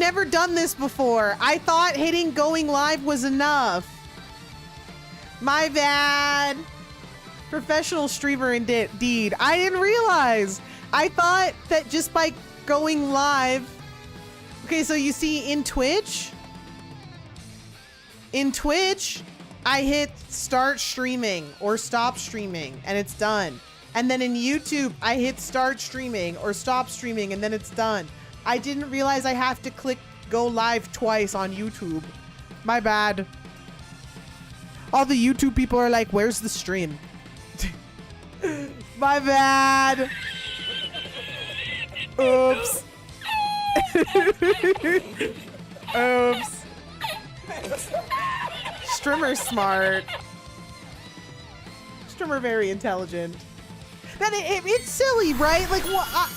never done this before. I thought hitting going live was enough. My bad. Professional streamer indeed. I didn't realize. I thought that just by going live. Okay, so you see in Twitch, I hit start streaming or stop streaming and it's done. And then in YouTube, I hit start streaming or stop streaming and then it's done. I didn't realize I have to click go live twice on YouTube. My bad. All the YouTube people are like, where's the stream? My bad. Oops. Oops. Strimmer smart. Strimmer very intelligent. Then it's silly, right? Like, what?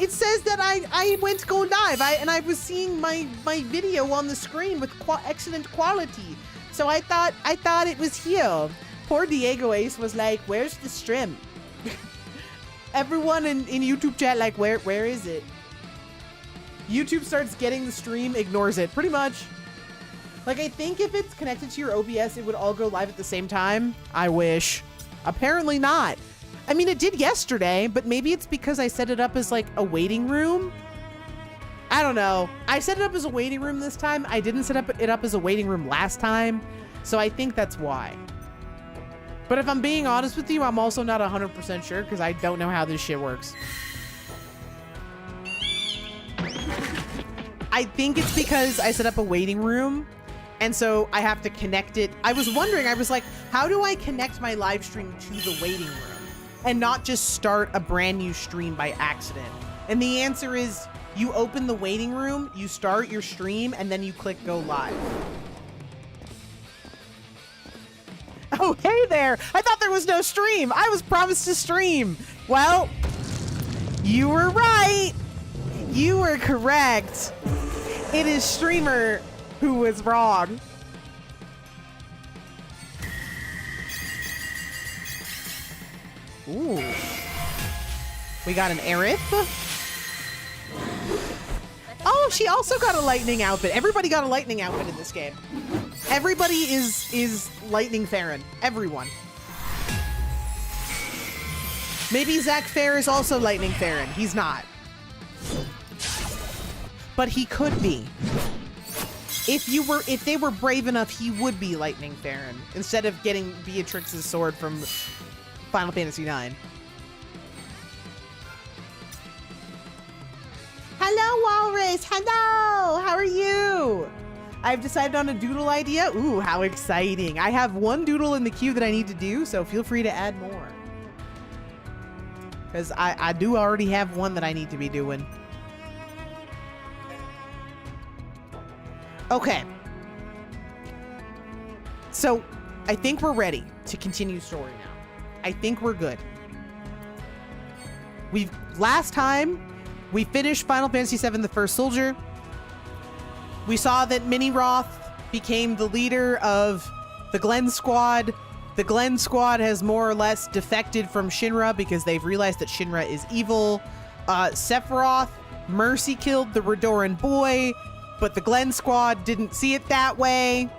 It says that I went to go live, and I was seeing my video on the screen with excellent quality. So I thought it was here. Poor Diego Ace was like, "Where's the stream?" Everyone in YouTube chat like, where is it? YouTube starts getting the stream, ignores it, pretty much. Like, I think if it's connected to your OBS, it would all go live at the same time. I wish. Apparently not. I mean, it did yesterday, but maybe it's because I set it up as like a waiting room. I don't know. I set it up as a waiting room this time. I didn't set it up as a waiting room last time. So I think that's why. But if I'm being honest with you, I'm also not 100% sure because I don't know how this shit works. I think it's because I set up a waiting room and so I have to connect it. I was wondering, I was like, how do I connect my live stream to the waiting room and not just start a brand new stream by accident? And the answer is you open the waiting room, you start your stream, and then you click go live. Oh, hey there. I thought there was no stream. I was promised to stream. Well, you were right. You were correct. It is streamer who was wrong. Ooh. We got an Aerith. Oh, she also got a lightning outfit. Everybody got a lightning outfit in this game. Everybody is Lightning Farron. Everyone. Maybe Zach Fair is also Lightning Farron. He's not. But he could be. If they were brave enough, he would be Lightning Farron instead of getting Beatrix's sword from Final Fantasy IX. Hello, Walrus. Hello. How are you? I've decided on a doodle idea. Ooh, how exciting. I have one doodle in the queue that I need to do, so feel free to add more. Because I do already have one that I need to be doing. Okay. So, I think we're ready to continue story now. I think we're good. Last time, we finished Final Fantasy VII The First Soldier. We saw that Mini Roth became the leader of the Glen Squad. The Glen Squad has more or less defected from Shinra because they've realized that Shinra is evil. Sephiroth mercy killed the Redoran boy, but the Glen Squad didn't see it that way.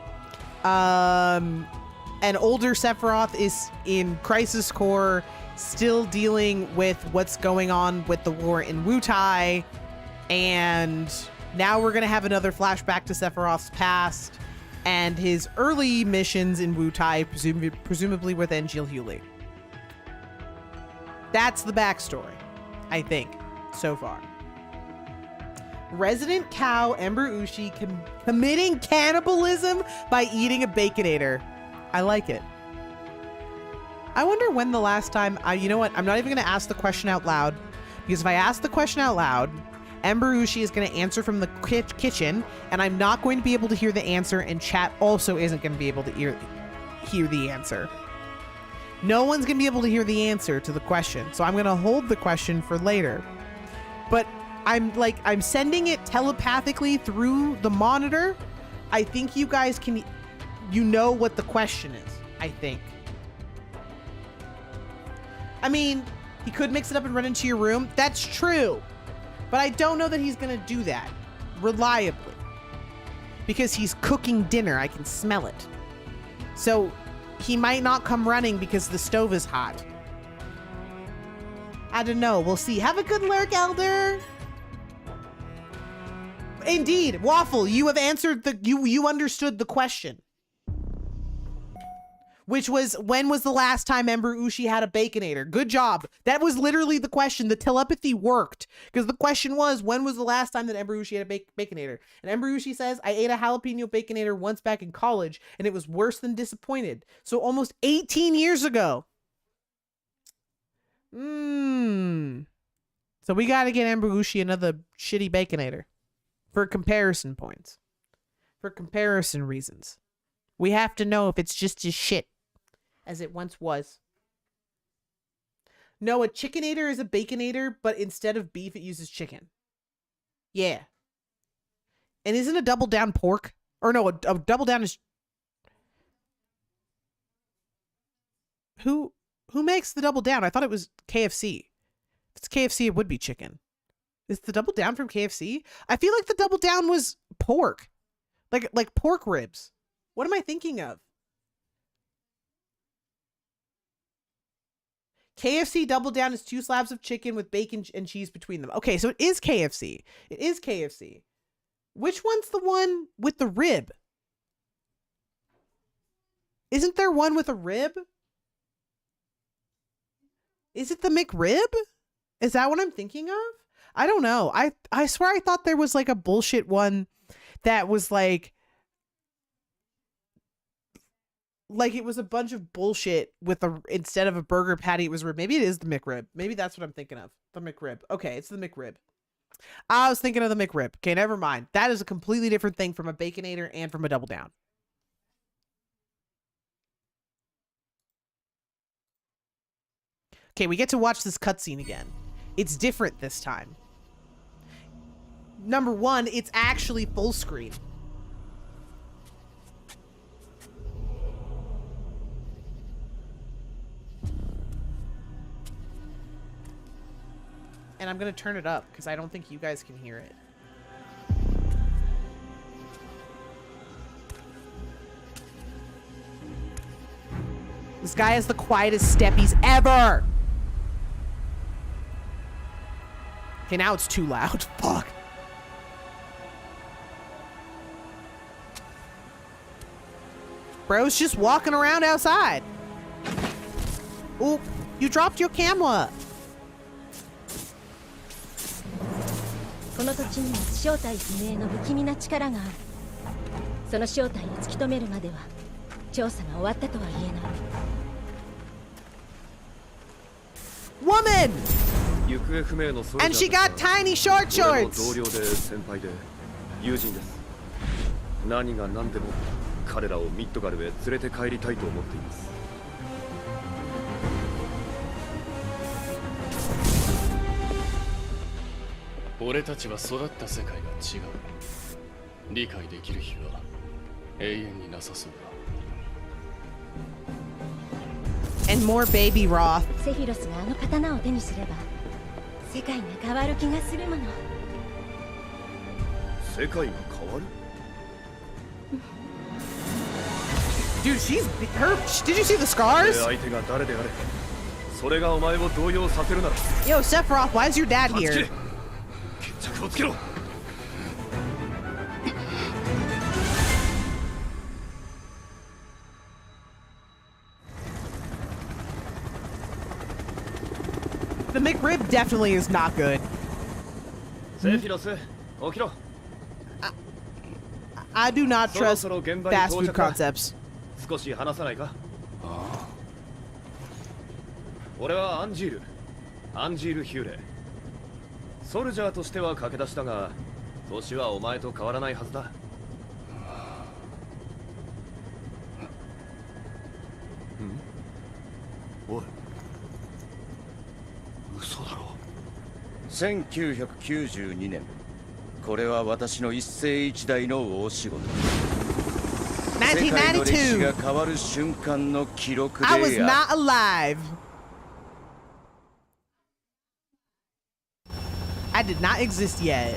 An older Sephiroth is in Crisis Core, still dealing with what's going on with the war in Wutai. And now we're going to have another flashback to Sephiroth's past and his early missions in Wutai, presumably with Angel Hewley. That's the backstory, I think, so far. Resident cow Ember Ushi committing cannibalism by eating a Baconator. I like it. I wonder when the last time... you know what? I'm not even going to ask the question out loud. Because if I ask the question out loud, Ember Ushi is going to answer from the kitchen, and I'm not going to be able to hear the answer, and chat also isn't going to be able to hear the answer. No one's going to be able to hear the answer to the question, so I'm going to hold the question for later. But I'm sending it telepathically through the monitor. I think you guys can... You know what the question is, I think. I mean, he could mix it up and run into your room. That's true. But I don't know that he's going to do that. reliably. Because he's cooking dinner. I can smell it. So he might not come running because the stove is hot. I don't know. We'll see. Have a good lurk, Elder. Indeed, Waffle, you have answered you understood the question. Which was, when was the last time Ember Ushi had a Baconator? Good job. That was literally the question. The telepathy worked. Because the question was, when was the last time that Ember Ushi had a Baconator? And Ember Ushi says, I ate a jalapeno Baconator once back in college, and it was worse than disappointed. So almost 18 years ago. So we gotta get Ember Ushi another shitty Baconator. For comparison points. For comparison reasons. We have to know if it's just as shit as it once was. No, a Chickenator is a Baconator, but instead of beef, it uses chicken. Yeah. And isn't a Double Down pork? Or no, a Double Down is... Who makes the Double Down? I thought it was KFC. If it's KFC, it would be chicken. Is the Double Down from KFC? I feel like the Double Down was pork. Like pork ribs. What am I thinking of? KFC Double Down is 2 slabs of chicken with bacon and cheese between them. Okay, so it is KFC. It is KFC. Which one's the one with the rib? Isn't there one with a rib? Is it the McRib? Is that what I'm thinking of? I don't know. I swear I thought there was like a bullshit one that was like it was a bunch of bullshit with instead of a burger patty, it was rib. Maybe it is the McRib. Maybe that's what I'm thinking of. The McRib. Okay, it's the McRib. I was thinking of the McRib. Okay, never mind. That is a completely different thing from a Baconator and from a Double Down. Okay, we get to watch this cutscene again. It's different this time. Number one, it's actually full screen. And I'm gonna turn it up because I don't think you guys can hear it. This guy has the quietest steppies ever. Okay, now it's too loud. Fuck. Bro's just walking around outside. Oop, you dropped your camera. この土地には正体不明の不気味な力がある。その正体を突き止めるまでは調査が終わったとは言えない。Woman! And she got tiny short shorts! 同僚で先輩で友人です。何が何でも彼らをミッドガルへ連れて帰りたいと思っています。俺たちは育った世界が違う。理解できる日は永遠になさそうだ。And more baby Roth. セフィロスがあの刀を手にすれば世界が変わる気がするもの。世界が変わる? Dude, did you see the scars? 相手が誰であれ、それがお前を動揺させるなら。Yo, Sephiroth, why is your dad here? 決着をつけろ。The McRib definitely is not good. セフィロス、起きろ。I do not trust fast food concepts. 少し話さないか。俺はアンジール・ヒューレ。ソルジャーとしては駆け出しだが、年はお前と変わらないはずだ。おい、嘘だろ。1992年、これは私の一世一代の大仕事。世界の歴史が変わる瞬間の記録である。I was not alive. I did not exist yet.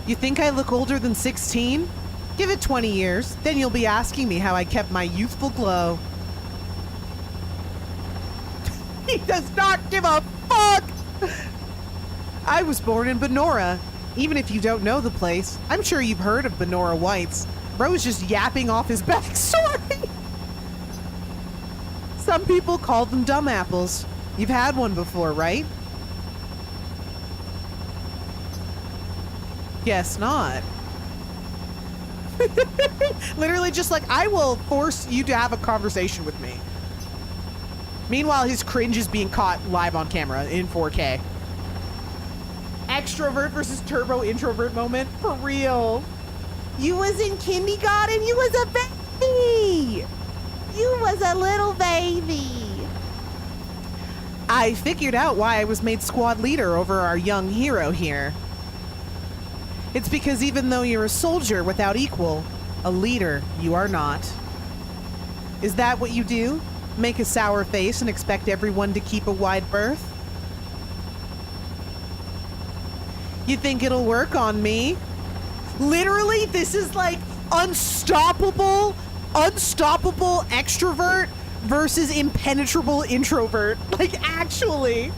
You think I look older than 16? Give it 20 years, then you'll be asking me how I kept my youthful glow. He does not give a fuck! I was born in Benora. Even if you don't know the place, I'm sure you've heard of Benora Whites. Bro's just yapping off his backstory. Some people call them dumb apples. You've had one before, right? Guess not. Literally just like, I will force you to have a conversation with me. Meanwhile, his cringe is being caught live on camera in 4K. Extrovert versus turbo introvert moment. For real. You was in kindergarten, you was a baby. You was a little baby. I figured out why I was made squad leader over our young hero here. It's because even though you're a soldier without equal, a leader you are not. Is that what you do? Make a sour face and expect everyone to keep a wide berth? You think it'll work on me? Literally, this is like unstoppable extrovert versus impenetrable introvert. Like, actually.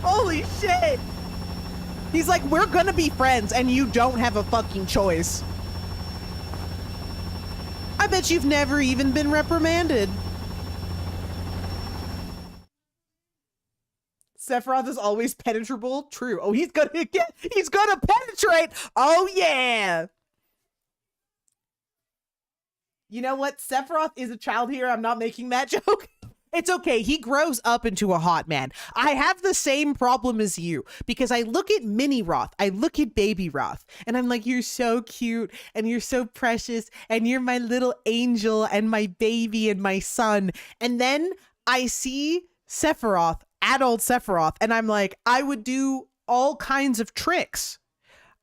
Holy shit. He's like, we're gonna be friends and you don't have a fucking choice. I bet you've never even been reprimanded. Sephiroth is always penetrable. True. Oh, he's gonna penetrate. Oh yeah. You know what? Sephiroth is a child here. I'm not making that joke. It's okay. He grows up into a hot man. I have the same problem as you because I look at mini Roth, I look at baby Roth, and I'm like, you're so cute and you're so precious and you're my little angel and my baby and my son. And then I see Sephiroth, adult Sephiroth, and I'm like, I would do all kinds of tricks.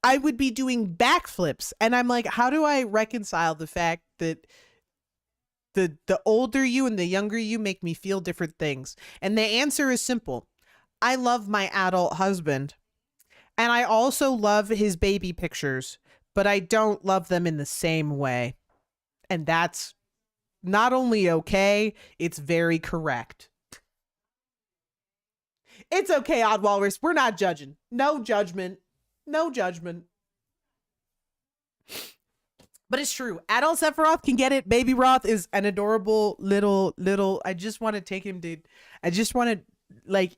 I would be doing backflips. And I'm like, how do I reconcile the fact that the older you and the younger you make me feel different things? And the answer is simple. I love my adult husband. And I also love his baby pictures, but I don't love them in the same way. And that's not only okay, it's very correct. It's okay, Odd Walrus. We're not judging. No judgment. No judgment. But it's true. Adult Sephiroth can get it. Baby Roth is an adorable little. I just want to take him to. I just want to like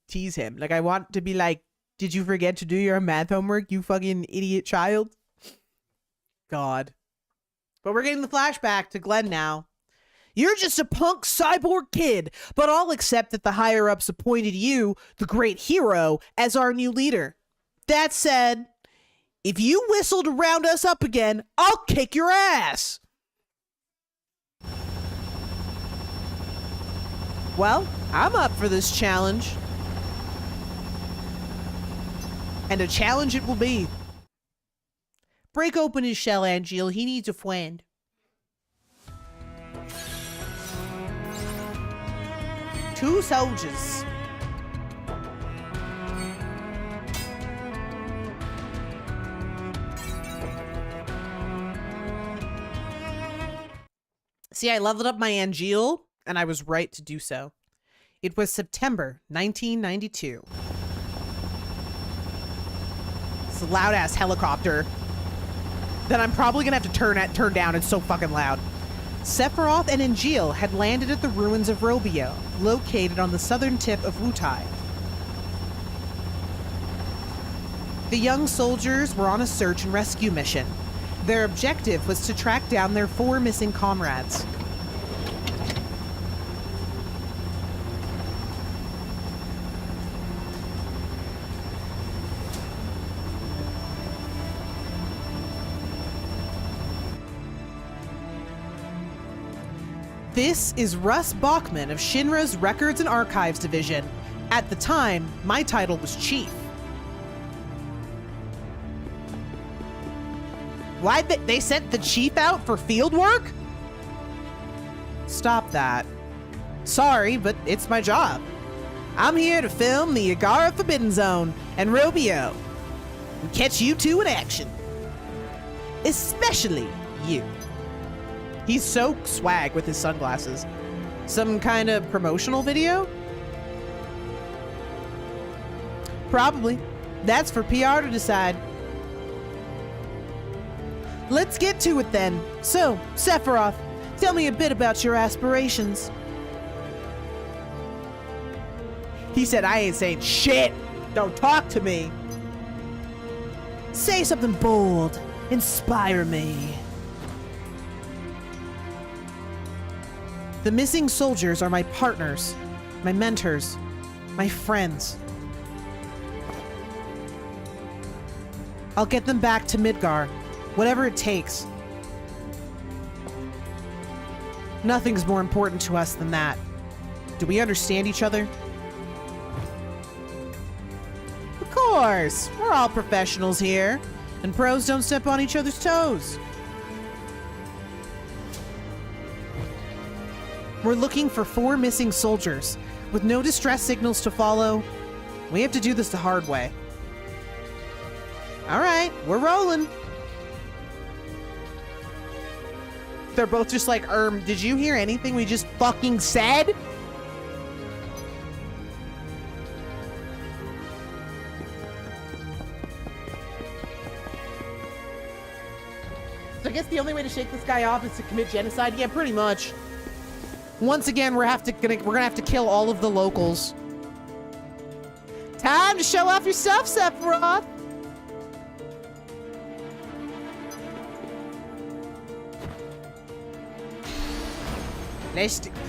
tease him. Like I want to be like, did you forget to do your math homework, you fucking idiot child? God. But we're getting the flashback to Glenn now. You're just a punk cyborg kid, but I'll accept that the higher-ups appointed you, the great hero, as our new leader. That said, if you whistle to round us up again, I'll kick your ass. Well, I'm up for this challenge. And a challenge it will be. Break open his shell, Angel. He needs a friend. Two soldiers. See, I leveled up my Angel, and I was right to do so. It was September 1992. It's a loud-ass helicopter that I'm probably gonna have to turn down. It's so fucking loud. Sephiroth and Angel had landed at the ruins of Robio, located on the southern tip of Wutai. The young soldiers were on a search and rescue mission. Their objective was to track down their 4 missing comrades. This is Russ Bachman of Shinra's Records and Archives Division. At the time, my title was Chief. Why they sent the Chief out for field work? Stop that. Sorry, but it's my job. I'm here to film the Yagara Forbidden Zone and Robio. and catch you two in action. Especially you. He's so swag with his sunglasses. Some kind of promotional video? Probably. That's for PR to decide. Let's get to it then. So, Sephiroth, tell me a bit about your aspirations. He said, I ain't saying shit. Don't talk to me. Say something bold. Inspire me. The missing soldiers are my partners, my mentors, my friends. I'll get them back to Midgar, whatever it takes. Nothing's more important to us than that. Do we understand each other? Of course! We're all professionals here, and pros don't step on each other's toes. We're looking for 4 missing soldiers, with no distress signals to follow. We have to do this the hard way. Alright, we're rolling. They're both just like, did you hear anything we just fucking said? So I guess the only way to shake this guy off is to commit genocide? Yeah, pretty much. Once again, we're gonna have to kill all of the locals. Time to show off your stuff, Sephiroth!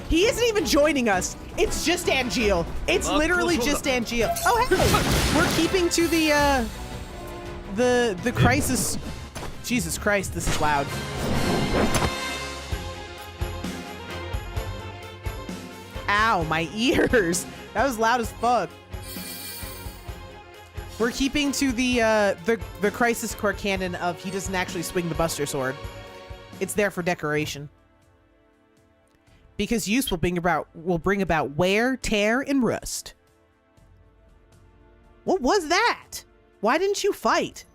He isn't even joining us. It's just Angeal. It's literally just Angeal. Oh, hey! We're keeping to the crisis. Jesus Christ, this is loud. Ow, my ears. That was loud as fuck. We're keeping to the Crisis Core canon of he doesn't actually swing the Buster Sword. It's there for decoration. Because use will bring about wear, tear, and rust. What was that? Why didn't you fight?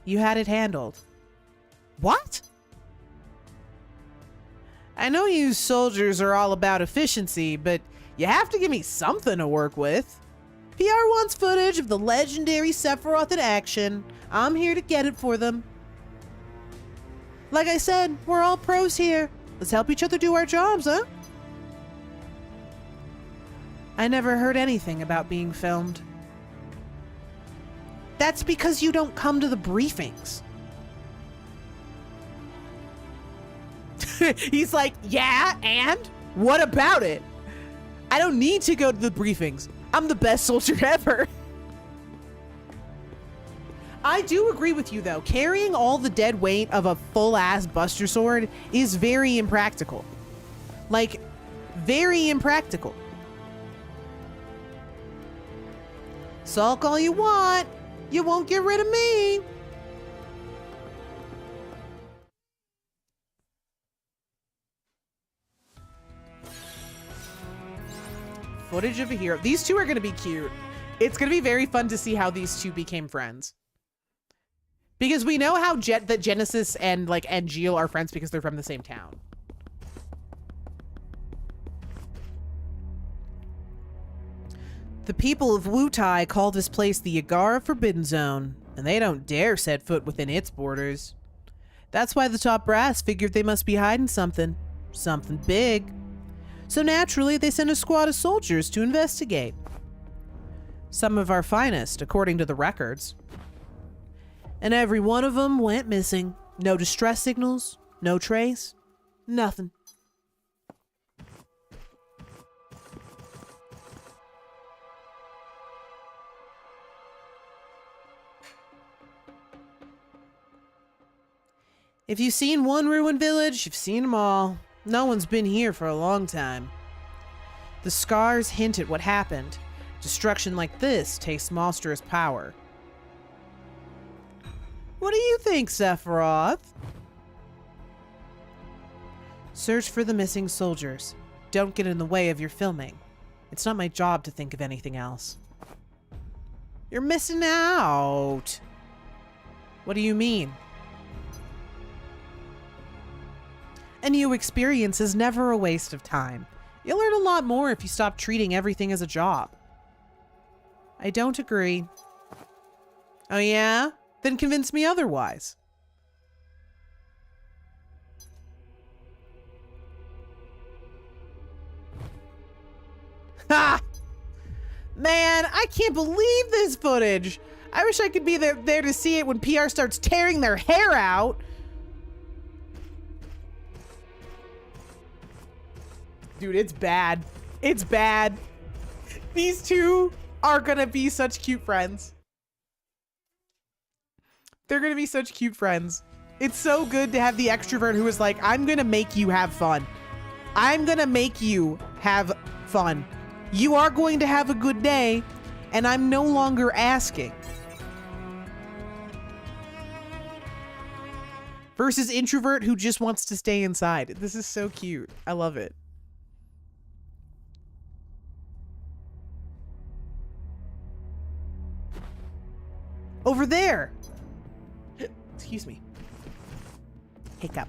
You had it handled. What? I know you soldiers are all about efficiency, but you have to give me something to work with. PR wants footage of the legendary Sephiroth in action. I'm here to get it for them. Like I said, we're all pros here. Let's help each other do our jobs, huh? I never heard anything about being filmed. That's because you don't come to the briefings. He's like, yeah, and? What about it? I don't need to go to the briefings. I'm the best soldier ever. I do agree with you, though. Carrying all the dead weight of a full-ass Buster Sword is very impractical. Like, very impractical. Sulk all you want. You won't get rid of me. Footage of a hero. These two are going to be cute. It's going to be very fun to see how these two became friends. Because we know how that Genesis and like Angeal are friends because they're from the same town. The people of Wutai call this place the Yagara Forbidden Zone, and they don't dare set foot within its borders. That's why the top brass figured they must be hiding something. Something big. So naturally, they sent a squad of soldiers to investigate. Some of our finest, according to the records. And every one of them went missing. No distress signals, no trace, nothing. If you've seen one ruined village, you've seen them all. No one's been here for a long time. The scars hint at what happened. Destruction like this takes monstrous power. What do you think, Sephiroth? Search for the missing soldiers. Don't get in the way of your filming. It's not my job to think of anything else. You're missing out. What do you mean? A new experience is never a waste of time. You'll learn a lot more if you stop treating everything as a job. I don't agree. Oh yeah? Then convince me otherwise. Ha! Man, I can't believe this footage. I wish I could be there to see it when PR starts tearing their hair out. Dude, it's bad. It's bad. These two are gonna be such cute friends. They're gonna be such cute friends. It's so good to have the extrovert who is like, I'm gonna make you have fun. I'm gonna make you have fun. You are going to have a good day, and I'm no longer asking. Versus introvert who just wants to stay inside. This is so cute. I love it. Over there! Excuse me. Hiccup.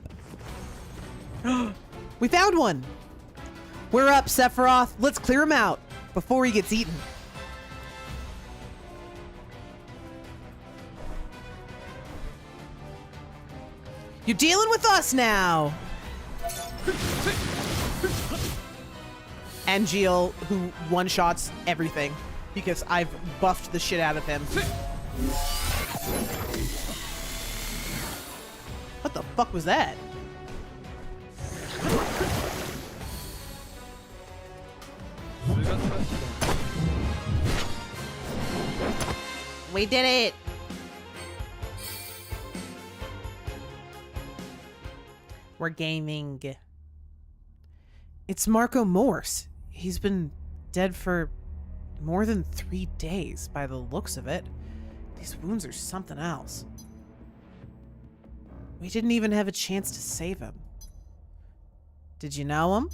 We found one! We're up, Sephiroth. Let's clear him out before he gets eaten. You're dealing with us now! And Geel, who one-shots everything because I've buffed the shit out of him. What the fuck was that? We did it! We're gaming. It's Marco Morse. He's been dead for more than 3 days by the looks of it. These wounds are something else. We didn't even have a chance to save him. Did you know him?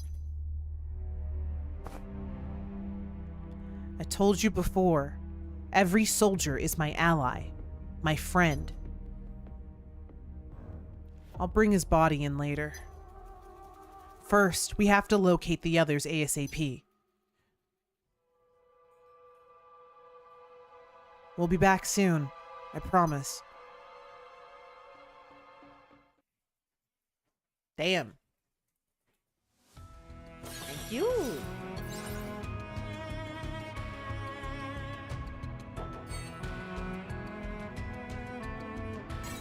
I told you before, every soldier is my ally, my friend. I'll bring his body in later. First, we have to locate the others ASAP. We'll be back soon, I promise. Damn. Thank you.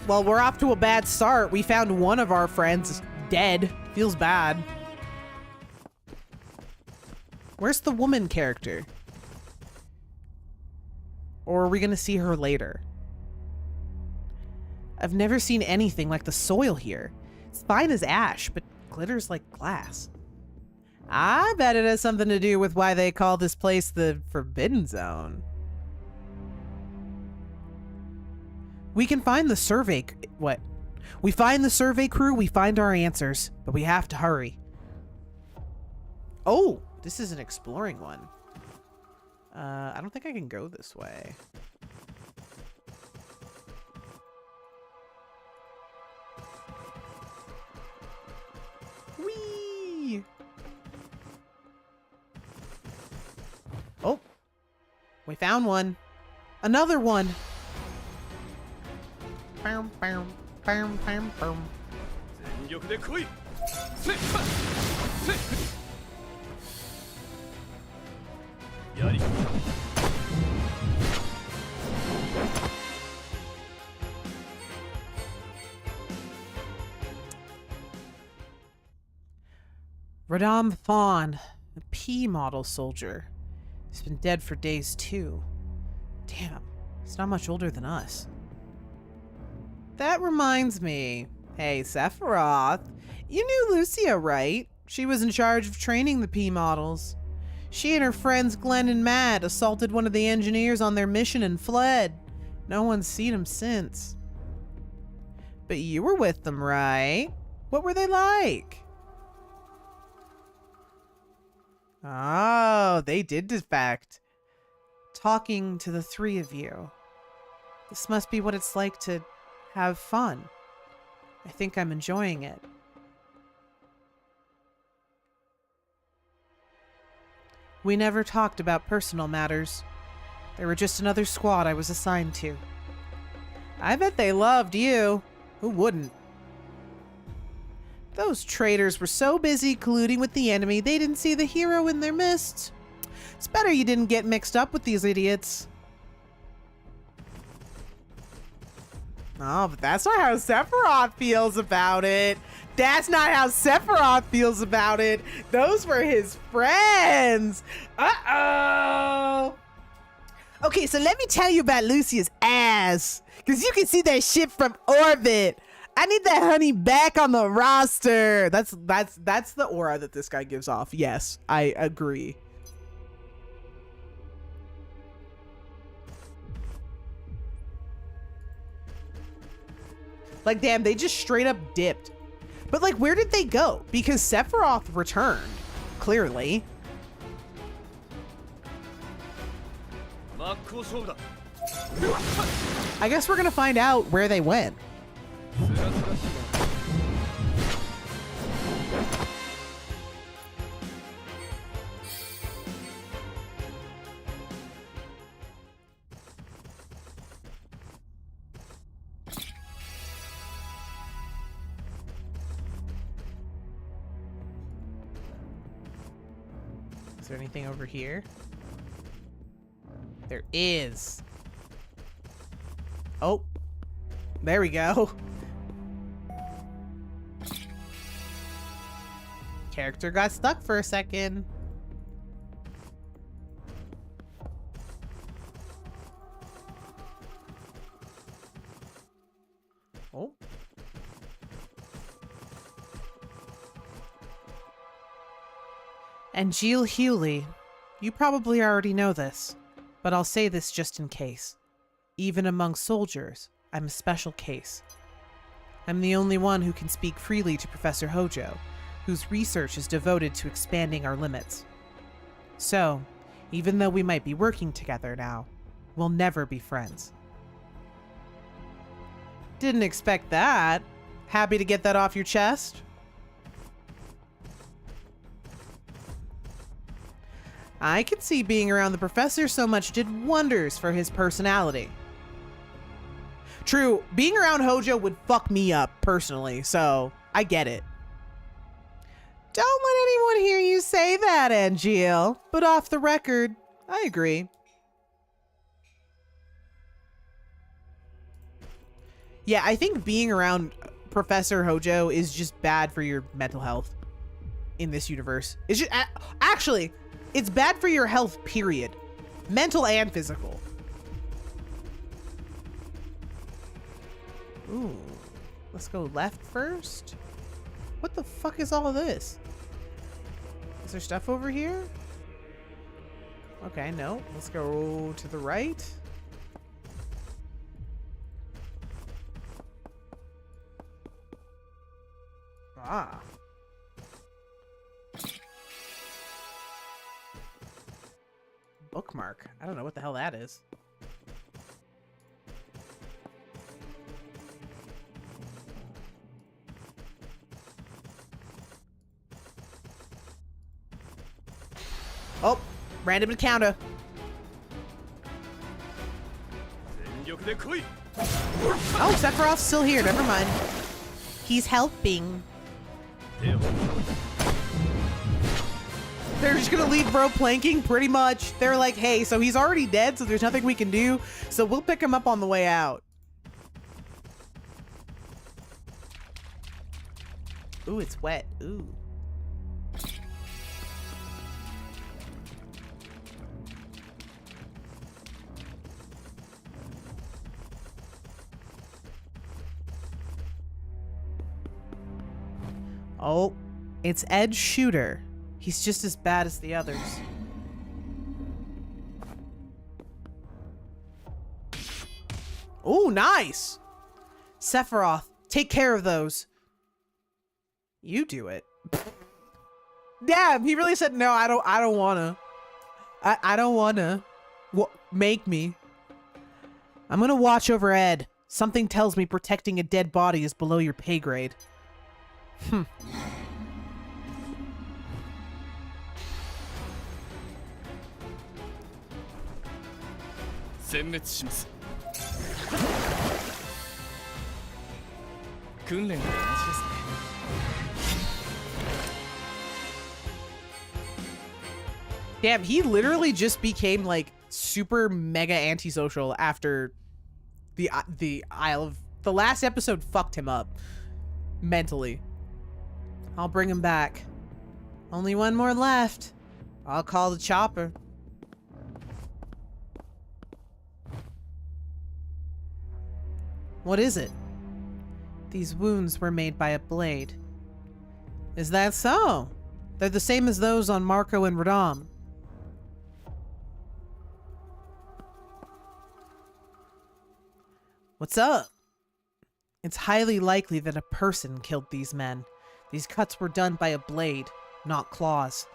Well, we're off to a bad start. We found one of our friends dead. Feels bad. Where's the woman character? Or are we gonna see her later? I've never seen anything like the soil here. It's fine as ash, but glitters like glass. I bet it has something to do with why they call this place the Forbidden Zone. We can find the survey... What? We find the survey crew, we find our answers, but we have to hurry. Oh, this is an exploring one. I don't think I can go this way. Whee! Oh, we found one. Another one. Bam, bam, bam, bam, bam. Radam Fawn, a P model soldier. He's been dead for days too. Damn, he's not much older than us. That reminds me. Hey, Sephiroth. You knew Lucia, right? She was in charge of training the P models. She and her friends Glenn and Matt assaulted one of the engineers on their mission and fled. No one's seen them since. But you were with them, right? What were they like? Oh, they did defect. talking to the three of you. This must be what it's like to have fun. I think I'm enjoying it. We never talked about personal matters. They were just another squad I was assigned to. I bet they loved you. Who wouldn't? Those traitors were so busy colluding with the enemy, they didn't see the hero in their midst. It's better you didn't get mixed up with these idiots. Oh, but that's not how Sephiroth feels about it. That's not how Sephiroth feels about it. Those were his friends. Uh-oh. Okay, so let me tell you about Lucia's ass. Because you can see that shit from orbit. I need that honey back on the roster. That's the aura that this guy gives off. Yes, I agree. Like, damn, they just straight up dipped. But, like, where did they go? Because Sephiroth returned, clearly. I guess we're gonna find out where they went. Is there anything over here? There is. Oh, there we go. Character got stuck for a second. Oh. And Jill Hewley, you probably already know this, but I'll say this just in case. Even among soldiers, I'm a special case. I'm the only one who can speak freely to Professor Hojo, whose research is devoted to expanding our limits. So, even though we might be working together now, we'll never be friends. Didn't expect that. Happy to get that off your chest? I could see being around the professor so much did wonders for his personality. True, being around Hojo would fuck me up personally, so I get it. Don't let anyone hear you say that, Angeal, but off the record, I agree. Yeah, I think being around Professor Hojo is just bad for your mental health in this universe. It's just, actually, it's bad for your health, period. Mental and physical. Ooh, let's go left first. What the fuck is all of this? Is there stuff over here? Okay, no. Let's go to the right. Ah. Bookmark. I don't know what the hell that is. Oh, random encounter. Oh, Sephiroth's still here. Never mind. He's helping. They're just gonna leave bro planking, pretty much. They're like, hey, so he's already dead, so there's nothing we can do. So we'll pick him up on the way out. Ooh, it's wet. Ooh. Oh, it's Ed Shooter. He's just as bad as the others. Oh, nice. Sephiroth, take care of those. You do it. Damn, he really said no. I don't wanna. I don't wanna. What? make me. I'm gonna watch over Ed. Something tells me protecting a dead body is below your pay grade. 殲滅します。訓練と同じですね。Damn, he literally just became like super mega antisocial after the Isle of... The last episode fucked him up mentally. I'll bring him back. Only one more left. I'll call the chopper. What is it? These wounds were made by a blade. Is that so? They're the same as those on Marco and Radam. What's up? It's highly likely that a person killed these men. These cuts were done by a blade, not claws.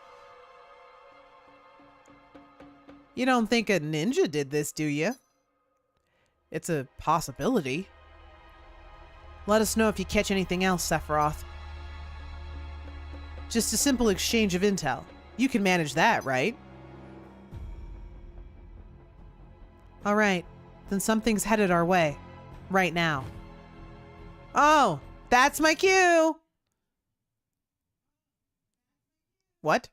You don't think a ninja did this, do you? It's a possibility. Let us know if you catch anything else, Sephiroth. Just a simple exchange of intel. You can manage that, right? Alright, then something's headed our way. Right now. Oh, that's my cue! What?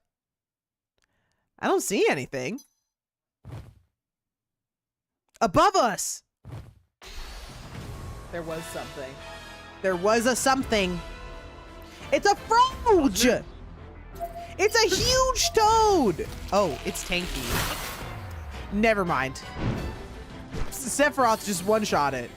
I don't see anything. Above us! There was something. There was a something. It's a froge! It's a huge toad! Oh, it's tanky. Never mind. Sephiroth just one-shot it.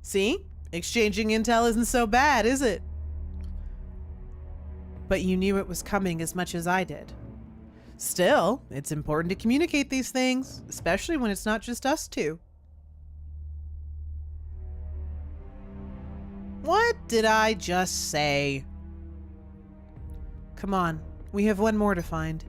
See? Exchanging intel isn't so bad, is it? But you knew it was coming as much as I did. Still, it's important to communicate these things, especially when it's not just us two. What did I just say? Come on, we have one more to find.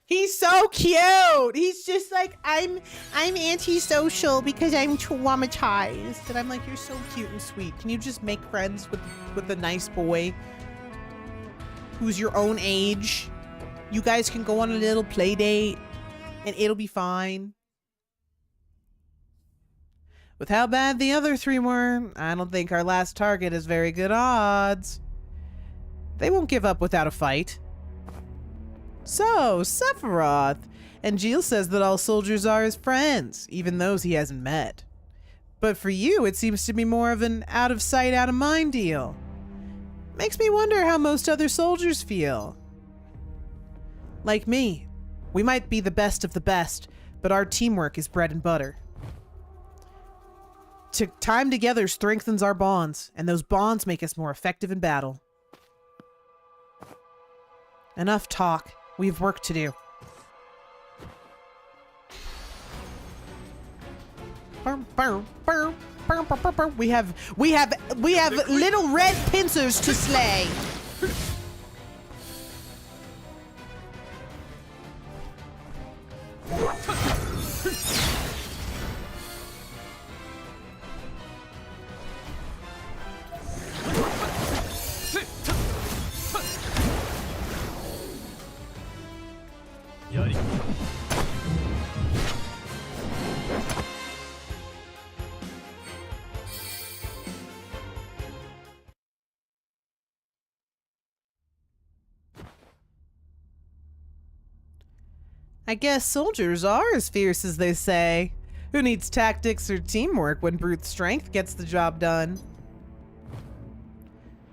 He's so cute. He's just like, I'm antisocial because I'm traumatized. And I'm like, you're so cute and sweet. Can you just make friends with a nice boy who's your own age? You guys can go on a little play date and it'll be fine. With how bad the other three were, I don't think our last target has very good odds. They won't give up without a fight. So, Sephiroth. And Jill says that all soldiers are his friends, even those he hasn't met. But for you, it seems to be more of an out-of-sight, out-of-mind deal. Makes me wonder how most other soldiers feel. Like me. We might be the best of the best, but our teamwork is bread and butter. Time together strengthens our bonds, and those bonds make us more effective in battle. Enough talk. We have work to do. We have little red pincers to slay. I guess soldiers are as fierce as they say. Who needs tactics or teamwork when brute strength gets the job done?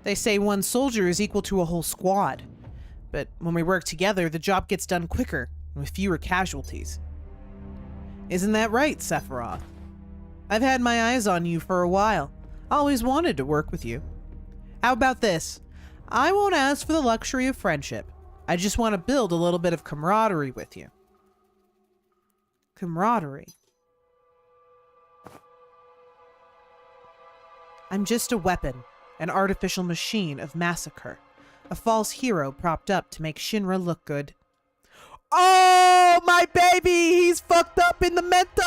They say one soldier is equal to a whole squad. But when we work together, the job gets done quicker, with fewer casualties. Isn't that right, Sephiroth? I've had my eyes on you for a while. Always wanted to work with you. How about this? I won't ask for the luxury of friendship. I just want to build a little bit of camaraderie with you. Camaraderie. I'm just a weapon, an artificial machine of massacre, a false hero propped up to make Shinra look good. Oh, my baby! He's fucked up in the mental!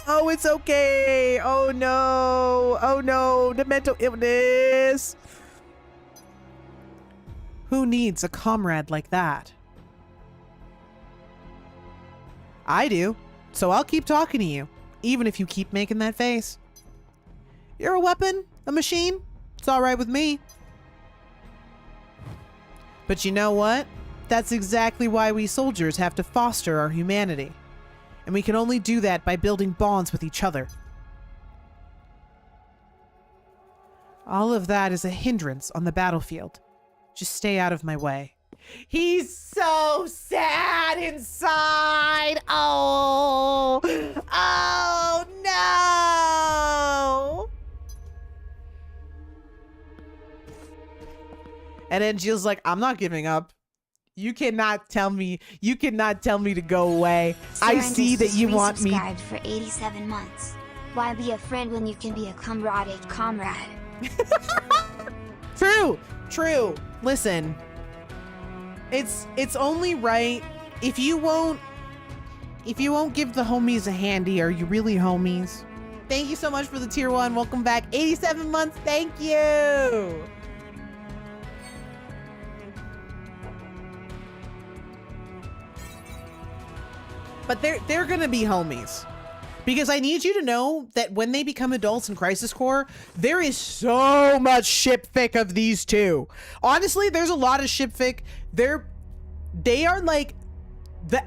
Oh, it's okay! Oh no! Oh no! The mental illness! Who needs a comrade like that? I do, so I'll keep talking to you, even if you keep making that face. You're a weapon, a machine. It's all right with me. But you know what? That's exactly why we soldiers have to foster our humanity. And we can only do that by building bonds with each other. All of that is a hindrance on the battlefield. Just stay out of my way. He's so sad inside. Oh. Oh no. And then Jill's like, I'm not giving up. You cannot tell me to go away. I see that you want me. Subscribed for 87 months. Why be a friend when you can be a comrade? True. Listen. It's only right if you won't give the homies a handy. Are you really homies? Thank you so much for the tier 1. Welcome back. 87 months. Thank you. But they're gonna be homies. Because I need you to know that when they become adults in Crisis Core, there is so much shipfic of these two. Honestly, there's a lot of shipfic. They are like the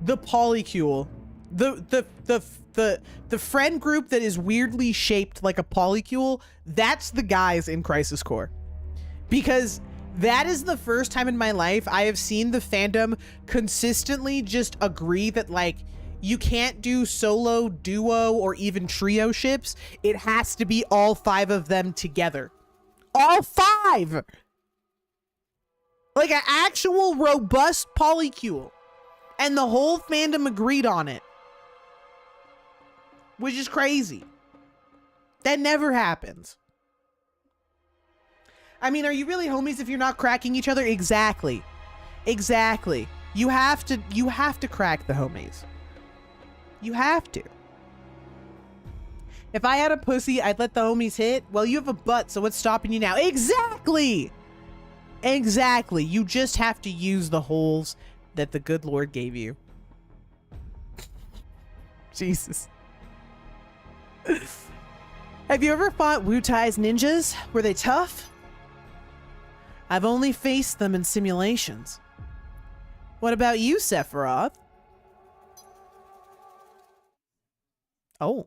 polycule. The friend group that is weirdly shaped like a polycule, that's the guys in Crisis Core. Because that is the first time in my life I have seen the fandom consistently just agree that, like, you can't do solo, duo, or even trio ships. It has to be all 5 of them together. All 5! Like an actual robust polycule. And the whole fandom agreed on it. Which is crazy. That never happens. I mean, are you really homies if you're not cracking each other? Exactly. You have to crack the homies. You have to. If I had a pussy, I'd let the homies hit. Well, you have a butt, so what's stopping you now? Exactly. You just have to use the holes that the good Lord gave you. Jesus. Have you ever fought Wutai's ninjas? Were they tough? I've only faced them in simulations. What about you, Sephiroth? Oh.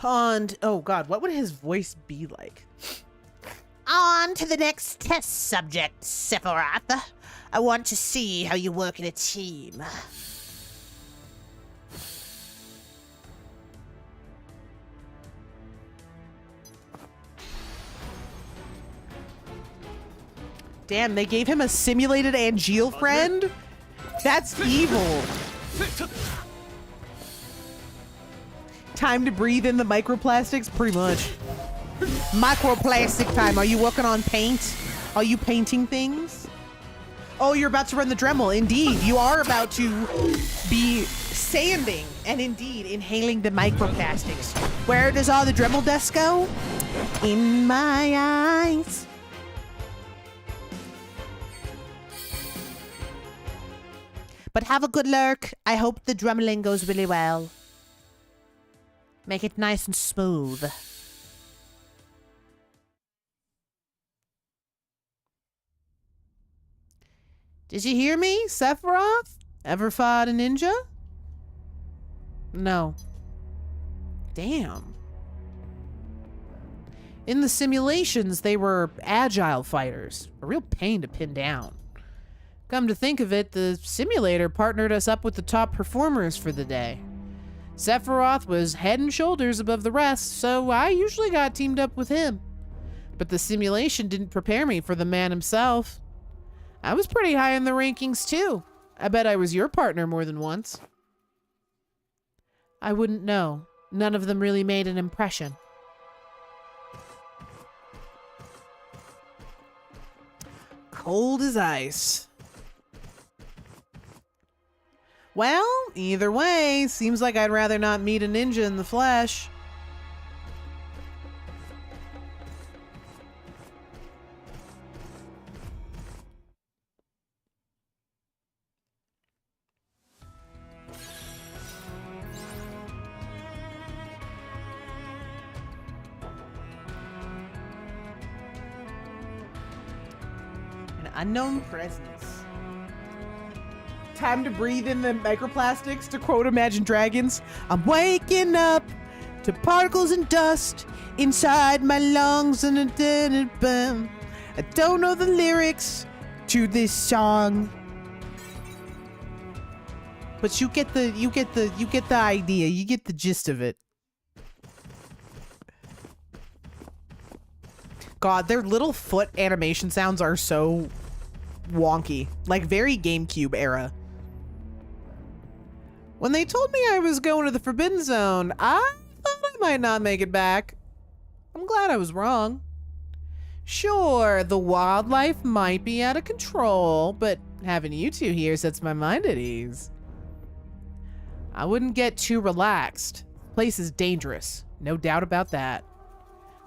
And, oh god, what would his voice be like? On to the next test subject, Sephiroth. I want to see how you work in a team. Damn, they gave him a simulated Angeal friend? That's evil. Time to breathe in the microplastics? Pretty much. Microplastic time. Are you working on paint? Are you painting things? Oh, you're about to run the Dremel. Indeed, you are about to be sanding and indeed inhaling the microplastics. Where does all the Dremel dust go? In my eyes. But have a good lurk. I hope the dremeling goes really well. Make it nice and smooth. Did you hear me, Sephiroth? Ever fought a ninja? No. Damn. In the simulations, they were agile fighters. A real pain to pin down. Come to think of it, the simulator partnered us up with the top performers for the day. Sephiroth was head and shoulders above the rest, so I usually got teamed up with him. But the simulation didn't prepare me for the man himself. I was pretty high in the rankings too. I bet I was your partner more than once. I wouldn't know. None of them really made an impression. Cold as ice. Well, either way, seems like I'd rather not meet a ninja in the flesh. An unknown presence. Time to breathe in the microplastics, to quote Imagine Dragons. I'm waking up to particles and dust inside my lungs and I don't know the lyrics to this song. But you get the idea. You get the gist of it. God, their little foot animation sounds are so wonky. Like very GameCube era. When they told me I was going to the Forbidden Zone, I thought I might not make it back. I'm glad I was wrong. Sure, the wildlife might be out of control, but having you two here sets my mind at ease. I wouldn't get too relaxed. The place is dangerous, no doubt about that.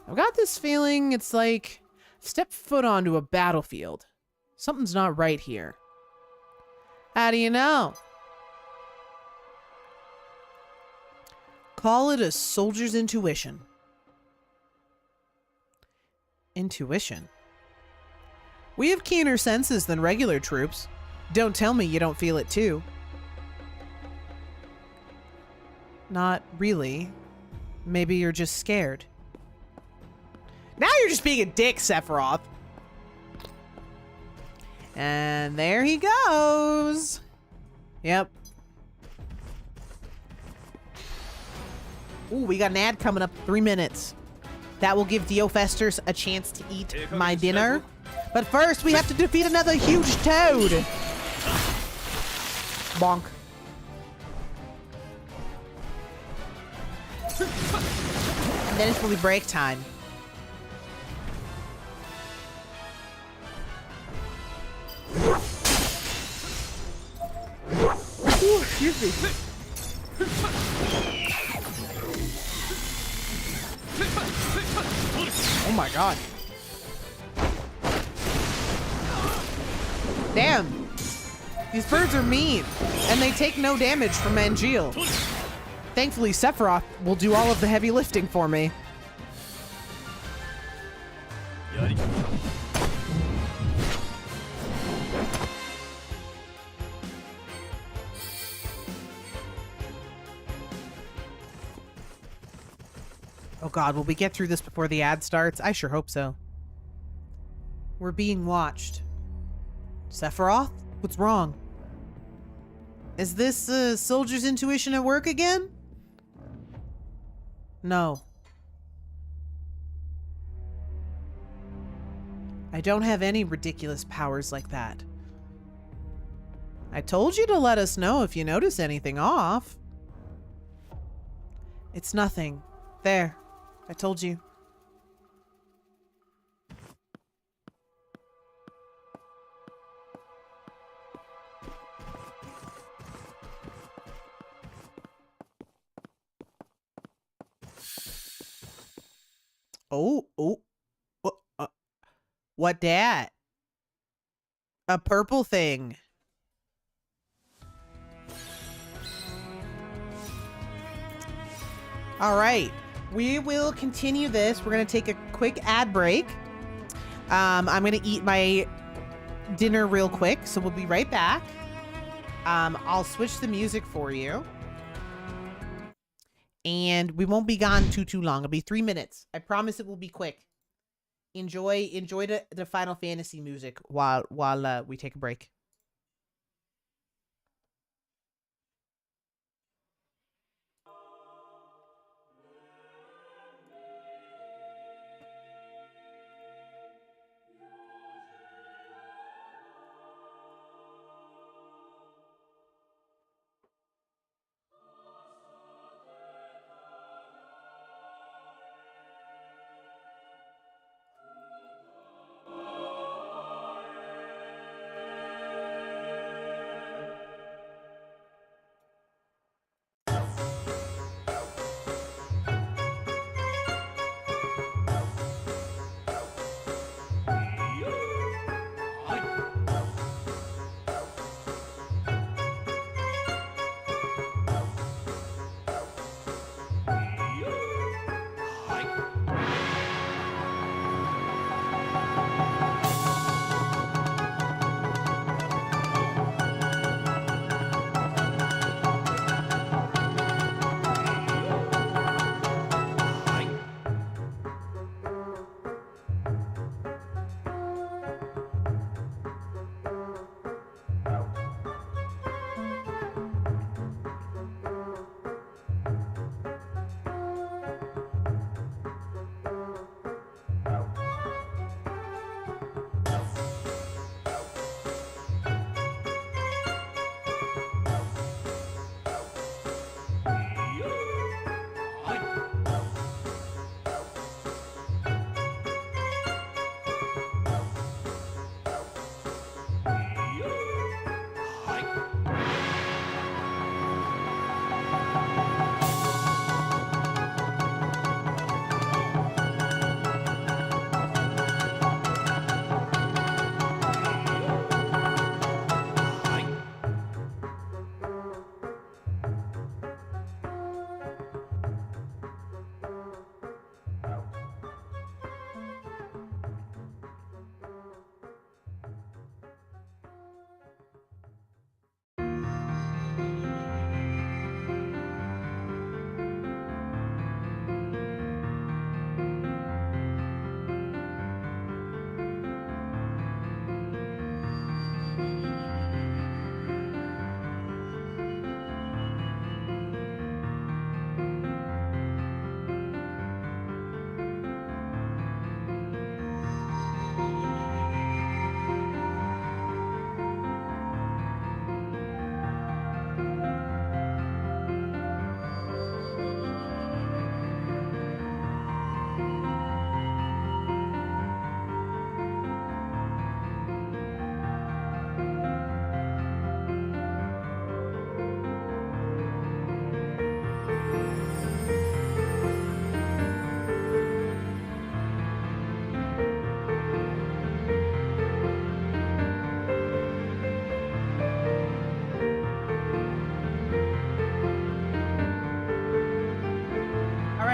I've got this feeling it's like I've stepped foot onto a battlefield. Something's not right here. How do you know? Call it a soldier's intuition. Intuition? We have keener senses than regular troops. Don't tell me you don't feel it too. Not really. Maybe you're just scared. Now you're just being a dick, Sephiroth. And there he goes. Yep. Ooh, we got an ad coming up 3 minutes. That will give Diofesters a chance to eat my dinner. But first, we have to defeat another huge toad. Bonk. And then it's will be break time. Ooh, excuse me. Oh my god. Damn. These birds are mean, and they take no damage from Mangeal. Thankfully, Sephiroth will do all of the heavy lifting for me. Oh god, will we get through this before the ad starts? I sure hope so. We're being watched. Sephiroth? What's wrong? Is this soldier's intuition at work again? No. I don't have any ridiculous powers like that. I told you to let us know if you notice anything off. It's nothing. There. I told you. Oh, what dat? A purple thing. All right, we will continue this. We're gonna take a quick ad break. I'm gonna eat my dinner real quick, so we'll be right back. I'll switch the music for you. And we won't be gone too long. It'll be 3 minutes. I promise it will be quick. Enjoy the Final Fantasy music while we take a break.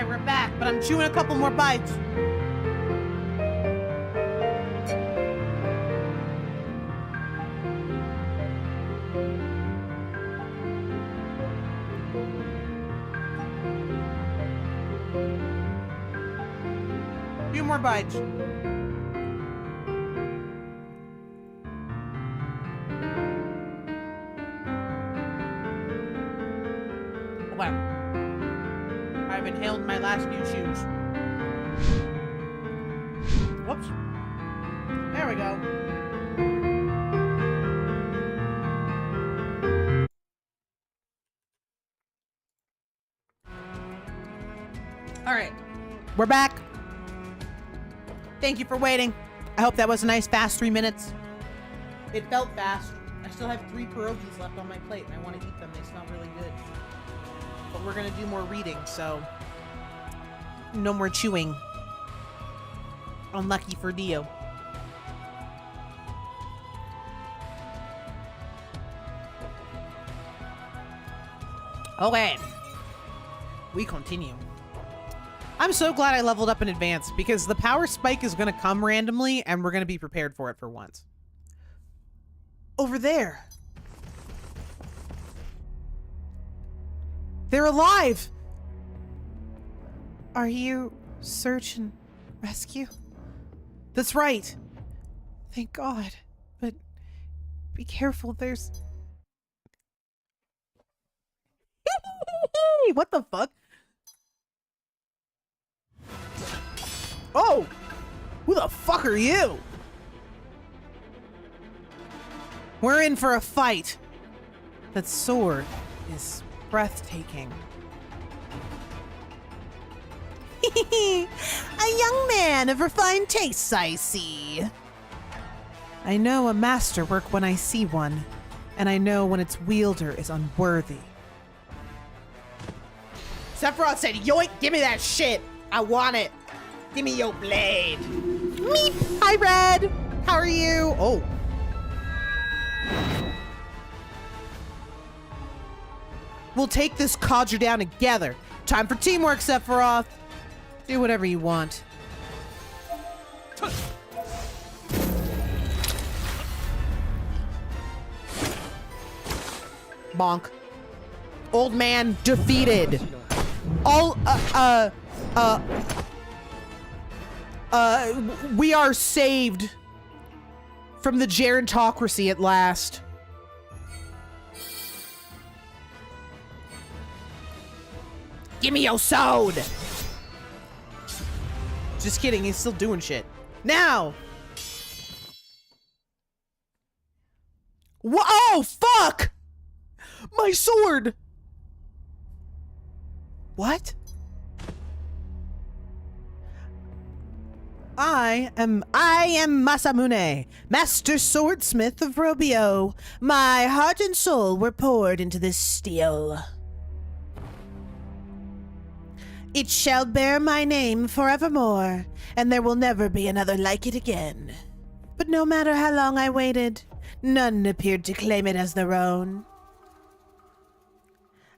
Alright, we're back, but I'm chewing a couple more bites. Few more bites. Okay. I've inhaled my last few chews. Whoops. There we go. All right. We're back. Thank you for waiting. I hope that was a nice fast 3 minutes. It felt fast. I still have 3 pierogies left on my plate and I want to eat them. They smell really good. But we're going to do more reading, so no more chewing. Unlucky for Dio. Okay. We continue. I'm so glad I leveled up in advance because the power spike is going to come randomly and we're going to be prepared for it for once. Over there. They're alive! Are you search and rescue? That's right. Thank God. But be careful, there's... What the fuck? Oh! Who the fuck are you? We're in for a fight. That sword is breathtaking. A young man of refined tastes, I see. I know a masterwork when I see one, and I know when its wielder is unworthy. Sephiroth said, yoink, give me that shit. I want it. Give me your blade. Meep. Hi, Red. How are you? Oh. We'll take this codger down together. Time for teamwork, Sephiroth. Do whatever you want. Bonk. Old man defeated. All, we are saved from the gerontocracy at last. Give me your sword! Just kidding, he's still doing shit. Now! Oh, fuck! My sword! What? I am Masamune, master swordsmith of Robio. My heart and soul were poured into this steel. It shall bear my name forevermore, and there will never be another like it again. But no matter how long I waited, none appeared to claim it as their own.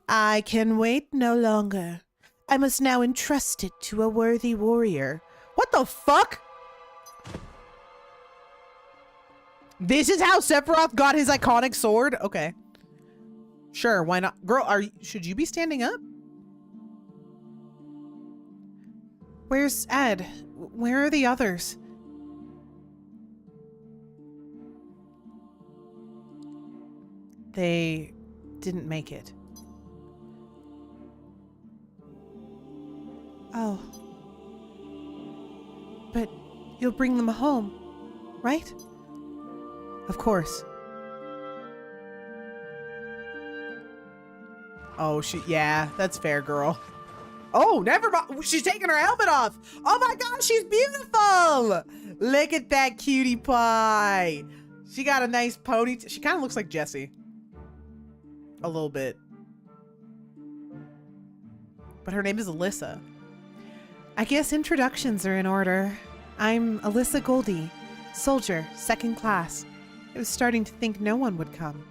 I can wait no longer. I must now entrust it to a worthy warrior. What the fuck? This is how Sephiroth got his iconic sword? Okay. Sure, why not? Girl, should you be standing up? Where's Ed? Where are the others? They didn't make it. Oh. But you'll bring them home, right? Of course. Oh, yeah, that's fair, girl. Oh, never mind. She's taking her helmet off. Oh my God, she's beautiful. Look at that cutie pie. She got a nice ponytail. She kind of looks like Jessie. A little bit. But her name is Alyssa. I guess introductions are in order. I'm Alyssa Goldie, soldier, 2nd class. I was starting to think no one would come.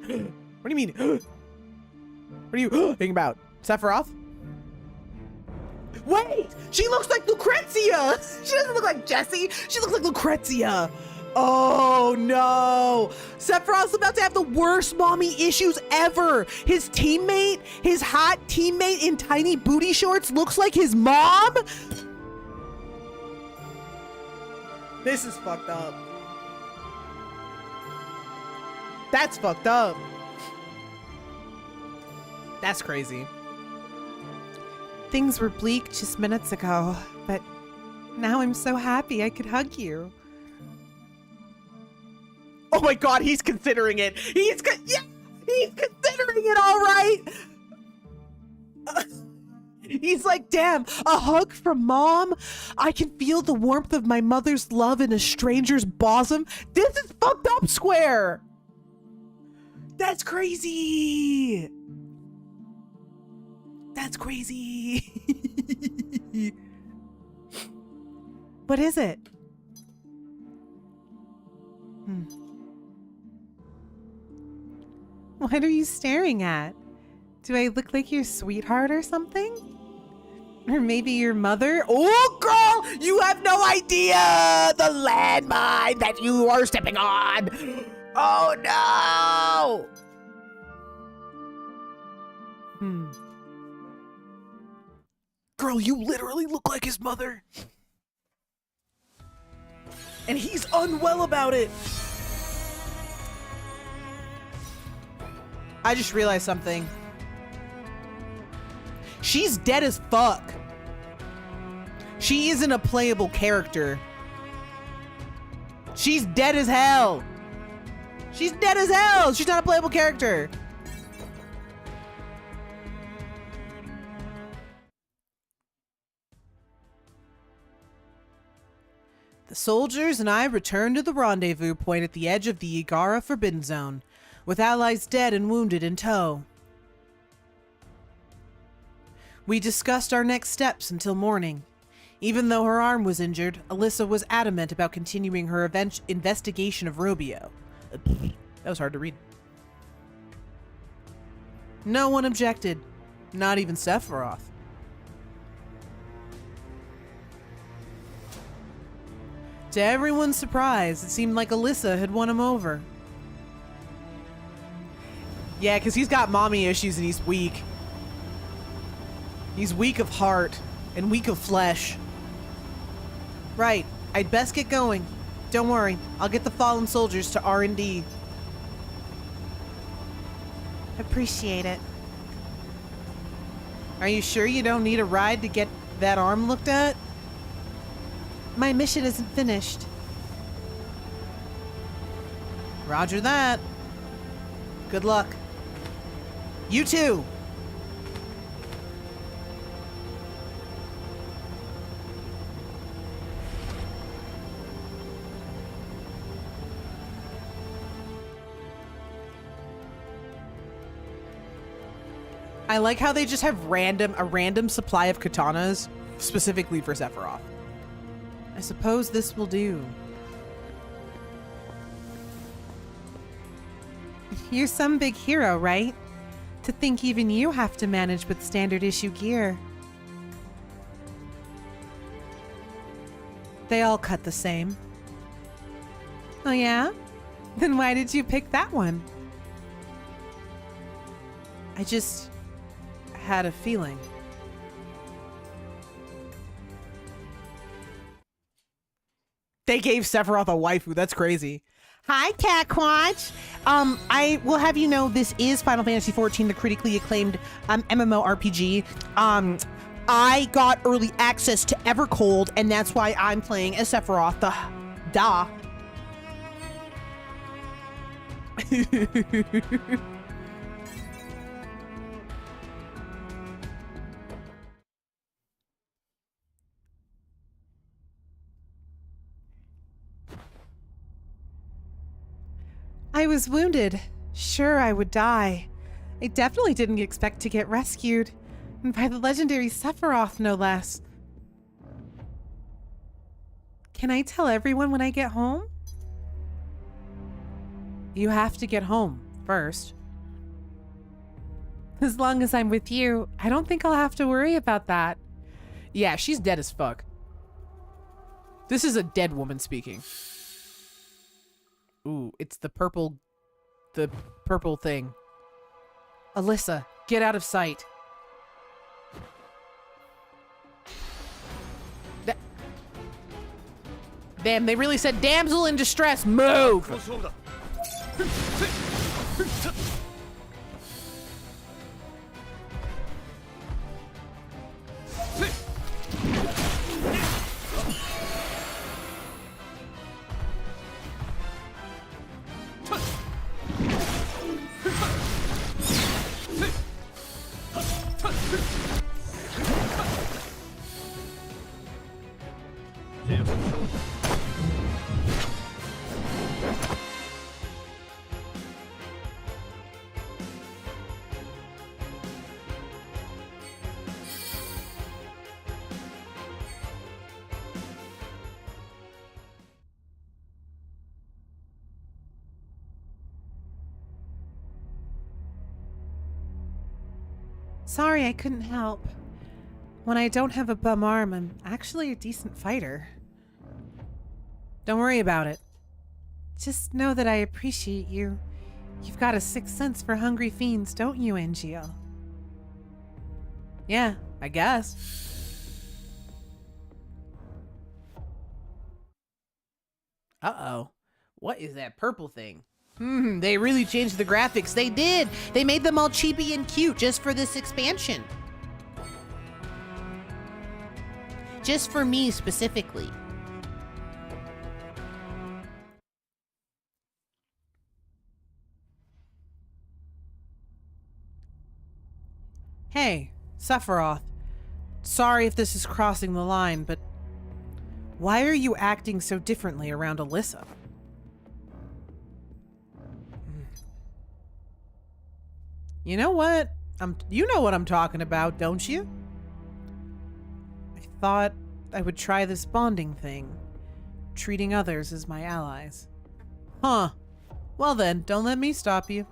What do you mean? What are you thinking about? Sephiroth? Wait, she looks like Lucrezia. She doesn't look like Jessie. She looks like Lucrezia. Oh no. Sephiroth's about to have the worst mommy issues ever. His teammate, his hot teammate in tiny booty shorts looks like his mom. This is fucked up. That's fucked up. That's crazy. Things were bleak just minutes ago, but now I'm so happy I could hug you. Oh my god, he's considering it. He's considering it, all right. He's like, damn, a hug from mom. I can feel the warmth of my mother's love in a stranger's bosom. This is fucked up, Square. That's crazy. That's crazy. What is it? What are you staring at? Do I look like your sweetheart or something? Or maybe your mother? Oh, girl, you have no idea the landmine that you are stepping on. Oh, no. Girl, you literally look like his mother. And he's unwell about it. I just realized something. She's dead as fuck. She isn't a playable character. She's dead as hell. She's dead as hell. She's not a playable character. The soldiers and I returned to the rendezvous point at the edge of the Igara Forbidden Zone, with allies dead and wounded in tow. We discussed our next steps until morning. Even though her arm was injured, Alyssa was adamant about continuing her investigation of Robio. That was hard to read. No one objected, not even Sephiroth. To everyone's surprise, it seemed like Alyssa had won him over. Yeah, because he's got mommy issues and he's weak. He's weak of heart and weak of flesh. Right, I'd best get going. Don't worry, I'll get the fallen soldiers to R&D. Appreciate it. Are you sure you don't need a ride to get that arm looked at? My mission isn't finished. Roger that. Good luck. You too. I like how they just have a random supply of katanas specifically for Sephiroth. I suppose this will do. You're some big hero, right? To think even you have to manage with standard issue gear. They all cut the same. Oh yeah? Then why did you pick that one? I just had a feeling. They gave Sephiroth a waifu. That's crazy. Hi, Catquatch. I will have you know this is Final Fantasy XIV, the critically acclaimed MMORPG. I got early access to Evercold, and that's why I'm playing as Sephiroth. Duh. I was wounded. Sure, I would die. I definitely didn't expect to get rescued. And by the legendary Sephiroth, no less. Can I tell everyone when I get home? You have to get home first. As long as I'm with you, I don't think I'll have to worry about that. Yeah, she's dead as fuck. This is a dead woman speaking. Ooh, it's the purple thing. Alyssa, get out of sight. Damn, they really said damsel in distress, move! Sorry, I couldn't help. When I don't have a bum arm, I'm actually a decent fighter. Don't worry about it. Just know that I appreciate you. You've got a sixth sense for hungry fiends, don't you, NGL? Yeah, I guess. Uh-oh. What is that purple thing? They really changed the graphics. They did! They made them all cheapy and cute just for this expansion. Just for me specifically. Hey, Sephiroth. Sorry if this is crossing the line, but why are you acting so differently around Alyssa? You know what? You know what I'm talking about, don't you? I thought I would try this bonding thing, treating others as my allies. Huh. Well then, don't let me stop you.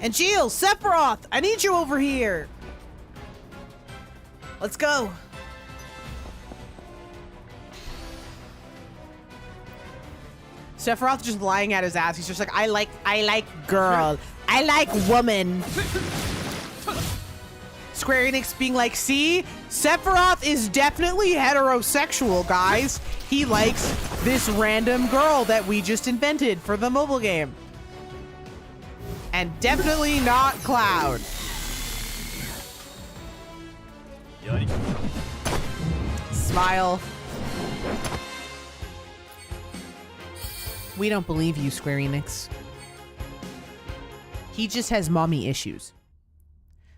And Jill, Sephiroth, I need you over here. Let's go. Sephiroth just lying at his ass. He's just like, I like girl. I like woman. Square Enix being like, see? Sephiroth is definitely heterosexual, guys. He likes this random girl that we just invented for the mobile game. And definitely not Cloud. Smile. We don't believe you, Square Enix. He just has mommy issues.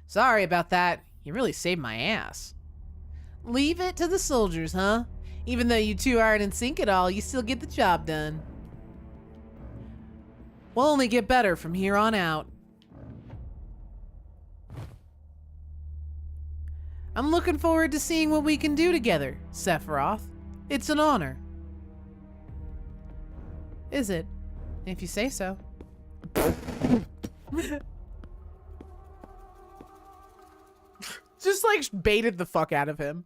Sorry about that. You really saved my ass. Leave it to the soldiers, huh? Even though you two aren't in sync at all, you still get the job done. We'll only get better from here on out. I'm looking forward to seeing what we can do together, Sephiroth. It's an honor. Is it? If you say so. Just like baited the fuck out of him.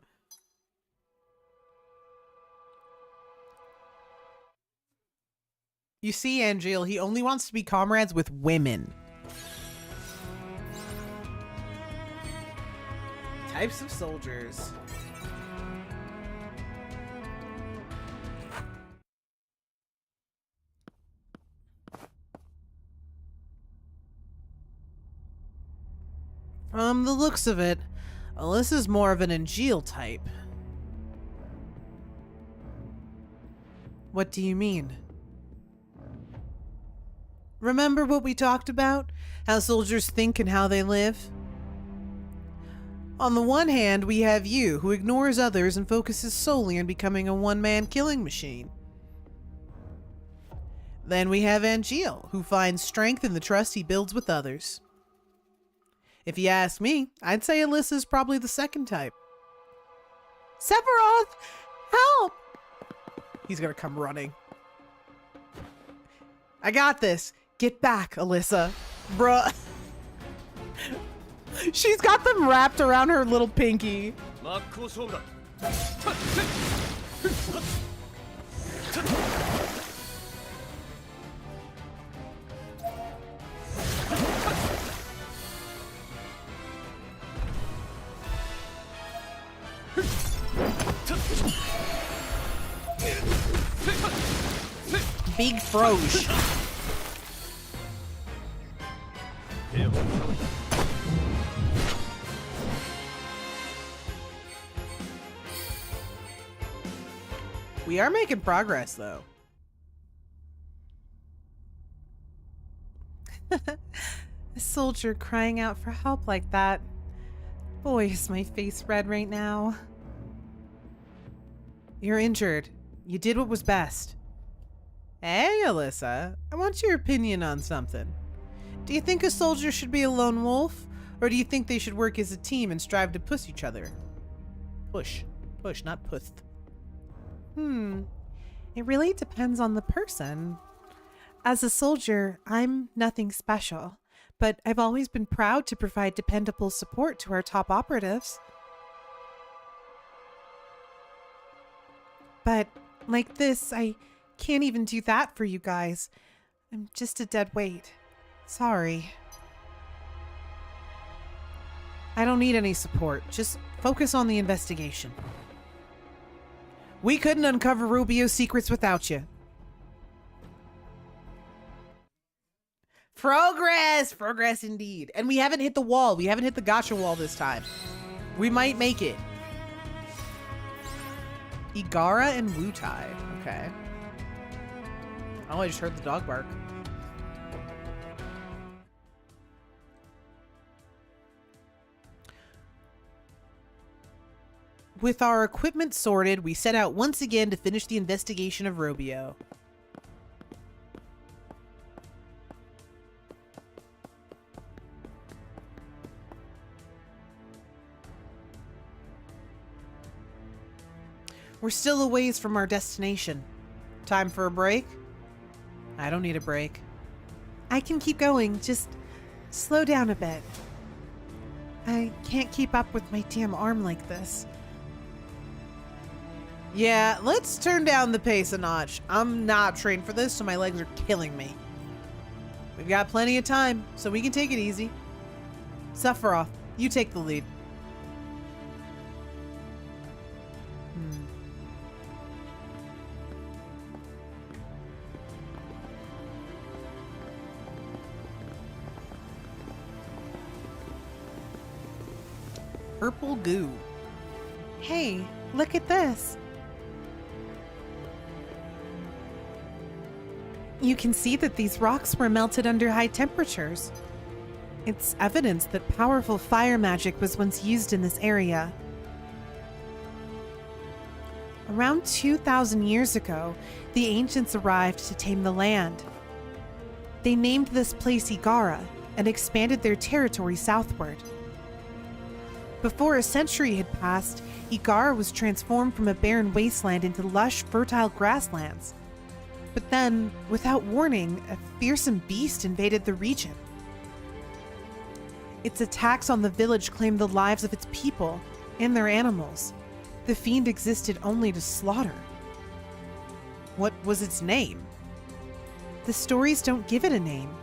You see, Angel, he only wants to be comrades with women. Types of soldiers. From the looks of it, Alyssa's more of an Angel type. What do you mean? Remember what we talked about? How soldiers think and how they live? On the one hand, we have you, who ignores others and focuses solely on becoming a one-man killing machine. Then we have Angel, who finds strength in the trust he builds with others. If you ask me, I'd say Alyssa's probably the second type. Sephiroth! Help! He's gonna come running. I got this. Get back, Alyssa. Bruh. She's got them wrapped around her little pinky. 真っ向勝負だ。 Big Froge. We are making progress, though. A soldier crying out for help like that. Boy, is my face red right now. You're injured. You did what was best. Hey, Alyssa. I want your opinion on something. Do you think a soldier should be a lone wolf? Or do you think they should work as a team and strive to push each other? Push. Push, not puth. It really depends on the person. As a soldier, I'm nothing special, but I've always been proud to provide dependable support to our top operatives. But like this, I can't even do that for you guys. I'm just a dead weight. Sorry. I don't need any support. Just focus on the investigation. We couldn't uncover Rubio's secrets without you. Progress! Progress indeed. And we haven't hit the wall. We haven't hit the gotcha wall this time. We might make it. Igara and Wutai. Okay. Oh, I just heard the dog bark. With our equipment sorted, we set out once again to finish the investigation of Rubio. We're still a ways from our destination. Time for a break? I don't need a break. I can keep going, just slow down a bit. I can't keep up with my damn arm like this. Yeah, let's turn down the pace a notch. I'm not trained for this, so my legs are killing me. We've got plenty of time, so we can take it easy. Sephiroth, you take the lead. Purple goo. Hey, look at this. You can see that these rocks were melted under high temperatures. It's evidence that powerful fire magic was once used in this area. Around 2,000 years ago, the ancients arrived to tame the land. They named this place Igara and expanded their territory southward. Before a century had passed, Igara was transformed from a barren wasteland into lush, fertile grasslands. But then, without warning, a fearsome beast invaded the region. Its attacks on the village claimed the lives of its people and their animals. The fiend existed only to slaughter. What was its name? The stories don't give it a name.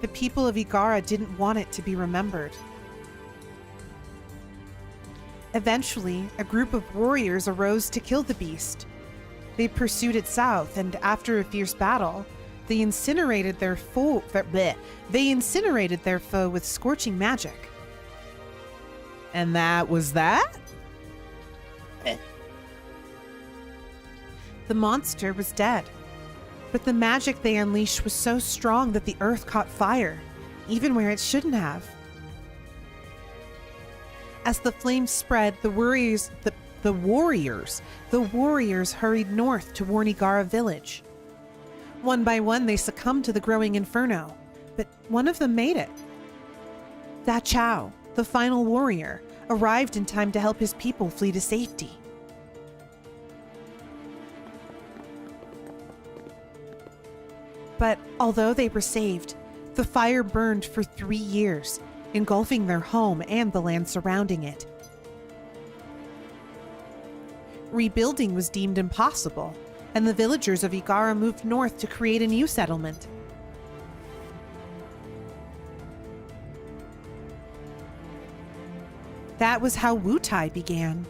The people of Igara didn't want it to be remembered. Eventually, a group of warriors arose to kill the beast. They pursued it south, and after a fierce battle, they incinerated their foe with scorching magic. And that was that? The monster was dead, but the magic they unleashed was so strong that the earth caught fire, even where it shouldn't have. As the flames spread, the warriors hurried north to warn Igara village. One by one, they succumbed to the growing inferno, but one of them made it. Da Chao, the final warrior, arrived in time to help his people flee to safety. But although they were saved, the fire burned for 3 years, engulfing their home and the land surrounding it. Rebuilding was deemed impossible, and the villagers of Igara moved north to create a new settlement. That was how Wutai began.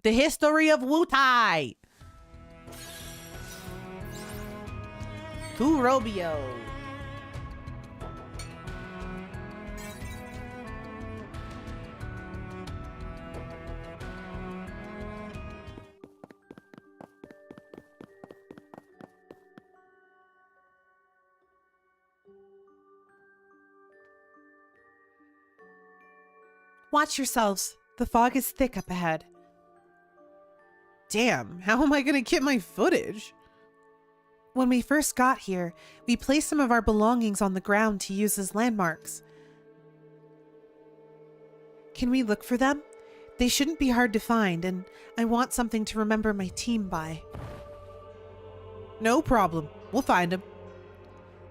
The history of Wutai! Kurobio. Watch yourselves. The fog is thick up ahead. Damn, how am I gonna get my footage? When we first got here, we placed some of our belongings on the ground to use as landmarks. Can we look for them? They shouldn't be hard to find, and I want something to remember my team by. No problem. We'll find them.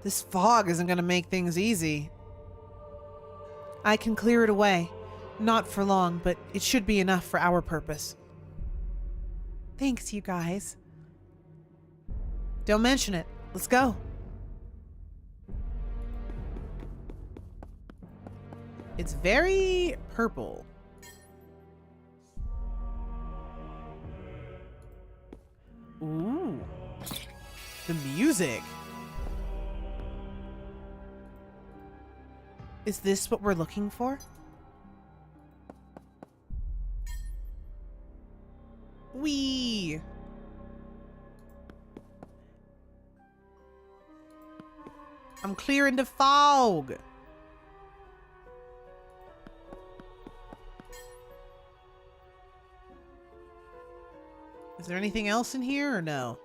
This fog isn't gonna make things easy. I can clear it away. Not for long, but it should be enough for our purpose. Thanks, you guys. Don't mention it. Let's go. It's very purple. Ooh. The music. Is this what we're looking for? Wee. I'm clearing the fog. Is there anything else in here or no?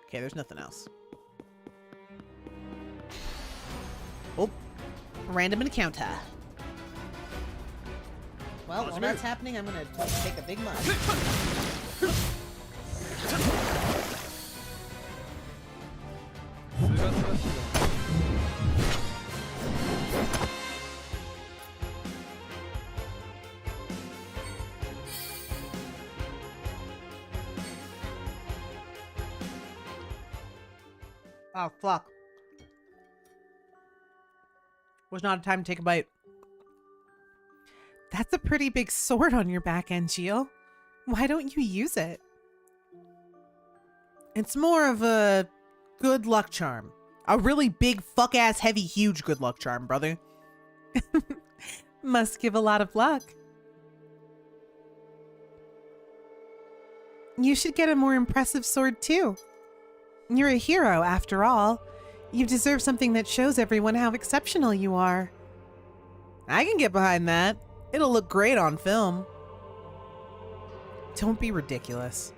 Okay, there's nothing else. Oh, random encounter. Well, while that's happening, I'm gonna take a big mug. Oh, fuck. Was not a time to take a bite. That's a pretty big sword on your back, Angel. Why don't you use it? It's more of a good luck charm. A really big, fuck-ass, heavy, huge good luck charm, brother. Must give a lot of luck. You should get a more impressive sword, too. You're a hero, after all. You deserve something that shows everyone how exceptional you are. I can get behind that. It'll look great on film. Don't be ridiculous.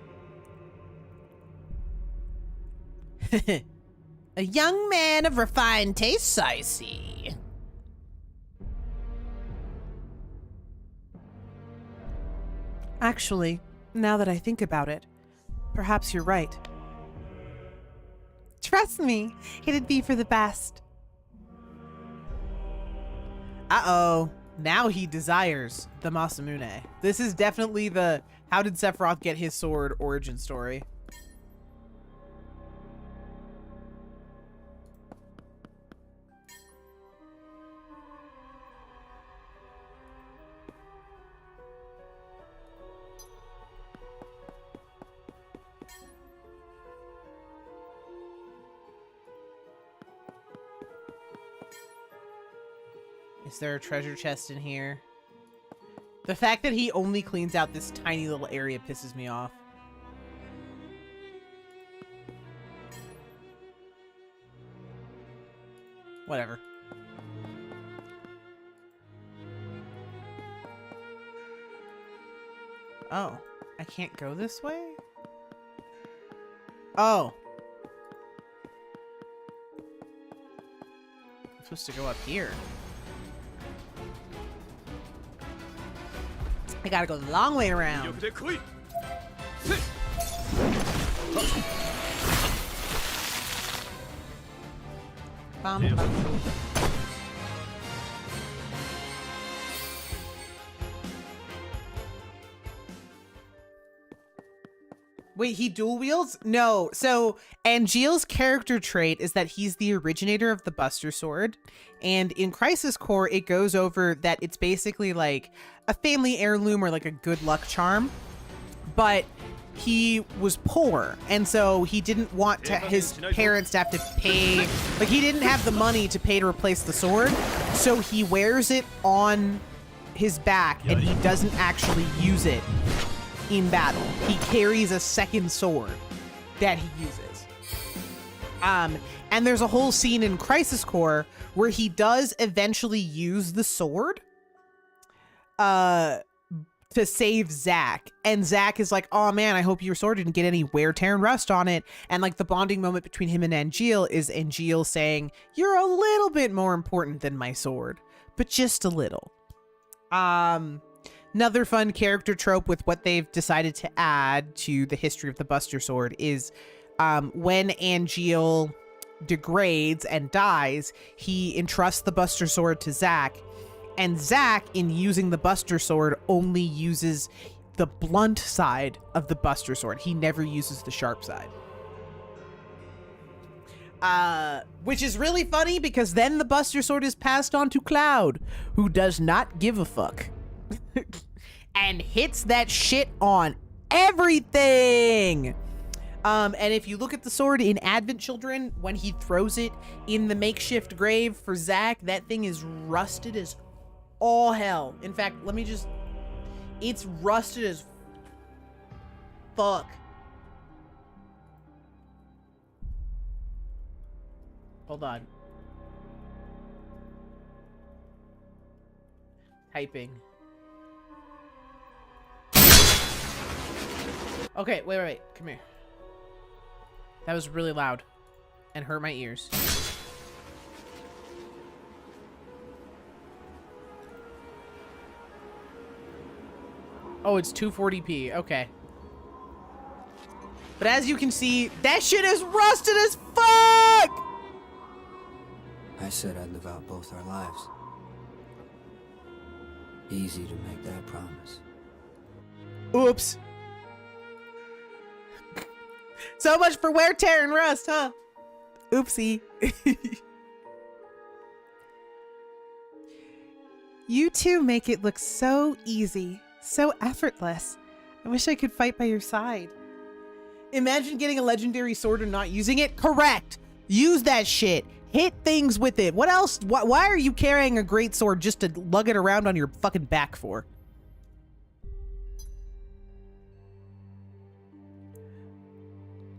A young man of refined tastes, I see. Actually, now that I think about it, perhaps you're right. Trust me, it'd be for the best. Uh-oh. Now he desires the Masamune. This is definitely the how did Sephiroth get his sword origin story. Is there a treasure chest in here? The fact that he only cleans out this tiny little area pisses me off. Whatever. Oh, I can't go this way? Oh. I'm supposed to go up here. I gotta go the long way around. Bum, bum. Wait, he dual wields? No. So Angeal's character trait is that he's the originator of the Buster Sword. And in Crisis Core, it goes over that it's basically like a family heirloom or like a good luck charm. But he was poor, and so he didn't want to his parents to have to pay, like he didn't have the money to pay to replace the sword, so he wears it on his back and he doesn't actually use it in battle. He carries a second sword that he uses. And there's a whole scene in Crisis Core where he does eventually use the sword to save Zack, and Zack is like, oh man, I hope your sword didn't get any wear, tear, and rust on it. And like the bonding moment between him and Angeal is Angeal saying, you're a little bit more important than my sword, but just a little. Another fun character trope with what they've decided to add to the history of the Buster Sword is when Angeal degrades and dies, he entrusts the Buster Sword to Zack. And Zack, in using the Buster Sword, only uses the blunt side of the Buster Sword. He never uses the sharp side. Which is really funny because then the Buster Sword is passed on to Cloud, who does not give a fuck. And hits that shit on everything! And if you look at the sword in Advent Children, when he throws it in the makeshift grave for Zack, that thing is rusted as all hell. In fact, let me just... It's rusted as fuck. Hold on. Typing. Okay, wait. Come here. That was really loud and hurt my ears. Oh, it's 240p. Okay. But as you can see, that shit is rusted as fuck! I said I'd live out both our lives. Easy to make that promise. Oops. So much for wear, tear, and rust, huh? Oopsie. You two make it look so easy. So effortless. I wish I could fight by your side. Imagine getting a legendary sword and not using it. Correct. Use that shit. Hit things with it. What else? Why are you carrying a great sword just to lug it around on your fucking back for?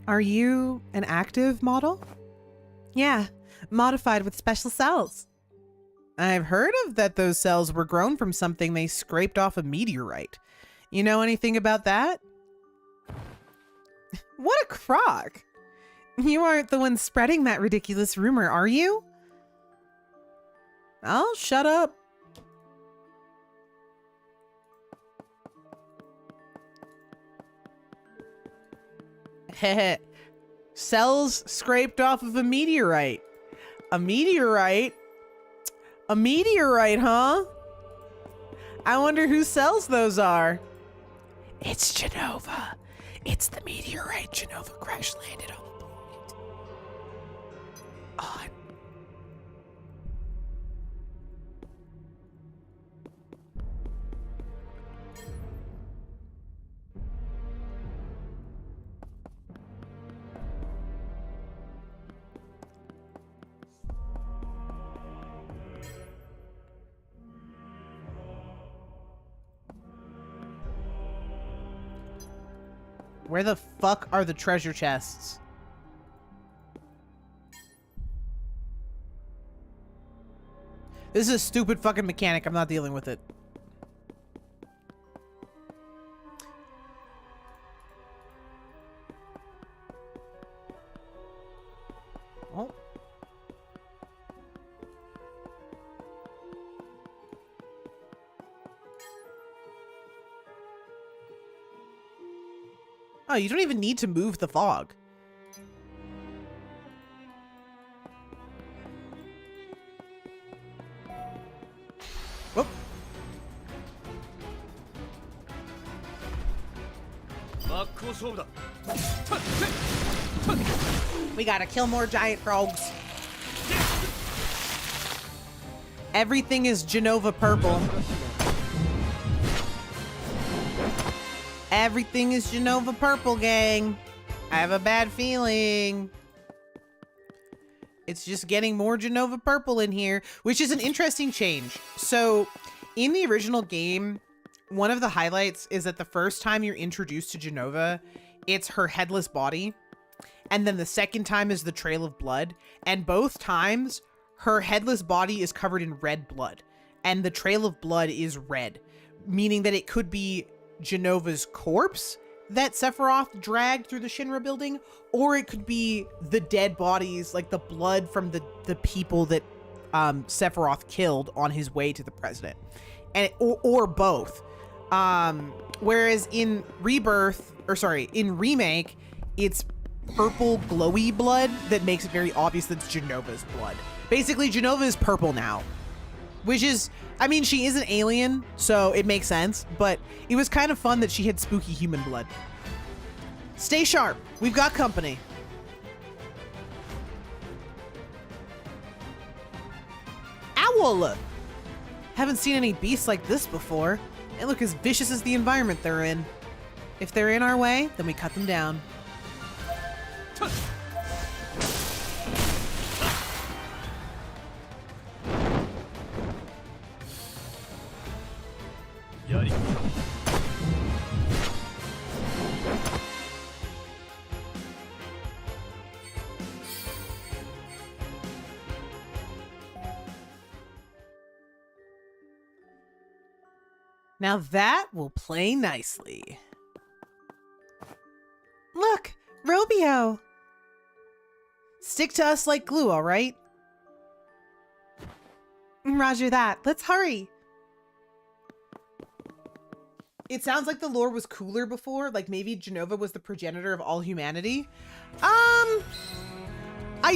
Are you an active model? Yeah, modified with special cells. I've heard of that those cells were grown from something they scraped off a meteorite. You know anything about that? What a crock! You aren't the one spreading that ridiculous rumor, are you? I'll shut up. Heh. Cells scraped off of a meteorite. A meteorite? A meteorite, huh? I wonder whose cells those are. It's Genova. It's the meteorite Genova crash landed on the planet. Oh, where the fuck are the treasure chests? This is a stupid fucking mechanic. I'm not dealing with it. Oh. Oh, you don't even need to move the fog. We gotta kill more giant frogs. Everything is Genova purple. Everything is Genova purple, gang. I have a bad feeling. It's just getting more Genova purple in here, which is an interesting change. So in the original game, one of the highlights is that the first time you're introduced to Genova, it's her headless body. And then the second time is the trail of blood. And both times, her headless body is covered in red blood. And the trail of blood is red, meaning that it could be Genova's corpse that Sephiroth dragged through the Shinra building, or it could be the dead bodies, like the blood from the people that Sephiroth killed on his way to the president, and or both. Whereas in in Remake, it's purple glowy blood that makes it very obvious that it's Genova's blood. Basically, Genova is purple now, which is, I mean, she is an alien, so it makes sense, but it was kind of fun that she had spooky human blood. Stay sharp. We've got company. Owl! Haven't seen any beasts like this before. They look as vicious as the environment they're in. If they're in our way, then we cut them down. Now that will play nicely. Look, Robio! Stick to us like glue, all right? Roger that. Let's hurry. It sounds like the lore was cooler before, like maybe Genova was the progenitor of all humanity. I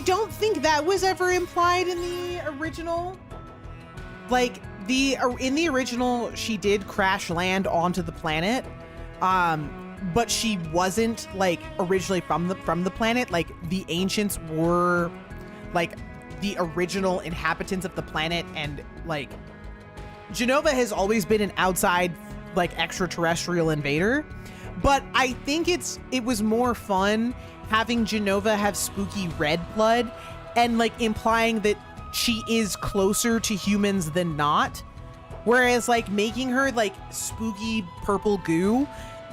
don't think that was ever implied in the original. Like, in the original, she did crash land onto the planet, but she wasn't like originally from the planet. Like, the ancients were like the original inhabitants of the planet, and like Genova has always been an outside like extraterrestrial invader. But I think it was more fun having Genova have spooky red blood and like implying that she is closer to humans than not, whereas like making her like spooky purple goo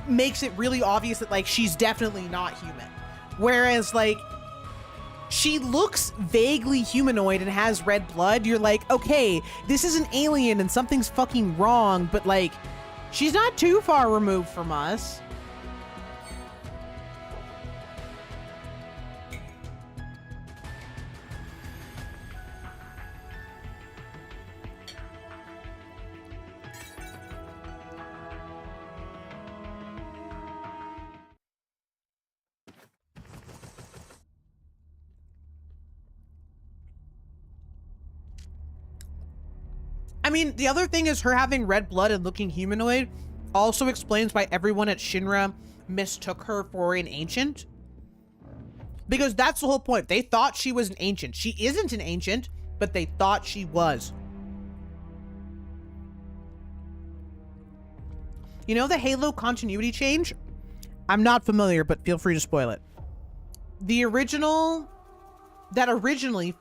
makes it really obvious that like she's definitely not human, whereas like she looks vaguely humanoid and has red blood. You're like, okay, this is an alien and something's fucking wrong, but like she's not too far removed from us. I mean, the other thing is her having red blood and looking humanoid also explains why everyone at Shinra mistook her for an ancient. Because that's the whole point. They thought she was an ancient. She isn't an ancient, but they thought she was. You know the Halo continuity change? I'm not familiar, but feel free to spoil it. Originally,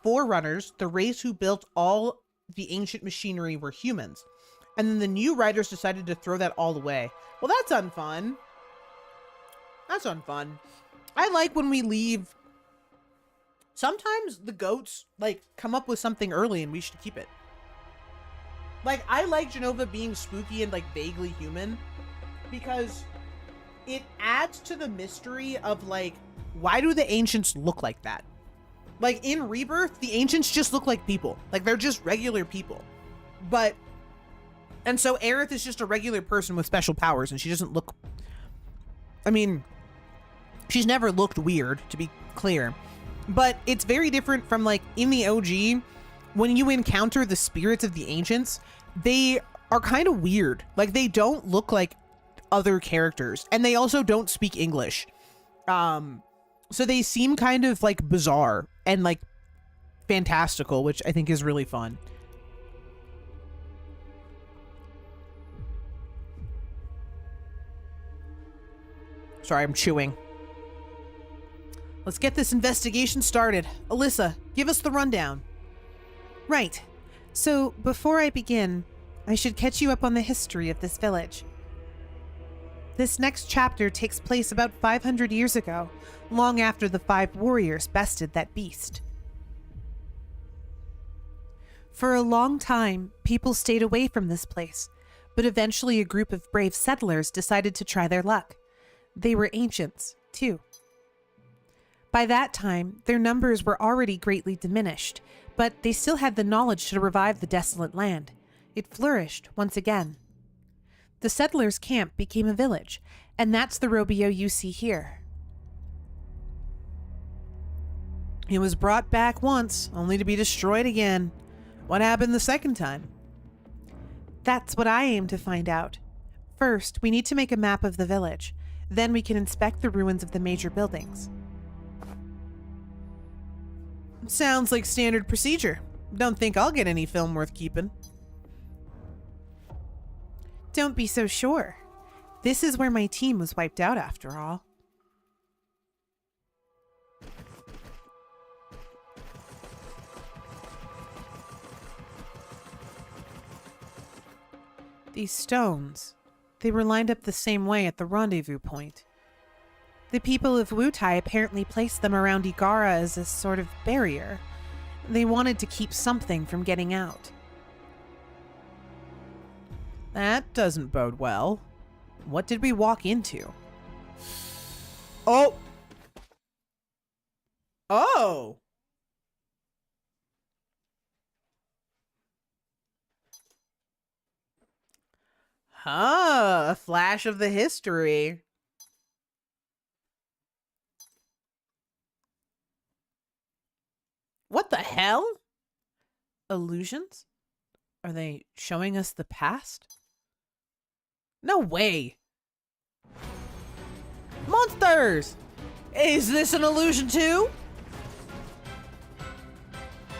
Forerunners, the race who built all the ancient machinery, were humans. And then the new writers decided to throw that all away. Well, that's unfun. That's unfun. I like when we leave. Sometimes the goats, like, come up with something early and we should keep it. Like, I like Genova being spooky and, like, vaguely human because it adds to the mystery of, like, why do the ancients look like that? Like, in Rebirth, the ancients just look like people. Like, they're just regular people. But, and so Aerith is just a regular person with special powers, and she doesn't look, I mean, she's never looked weird, to be clear. But it's very different from, like, in the OG, when you encounter the spirits of the ancients, they are kind of weird. Like, they don't look like other characters, and they also don't speak English. So they seem kind of like bizarre and like fantastical, which I think is really fun. Sorry, I'm chewing. Let's get this investigation started. Alyssa, give us the rundown. Right. So, before I begin, I should catch you up on the history of this village. This next chapter takes place about 500 years ago, long after the 5 warriors bested that beast. For a long time, people stayed away from this place, but eventually a group of brave settlers decided to try their luck. They were ancients, too. By that time, their numbers were already greatly diminished, but they still had the knowledge to revive the desolate land. It flourished once again. The settlers' camp became a village, and that's the Robio you see here. It was brought back once, only to be destroyed again. What happened the second time? That's what I aim to find out. First, we need to make a map of the village. Then we can inspect the ruins of the major buildings. Sounds like standard procedure. Don't think I'll get any film worth keeping. Don't be so sure. This is where my team was wiped out after all. These stones, they were lined up the same way at the rendezvous point. The people of Wutai apparently placed them around Igara as a sort of barrier. They wanted to keep something from getting out. That doesn't bode well. What did we walk into? Oh! Oh! Huh, a flash of the history. What the hell? Illusions? Are they showing us the past? No way. Monsters! Is this an illusion too?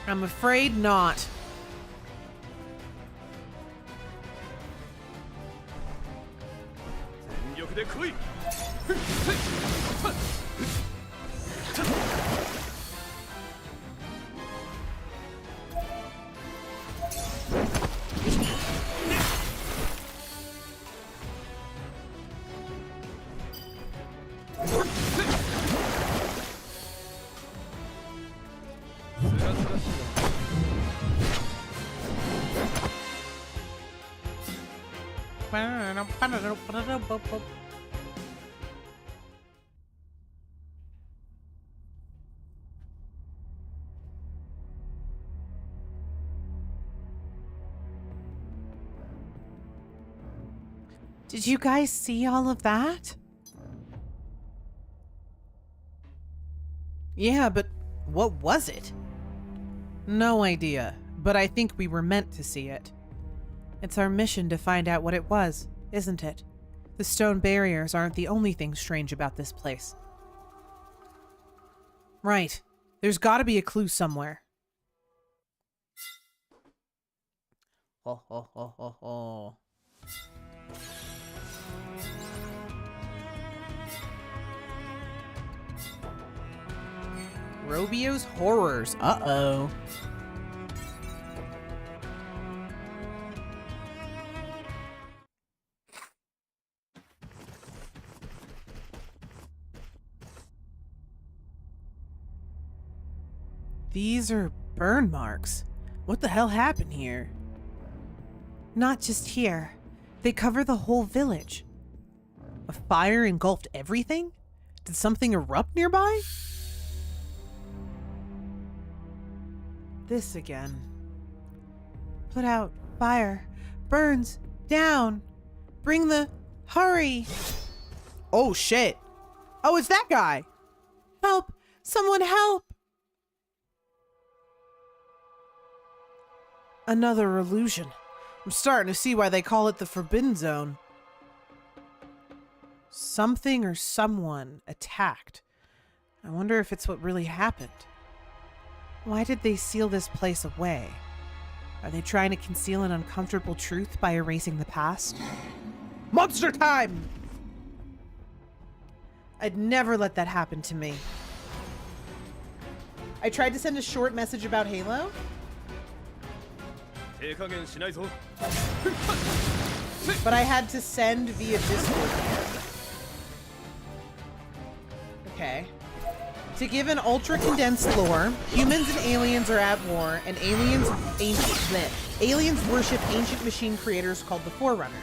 I'm afraid not. Did you guys see all of that? Yeah, but what was it? No idea, but I think we were meant to see it. It's our mission to find out what it was, isn't it? The stone barriers aren't the only thing strange about this place. Right. There's gotta be a clue somewhere. Ho ho ho ho ho. Robio's Horrors. Uh-oh. These are burn marks. What the hell happened here? Not just here. They cover the whole village. A fire engulfed everything? Did something erupt nearby? This again. Put out fire. Burns down. Bring the... Hurry! Oh shit. Oh, it's that guy. Help! Someone help! Another illusion. I'm starting to see why they call it the Forbidden Zone. Something or someone attacked. I wonder if it's what really happened. Why did they seal this place away? Are they trying to conceal an uncomfortable truth by erasing the past? Monster time! I'd never let that happen to me. I tried to send a short message about Halo. But I had to send via Discord. Okay. To give an ultra-condensed lore, humans and aliens are at war, and aliens worship ancient machine creators called the Forerunners.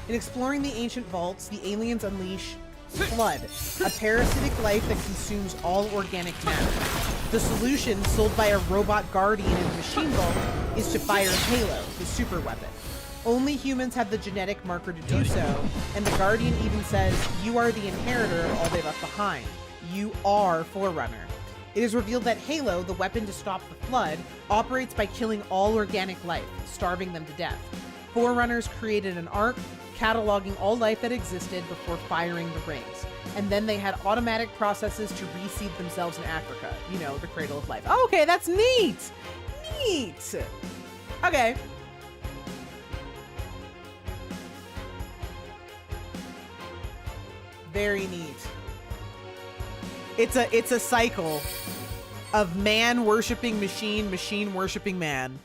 In exploring the ancient vaults, the aliens unleash Flood, a parasitic life that consumes all organic matter. The solution, sold by a robot guardian in the machine vault, is to fire Halo, the super weapon. Only humans have the genetic marker to do so, and the guardian even says, "You are the inheritor of all they left behind. You are Forerunner." It is revealed that Halo, the weapon to stop the Flood, operates by killing all organic life, starving them to death. Forerunners created an arc, cataloging all life that existed before firing the rings. And then they had automatic processes to reseed themselves in Africa. You know, the cradle of life. Oh, okay, that's neat! Neat! Okay. Very neat. It's a cycle of man worshipping machine, machine worshipping man.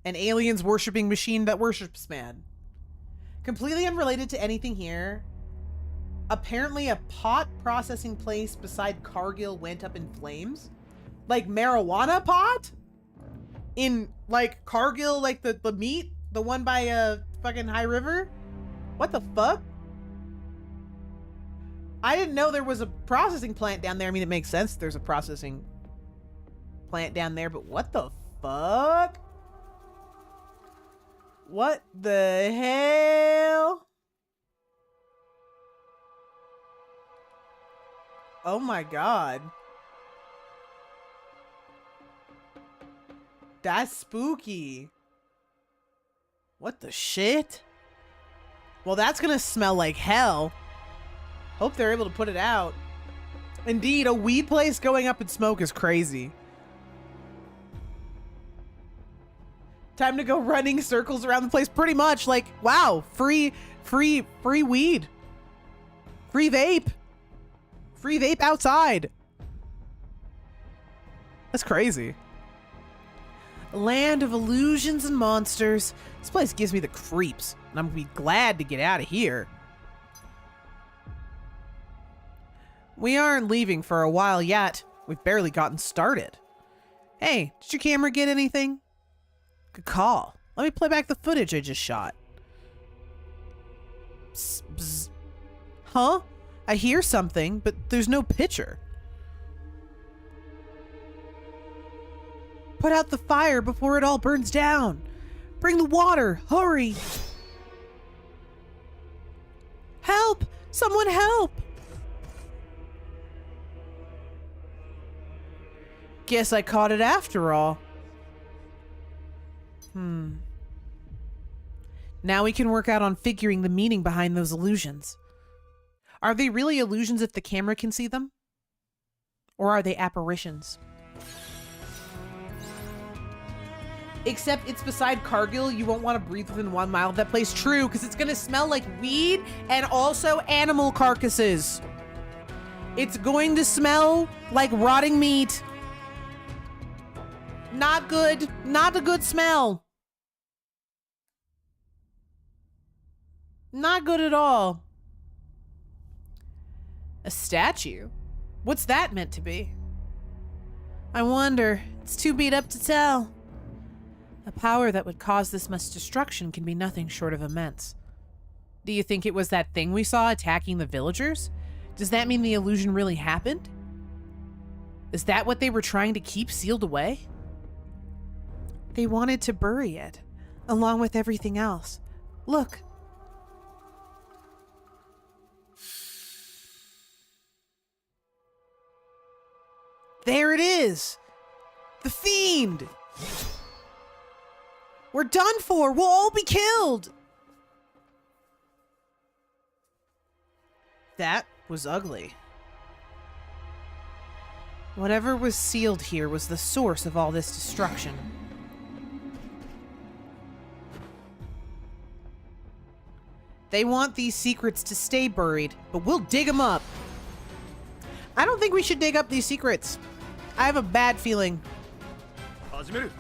And aliens worshipping machine that worships man. Completely unrelated to anything here. Apparently a pot processing place beside Cargill went up in flames. Like marijuana pot? In like Cargill, like the meat? The one by fucking High River? What the fuck? I didn't know there was a processing plant down there. I mean, it makes sense there's a processing plant down there, but what the fuck? What the hell? Oh my god. That's spooky. What the shit? Well, that's gonna smell like hell. Hope they're able to put it out. Indeed, a weed place going up in smoke is crazy. Time to go running circles around the place. Pretty much like, wow, free weed. Free vape. Free vape outside. That's crazy. A land of illusions and monsters. This place gives me the creeps, and I'm gonna be glad to get out of here. We aren't leaving for a while yet. We've barely gotten started. Hey, did your camera get anything? Good call. Let me play back the footage I just shot. Psst, bzz. Huh? I hear something, but there's no picture. Put out the fire before it all burns down. Bring the water. Hurry. Help! Someone help! Guess I caught it after all. Now we can work out on figuring the meaning behind those illusions. Are they really illusions if the camera can see them? Or are they apparitions? Except it's beside Cargill, you won't want to breathe within 1 mile of that place. True, because it's going to smell like weed and also animal carcasses. It's going to smell like rotting meat. Not good. Not a good smell. Not good at all. A statue? What's that meant to be? I wonder. It's too beat up to tell. A power that would cause this much destruction can be nothing short of immense. Do you think it was that thing we saw attacking the villagers? Does that mean the illusion really happened? Is that what they were trying to keep sealed away? They wanted to bury it, along with everything else. Look. There it is! The fiend! We're done for! We'll all be killed! That was ugly. Whatever was sealed here was the source of all this destruction. They want these secrets to stay buried, but we'll dig them up. I don't think we should dig up these secrets. I have a bad feeling. 始める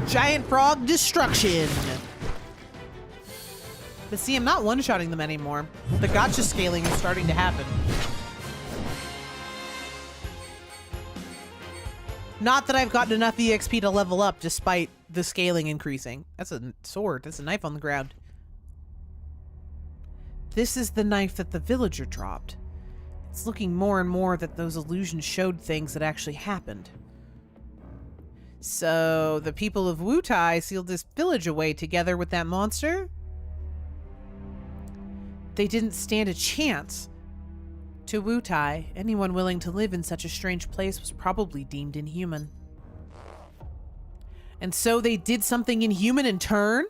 Giant frog destruction. But see, I'm not one-shotting them anymore. The gotcha scaling is starting to happen. Not that I've gotten enough EXP to level up despite the scaling increasing. That's a sword. That's a knife on the ground. This is the knife that the villager dropped. It's looking more and more that those illusions showed things that actually happened. So, the people of Wutai sealed this village away together with that monster? They didn't stand a chance. To Wutai, anyone willing to live in such a strange place was probably deemed inhuman. And so they did something inhuman in turn?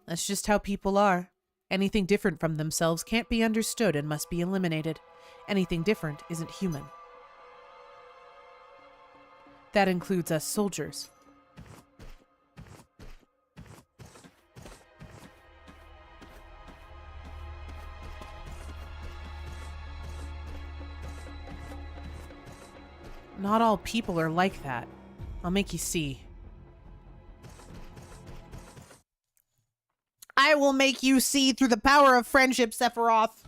That's just how people are. Anything different from themselves can't be understood and must be eliminated. Anything different isn't human. That includes us soldiers. Not all people are like that. I'll make you see. I will make you see through the power of friendship, Sephiroth.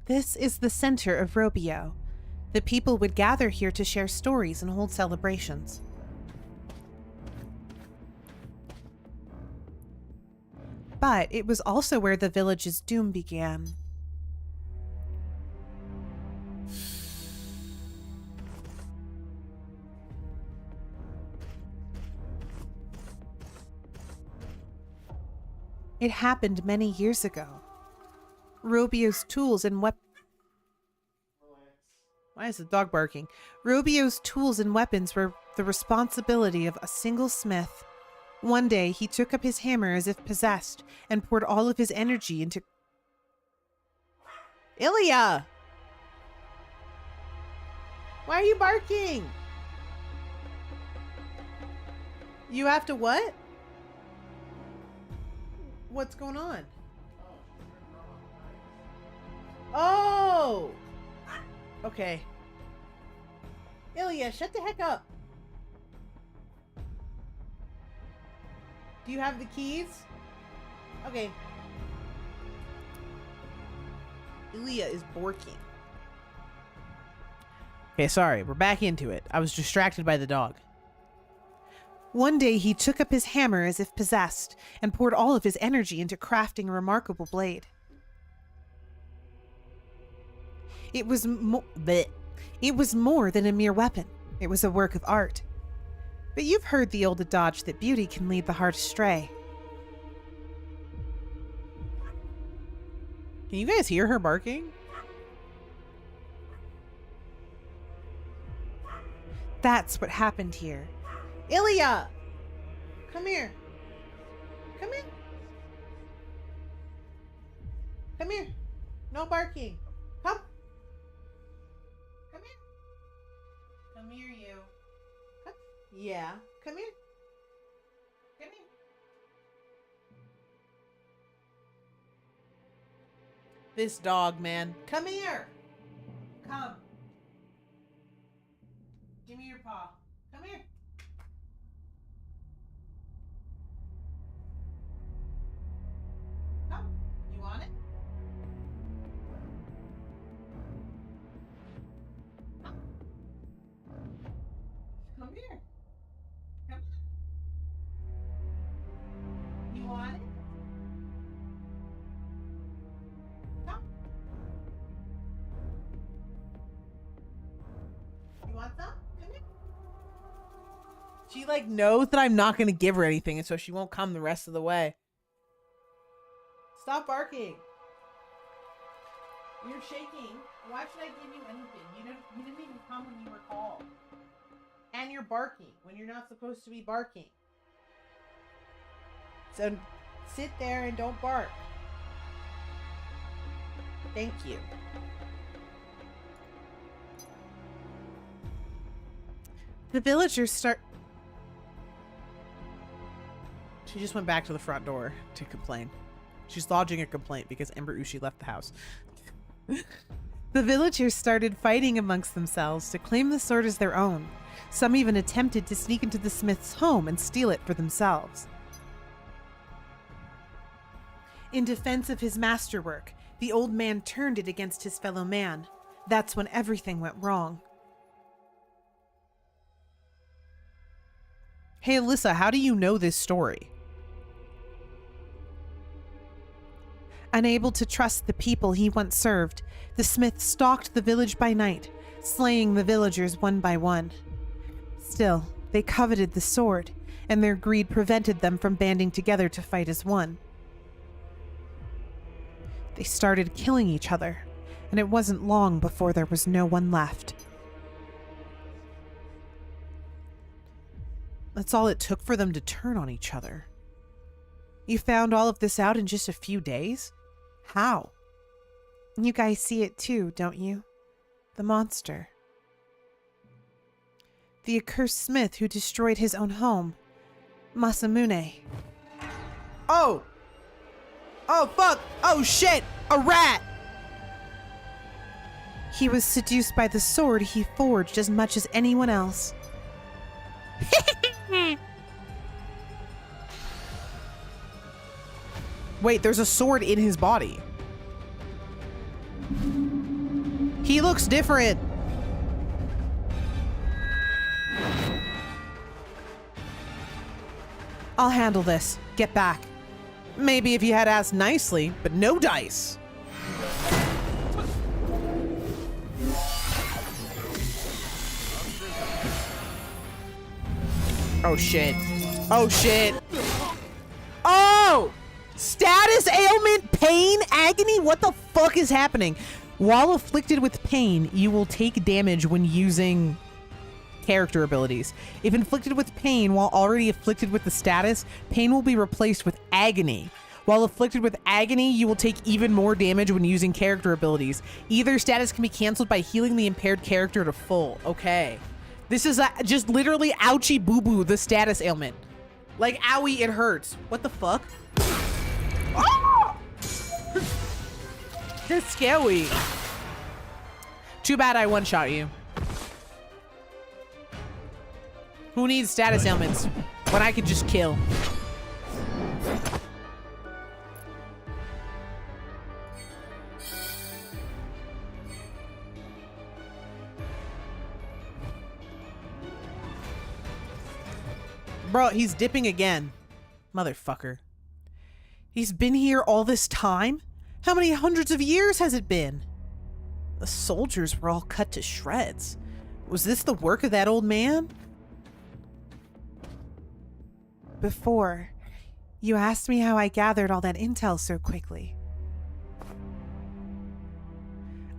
This is the center of Robio. The people would gather here to share stories and hold celebrations. But it was also where the village's doom began. It happened many years ago. Robio's tools and weapons. Why is the dog barking? Robio's tools and weapons were the responsibility of a single smith. One day, he took up his hammer as if possessed and poured all of his energy into... Ilya! Why are you barking? You have to what? What's going on? Oh! Okay. Ilya, shut the heck up. Do you have the keys? Okay. Ilya is borking. Okay, sorry. We're back into it. I was distracted by the dog. One day, he took up his hammer as if possessed and poured all of his energy into crafting a remarkable blade. It was more than a mere weapon. It was a work of art. But you've heard the old adage that beauty can lead the heart astray. Can you guys hear her barking? That's what happened here. Ilya! Come here. Come here. Come here. No barking. Come. Come here. Come here, you. Come. Yeah. Come here. Come here. This dog, man. Come here. Come. Give me your paw. Come here. Come. You want it? Come. Come here. Come on. You want it? Come. You want some? Come here. She like knows that I'm not gonna give her anything, and so she won't come the rest of the way. Stop barking. You're shaking. Why should I give you anything? You didn't even come when you were called. And you're barking when you're not supposed to be barking. So sit there and don't bark. Thank you. The villagers start. She just went back to the front door to complain. She's lodging a complaint because Ember Ushi left the house. The villagers started fighting amongst themselves to claim the sword as their own. Some even attempted to sneak into the smith's home and steal it for themselves. In defense of his masterwork, the old man turned it against his fellow man. That's when everything went wrong. Hey, Alyssa, how do you know this story? Unable to trust the people he once served, the smith stalked the village by night, slaying the villagers one by one. Still, they coveted the sword, and their greed prevented them from banding together to fight as one. They started killing each other, and it wasn't long before there was no one left. That's all it took for them to turn on each other. You found all of this out in just a few days? How? You guys see it too, don't you? The monster. The accursed smith who destroyed his own home. Masamune. Oh! Oh, fuck! Oh, shit! A rat! He was seduced by the sword he forged as much as anyone else. Wait, there's a sword in his body. He looks different. I'll handle this. Get back. Maybe if you had asked nicely, but no dice. Oh shit. Oh shit. Oh! Status ailment, pain, agony? What the fuck is happening? While afflicted with pain, you will take damage when using character abilities. If inflicted with pain while already afflicted with the status, pain will be replaced with agony. While afflicted with agony, you will take even more damage when using character abilities. Either status can be canceled by healing the impaired character to full. Okay. This is just literally ouchie boo-boo, the status ailment. Like, owie, it hurts. What the fuck? Oh! That's scary. Too bad I one-shot you. Who needs status ailments when I could just kill? Bro, he's dipping again. Motherfucker. He's been here all this time? How many hundreds of years has it been? The soldiers were all cut to shreds. Was this the work of that old man? Before, you asked me how I gathered all that intel so quickly.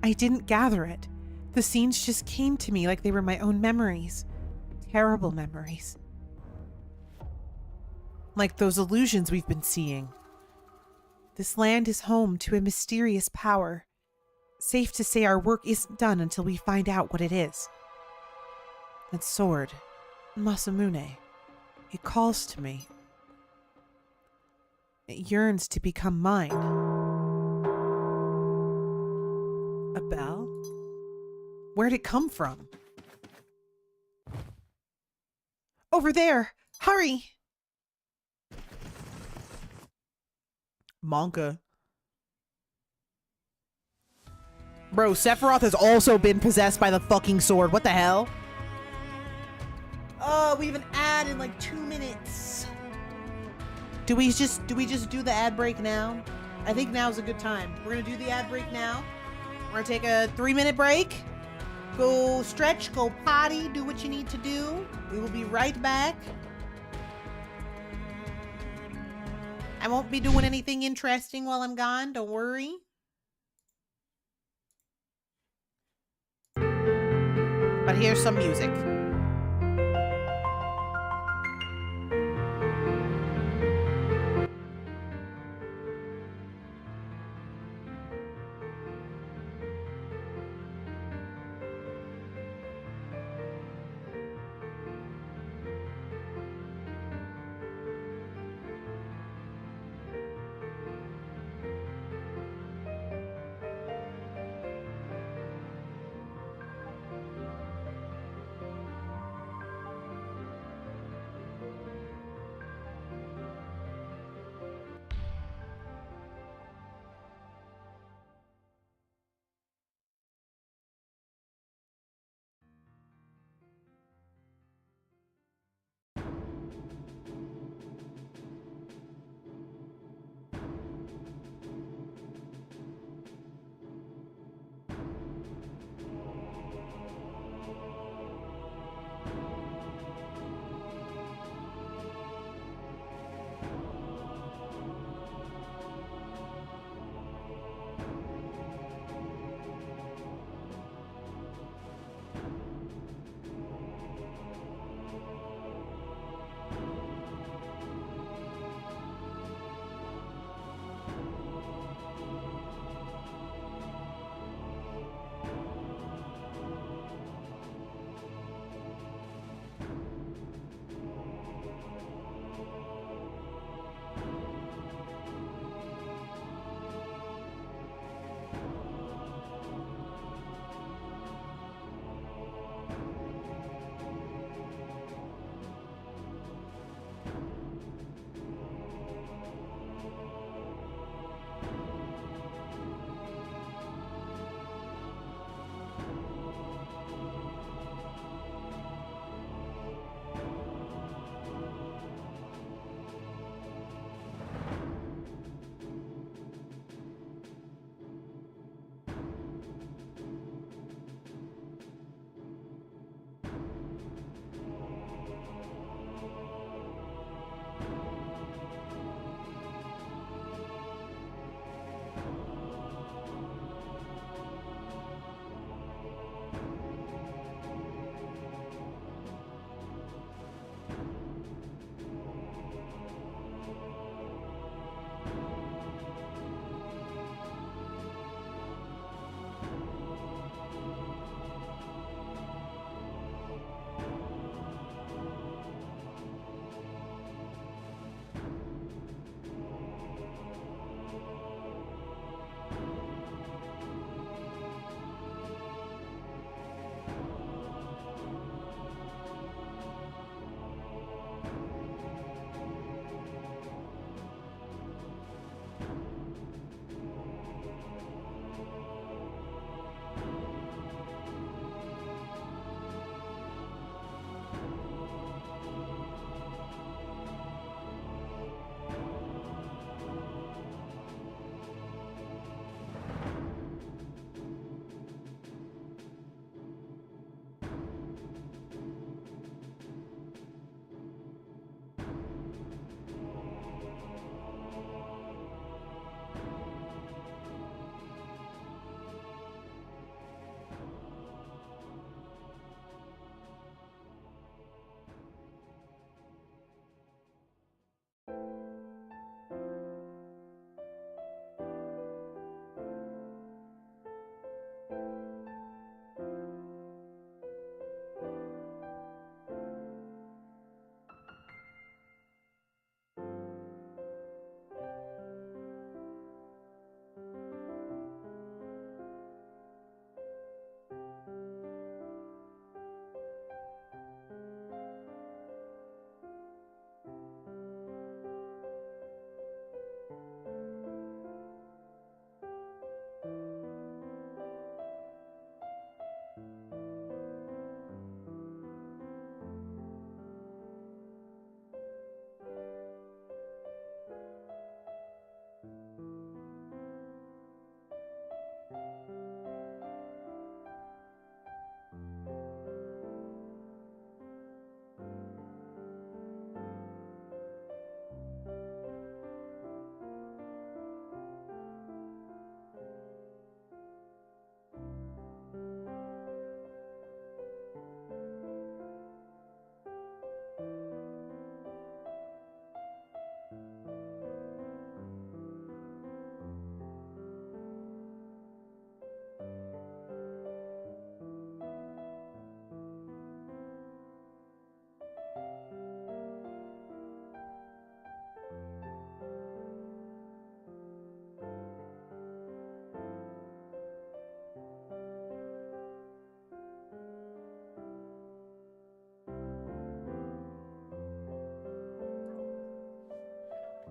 I didn't gather it. The scenes just came to me like they were my own memories. Terrible memories. Like those illusions we've been seeing. This land is home to a mysterious power. Safe to say our work isn't done until we find out what it is. That sword, Masamune, it calls to me. It yearns to become mine. A bell? Where'd it come from? Over there! Hurry! Monka. Bro, Sephiroth has also been possessed by the fucking sword. What the hell? Oh, we have an ad in like 2 minutes. Do we just do the ad break now? I think now's a good time. We're gonna do the ad break now. We're gonna take a 3-minute break. Go stretch, go potty, do what you need to do. We will be right back. I won't be doing anything interesting while I'm gone, don't worry. But here's some music.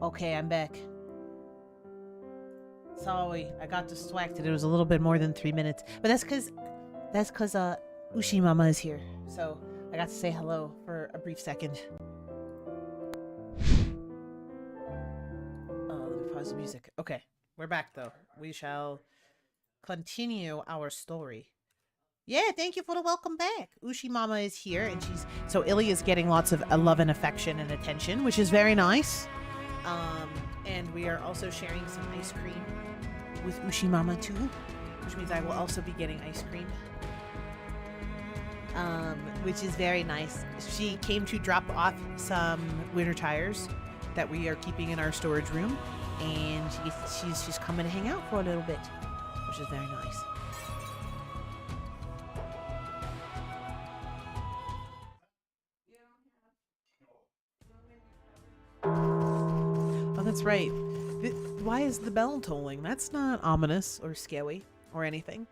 Okay, I'm back. Sorry, I got distracted. It was a little bit more than 3 minutes. But that's cause Ushi Mama is here. So I got to say hello for a brief second. Let me pause the music. Okay, we're back though. We shall continue our story. Yeah, thank you for the welcome back. Ushi Mama is here, and so Illy is getting lots of love and affection and attention, which is very nice. And we are also sharing some ice cream with Ushi Mama too, which means I will also be getting ice cream. Which is very nice. She came to drop off some winter tires that we are keeping in our storage room, and she's coming to hang out for a little bit, which is very nice. Oh, that's right. Why is the bell tolling? That's not ominous or scary or anything.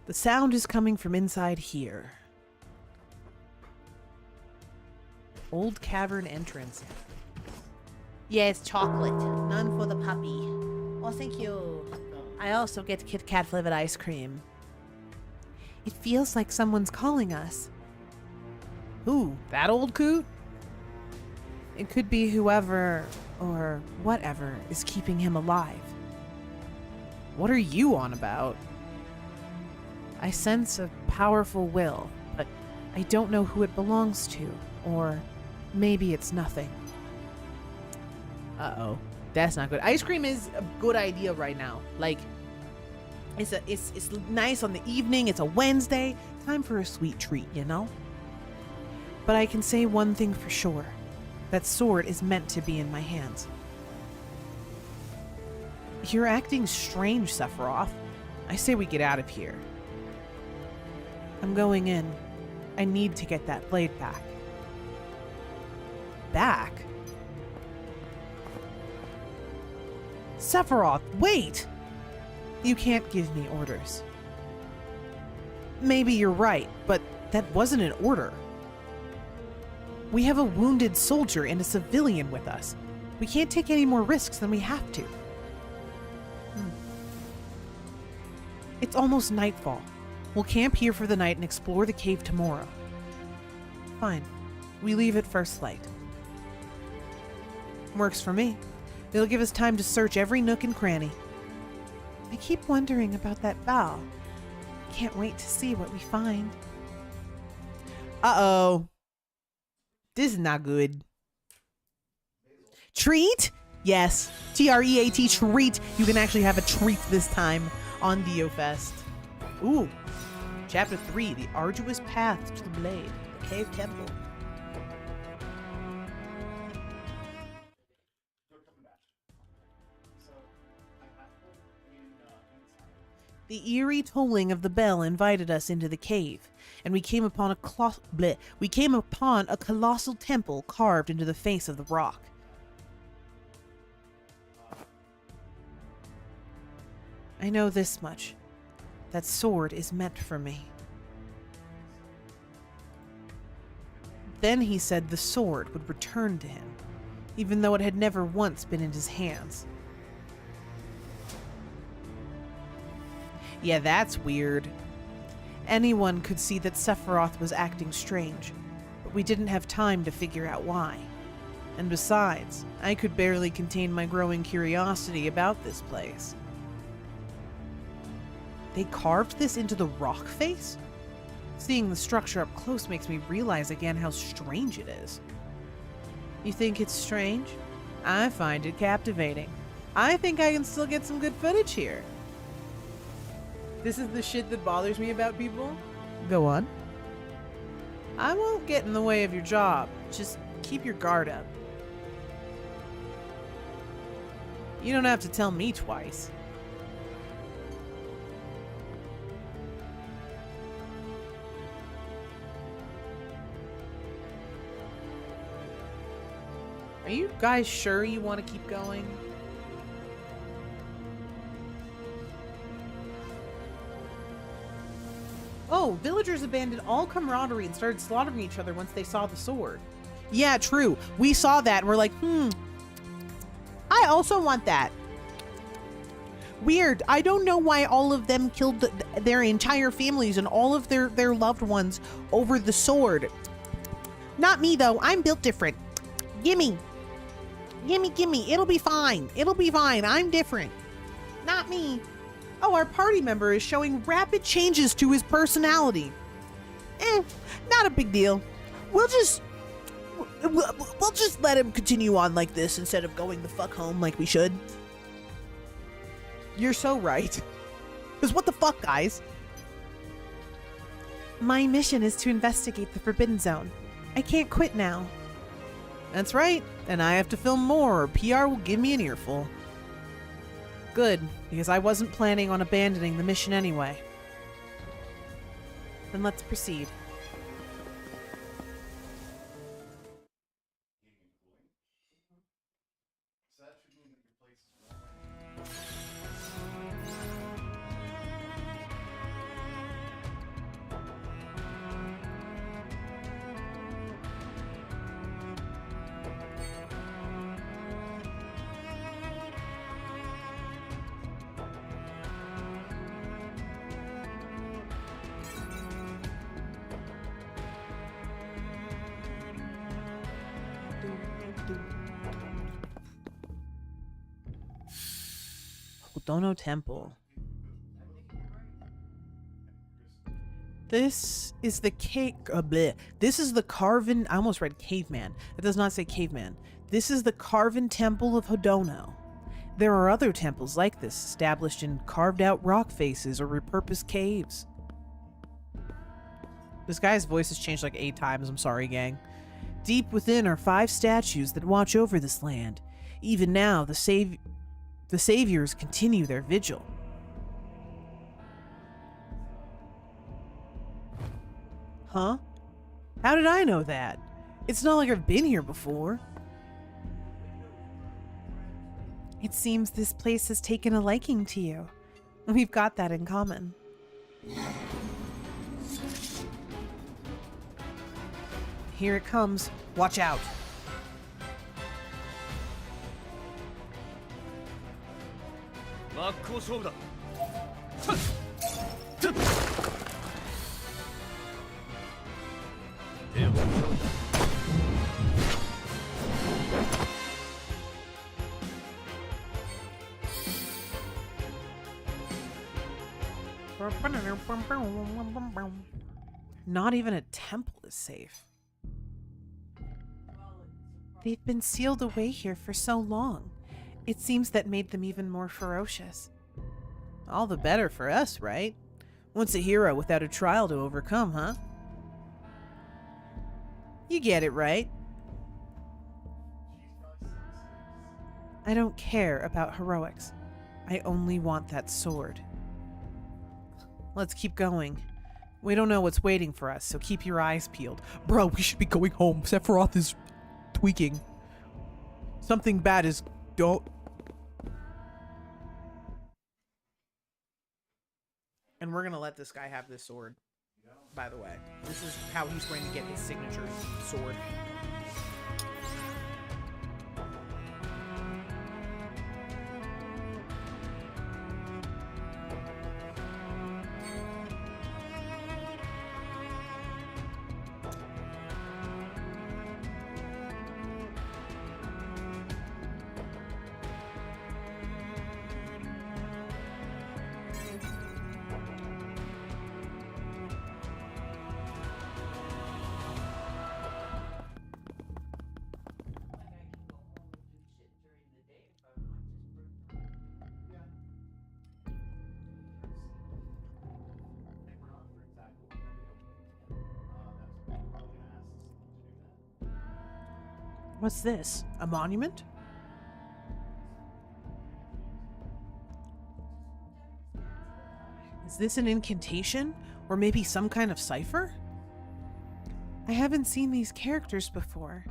The sound is coming from inside here. Old cavern entrance. Yes, chocolate. None for the puppy. Oh, thank you. I also get Kit Kat flavored ice cream. It feels like someone's calling us. Who? That old coot? It could be whoever or whatever is keeping him alive. What are you on about? I sense a powerful will, but I don't know who it belongs to, or maybe it's nothing. Uh-oh. That's not good. Ice cream is a good idea right now. Like, it's nice on the evening. It's a Wednesday. Time for a sweet treat, you know? But I can say one thing for sure. That sword is meant to be in my hands. You're acting strange, Sephiroth. I say we get out of here. I'm going in. I need to get that blade back. Back? Sephiroth, wait! You can't give me orders. Maybe you're right, but that wasn't an order. We have a wounded soldier and a civilian with us. We can't take any more risks than we have to. It's almost nightfall. We'll camp here for the night and explore the cave tomorrow. Fine. We leave at first light. Works for me. It'll give us time to search every nook and cranny. I keep wondering about that bow. Can't wait to see what we find. Uh-oh. This is not good. Treat? Yes. T-R-E-A-T, treat. You can actually have a treat this time on DioFest. Ooh. Chapter 3, The Arduous Path to the Blade, the Cave Temple. The eerie tolling of the bell invited us into the cave, and we came upon a colossal temple carved into the face of the rock. I know this much. That sword is meant for me. Then he said the sword would return to him, even though it had never once been in his hands. Yeah, that's weird. Anyone could see that Sephiroth was acting strange, but we didn't have time to figure out why. And besides, I could barely contain my growing curiosity about this place. They carved this into the rock face? Seeing the structure up close makes me realize again how strange it is. You think it's strange? I find it captivating. I think I can still get some good footage here. This is the shit that bothers me about people? Go on. I won't get in the way of your job. Just keep your guard up. You don't have to tell me twice. Are you guys sure you want to keep going? Oh, villagers abandoned all camaraderie and started slaughtering each other once they saw the sword. Yeah, true. We saw that and we're like, I also want that. Weird. I don't know why all of them killed their entire families and all of their loved ones over the sword. Not me, though. I'm built different. Gimme. Gimme, gimme. It'll be fine. It'll be fine. I'm different. Not me. Oh, our party member is showing rapid changes to his personality. Not a big deal. We'll just let him continue on like this instead of going the fuck home like we should. You're so right. Because what the fuck, guys? My mission is to investigate the Forbidden Zone. I can't quit now. That's right. And I have to film more or PR will give me an earful. Good, because I wasn't planning on abandoning the mission anyway. Then let's proceed. Hodono Temple. This is the This is the Carven. I almost read caveman. It does not say caveman. This is the Carven Temple of Hodono. There are other temples like this established in carved out rock faces or repurposed caves. This guy's voice has changed like 8 times. I'm sorry, gang. Deep within are 5 statues that watch over this land. Even now, the saviors continue their vigil. Huh? How did I know that? It's not like I've been here before. It seems this place has taken a liking to you. We've got that in common. Here it comes. Watch out. Not even a temple is safe. They've been sealed away here for so long. It seems that made them even more ferocious. All the better for us, right? Once a hero without a trial to overcome, huh? You get it, right? I don't care about heroics. I only want that sword. Let's keep going. We don't know what's waiting for us, so keep your eyes peeled. Bro, we should be going home. Sephiroth is tweaking. Something bad is... Don't... And we're gonna let this guy have this sword, by the way. This is how he's going to get his signature sword. What's this? A monument? Is this an incantation? Or maybe some kind of cipher? I haven't seen these characters before.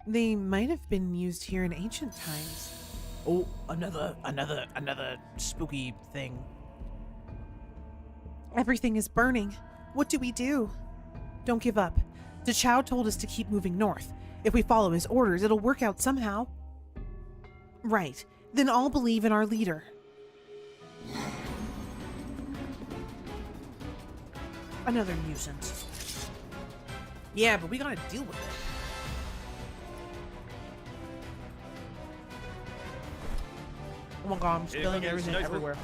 They might have been used here in ancient times. Oh, another spooky thing. Everything is burning. What do we do? Don't give up. Dachau told us to keep moving north. If we follow his orders, it'll work out somehow. Right. Then I'll believe in our leader. Another nuisance. Yeah, but we gotta deal with it. Oh my god, I'm spilling everything everywhere.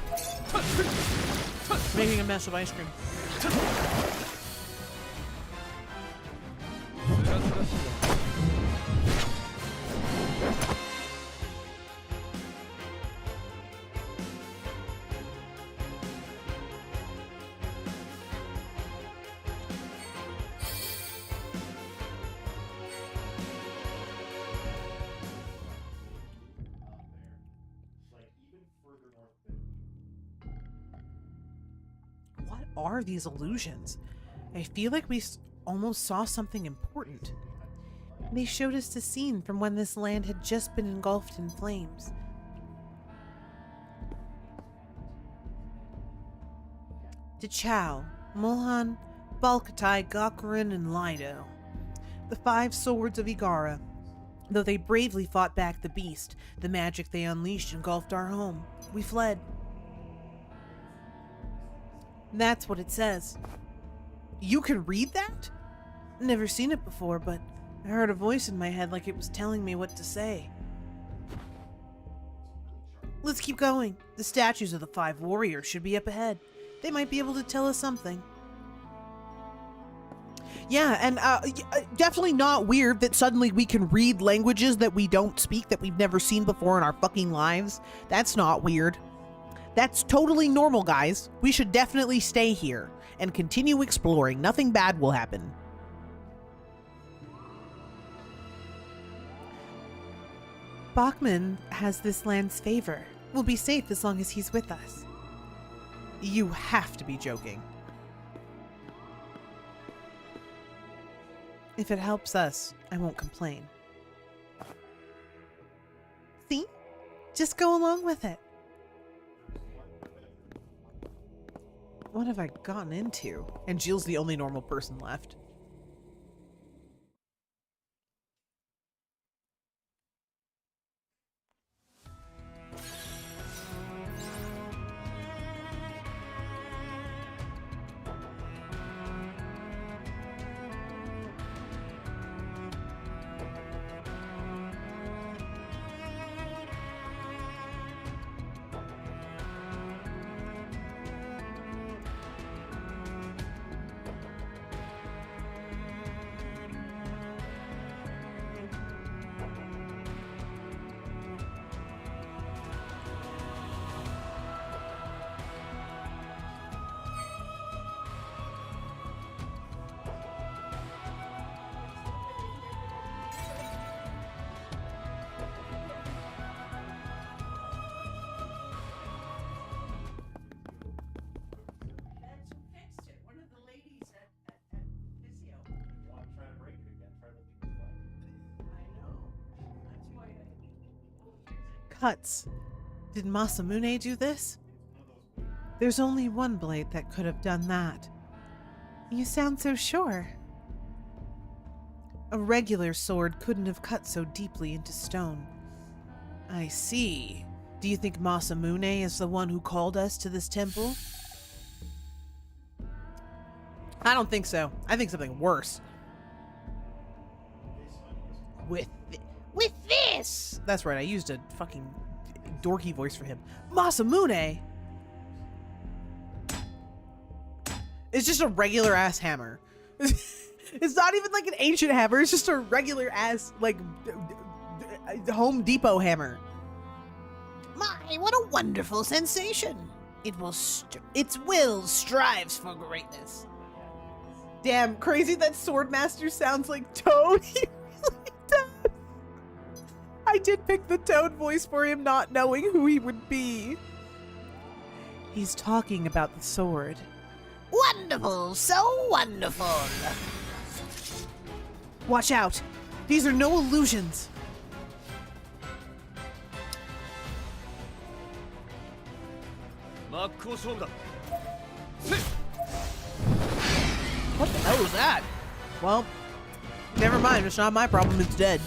Making a mess of ice cream. What are these illusions? I feel like we almost saw something important. They showed us a scene from when this land had just been engulfed in flames. Dachau, Mulhan, Balkatai, Gakurin, and Lido. The 5 swords of Igara. Though they bravely fought back the beast, the magic they unleashed engulfed our home. We fled. That's what it says. You can read that? Never seen it before, but I heard a voice in my head like it was telling me what to say. Let's keep going. The statues of the 5 warriors should be up ahead. They might be able to tell us something. Yeah, and definitely not weird that suddenly we can read languages that we don't speak, that we've never seen before in our fucking lives. That's not weird. That's totally normal, guys. We should definitely stay here and continue exploring. Nothing bad will happen. Bachman has this land's favor. We'll be safe as long as he's with us. You have to be joking. If it helps us, I won't complain. See? Just go along with it. What have I gotten into? And Jill's the only normal person left. Cuts. Did Masamune do this? There's only one blade that could have done that. You sound so sure. A regular sword couldn't have cut so deeply into stone. I see. Do you think Masamune is the one who called us to this temple? I don't think so. I think something worse. With this! That's right, I used a fucking dorky voice for him. Masamune! It's just a regular ass hammer. It's not even like an ancient hammer, it's just a regular ass, like, Home Depot hammer. My, what a wonderful sensation! Its will strives for greatness. Damn, crazy that Swordmaster sounds like Toad. He really does. I did pick the Toad voice for him, not knowing who he would be. He's talking about the sword. Wonderful, so wonderful. Watch out. These are no illusions. What the hell was that? Well, never mind. It's not my problem. It's dead.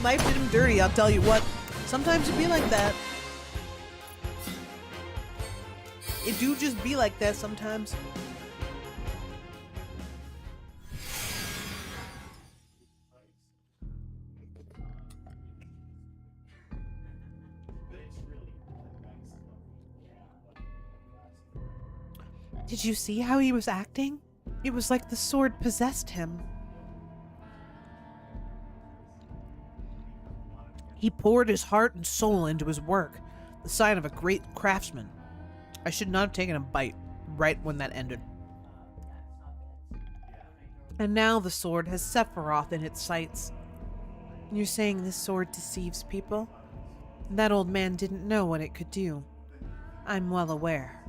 Life did him dirty, I'll tell you what. Sometimes it be like that. It do just be like that sometimes. Did you see how he was acting? It was like the sword possessed him. He poured his heart and soul into his work, the sign of a great craftsman. I should not have taken a bite right when that ended. And now the sword has Sephiroth in its sights. You're saying this sword deceives people? That old man didn't know what it could do. I'm well aware.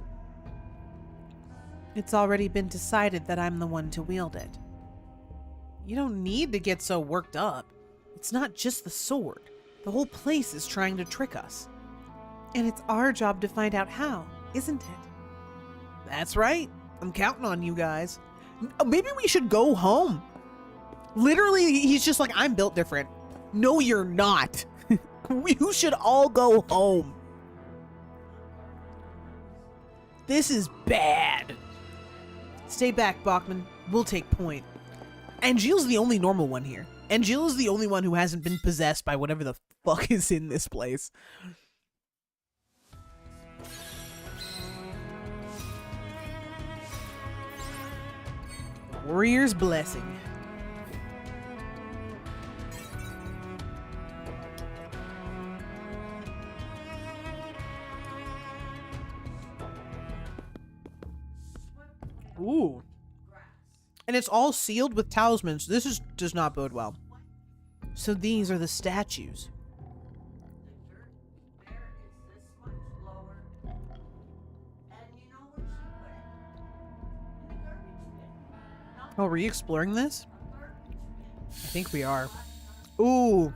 It's already been decided that I'm the one to wield it. You don't need to get so worked up. It's not just the sword. The whole place is trying to trick us. And it's our job to find out how, isn't it? That's right. I'm counting on you guys. Maybe we should go home. Literally, he's just like, I'm built different. No, you're not. You should all go home. This is bad. Stay back, Bachman. We'll take point. Angeal's the only normal one here. Angeal is the only one who hasn't been possessed by whatever the fuck is in this place. Warrior's Blessing. Ooh. And it's all sealed with talismans. This does not bode well. So these are the statues. Oh, were you exploring this? I think we are. Ooh.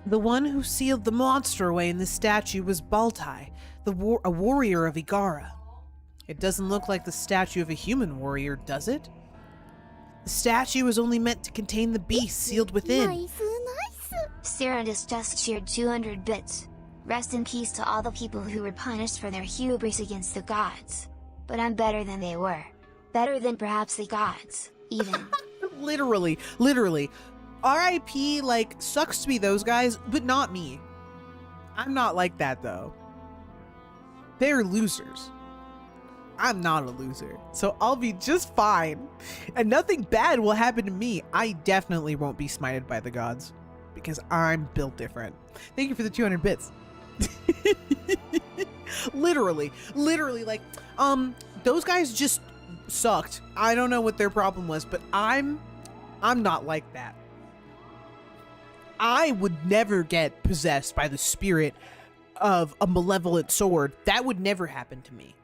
The one who sealed the monster away in this statue was Baltai, a warrior of Igara. It doesn't look like the statue of a human warrior, does it? The statue was only meant to contain the beast sealed within. Cyrodius just cheered 200 bits. Rest in peace to all the people who were punished for their hubris against the gods. But I'm better than they were. Better than perhaps the gods, even. Literally. RIP, like, sucks to be those guys, but not me. I'm not like that, though. They're losers. I'm not a loser, so I'll be just fine. And nothing bad will happen to me. I definitely won't be smited by the gods, because I'm built different. Thank you for the 200 bits. Literally, like, those guys just sucked. I don't know what their problem was, but I'm not like that. I would never get possessed by the spirit of a malevolent sword. That would never happen to me.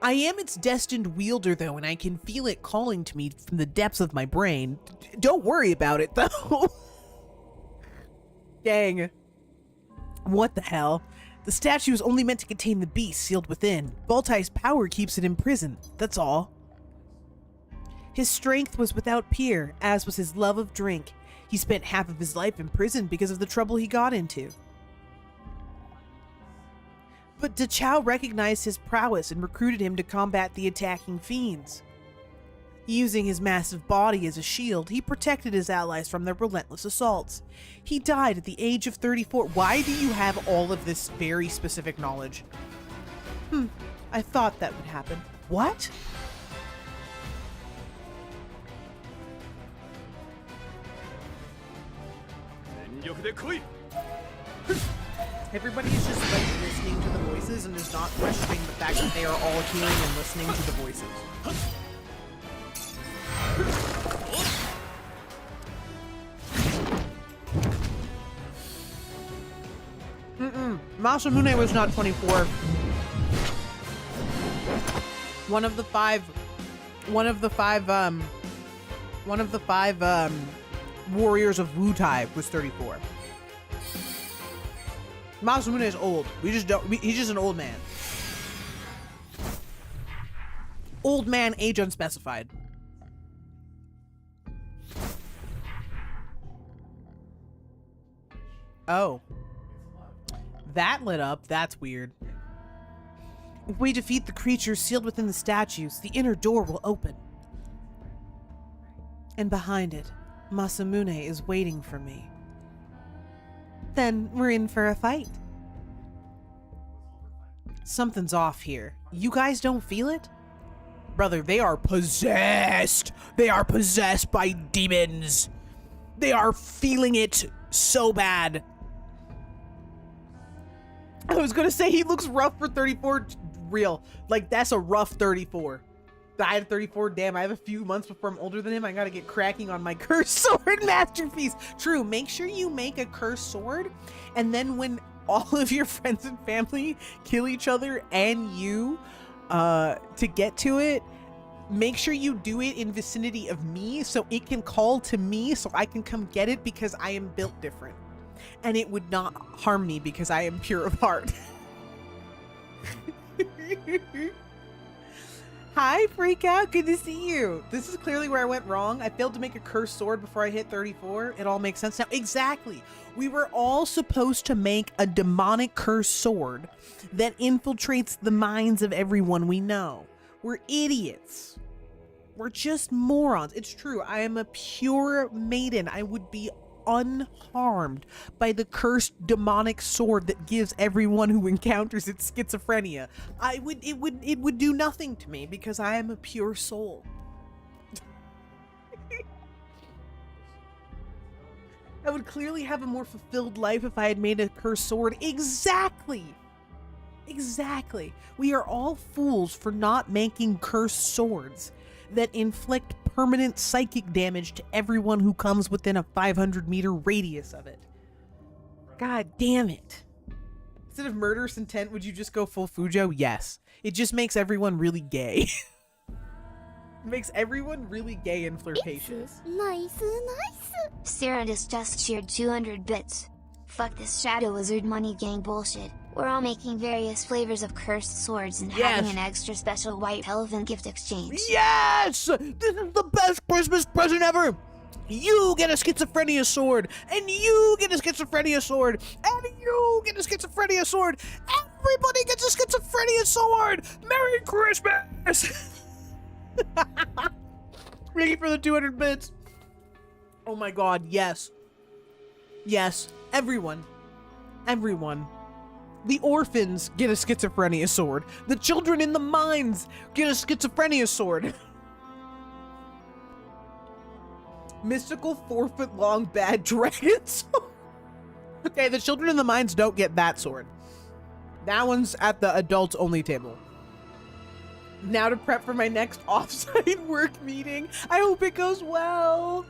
I am its destined wielder, though, and I can feel it calling to me from the depths of my brain. Don't worry about it, though. Dang. What the hell? The statue is only meant to contain the beast sealed within. Baltai's power keeps it in prison, that's all. His strength was without peer, as was his love of drink. He spent half of his life in prison because of the trouble he got into. But Da Chao recognized his prowess and recruited him to combat the attacking fiends. Using his massive body as a shield, he protected his allies from their relentless assaults. He died at the age of 34. Why do you have all of this very specific knowledge? I thought that would happen. What? Everybody is just like listening to the voices and is not questioning the fact that they are all hearing and listening to the voices. Masamune was not 24. One of the five warriors of Wutai was 34. Masamune is old. He's just an old man. Old man, age unspecified. Oh. That lit up. That's weird. If we defeat the creatures sealed within the statues, the inner door will open. And behind it, Masamune is waiting for me. Then we're in for a fight. Something's off here. You guys don't feel it? Brother, they are possessed. They are possessed by demons. They are feeling it so bad. I was gonna say he looks rough for 34. Real. Like, that's a rough 34. I had 34. Damn, I have a few months before I'm older than him. I gotta get cracking on my cursed sword masterpiece. True, make sure you make a cursed sword, and then when all of your friends and family kill each other and you to get to it, make sure you do it in vicinity of me so it can call to me so I can come get it, because I am built different. And it would not harm me because I am pure of heart. Hi, Freak Out. Good to see you. This is clearly where I went wrong. I failed to make a cursed sword before I hit 34. It all makes sense now. Exactly. We were all supposed to make a demonic cursed sword that infiltrates the minds of everyone we know. We're idiots. We're just morons. It's true. I am a pure maiden. I would be unharmed by the cursed demonic sword that gives everyone who encounters it schizophrenia. It would do nothing to me because I am a pure soul. I would clearly have a more fulfilled life if I had made a cursed sword. Exactly. Exactly. We are all fools for not making cursed swords that inflict permanent psychic damage to everyone who comes within a 500-meter radius of it. God damn it. Instead of murderous intent, would you just go full Fujo? Yes. It just makes everyone really gay. It makes everyone really gay and flirtatious. Nice. Cyrandus just cheered 200 bits. Fuck this Shadow Wizard money gang bullshit. We're all making various flavors of cursed swords and having an extra special white elephant gift exchange. Yes! This is the best Christmas present ever! You get a schizophrenia sword, and you get a schizophrenia sword, and you get a schizophrenia sword! Everybody gets a schizophrenia sword! Merry Christmas! Thank you for the 200 bits. Oh my god, yes. Yes, everyone. Everyone. The orphans get a schizophrenia sword. The children in the mines get a schizophrenia sword. Mystical 4-foot-long bad dragon sword. Okay, the children in the mines don't get that sword. That one's at the adults only table. Now to prep for my next off-site work meeting. I hope it goes well.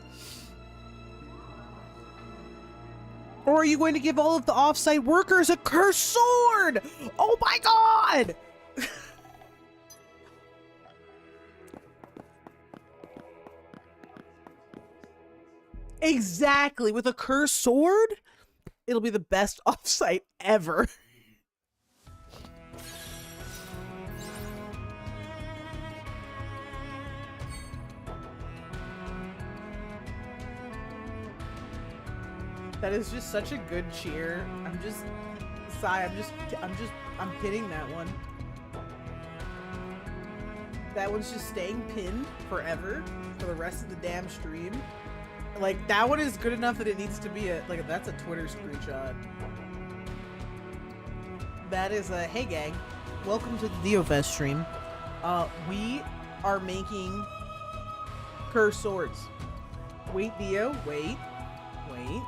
Or are you going to give all of the off-site workers a cursed sword? Oh my god! Exactly. With a cursed sword, it'll be the best off-site ever. That is just such a good cheer. I'm hitting that one. That one's just staying pinned forever for the rest of the damn stream. Like, that one is good enough that it needs to be that's a Twitter screenshot. That is a, hey gang, welcome to the DeoFest stream. We are making cursed swords. Wait, Dio, wait. Waiting.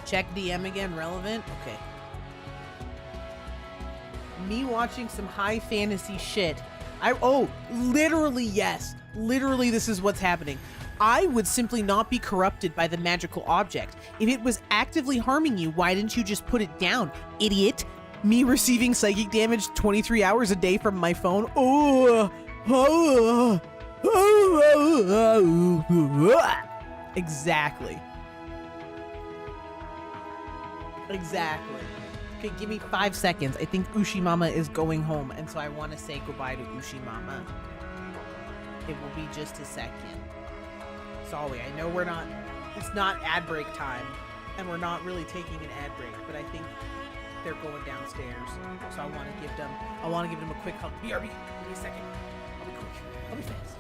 Check DM again, relevant? Okay. Me watching some high fantasy shit. Literally, yes. Literally, this is what's happening. I would simply not be corrupted by the magical object. If it was actively harming you, why didn't you just put it down, idiot? Me receiving psychic damage 23 hours a day from my phone? Exactly. Okay, give me 5 seconds. I think Ushi Mama is going home, and so I want to say goodbye to Ushi Mama. It will be just a second. Sorry, I know it's not ad break time, and we're not really taking an ad break, but I think they're going downstairs, so I want to give them a quick hug. BRB, give me a second. I'll be quick. I'll be fast.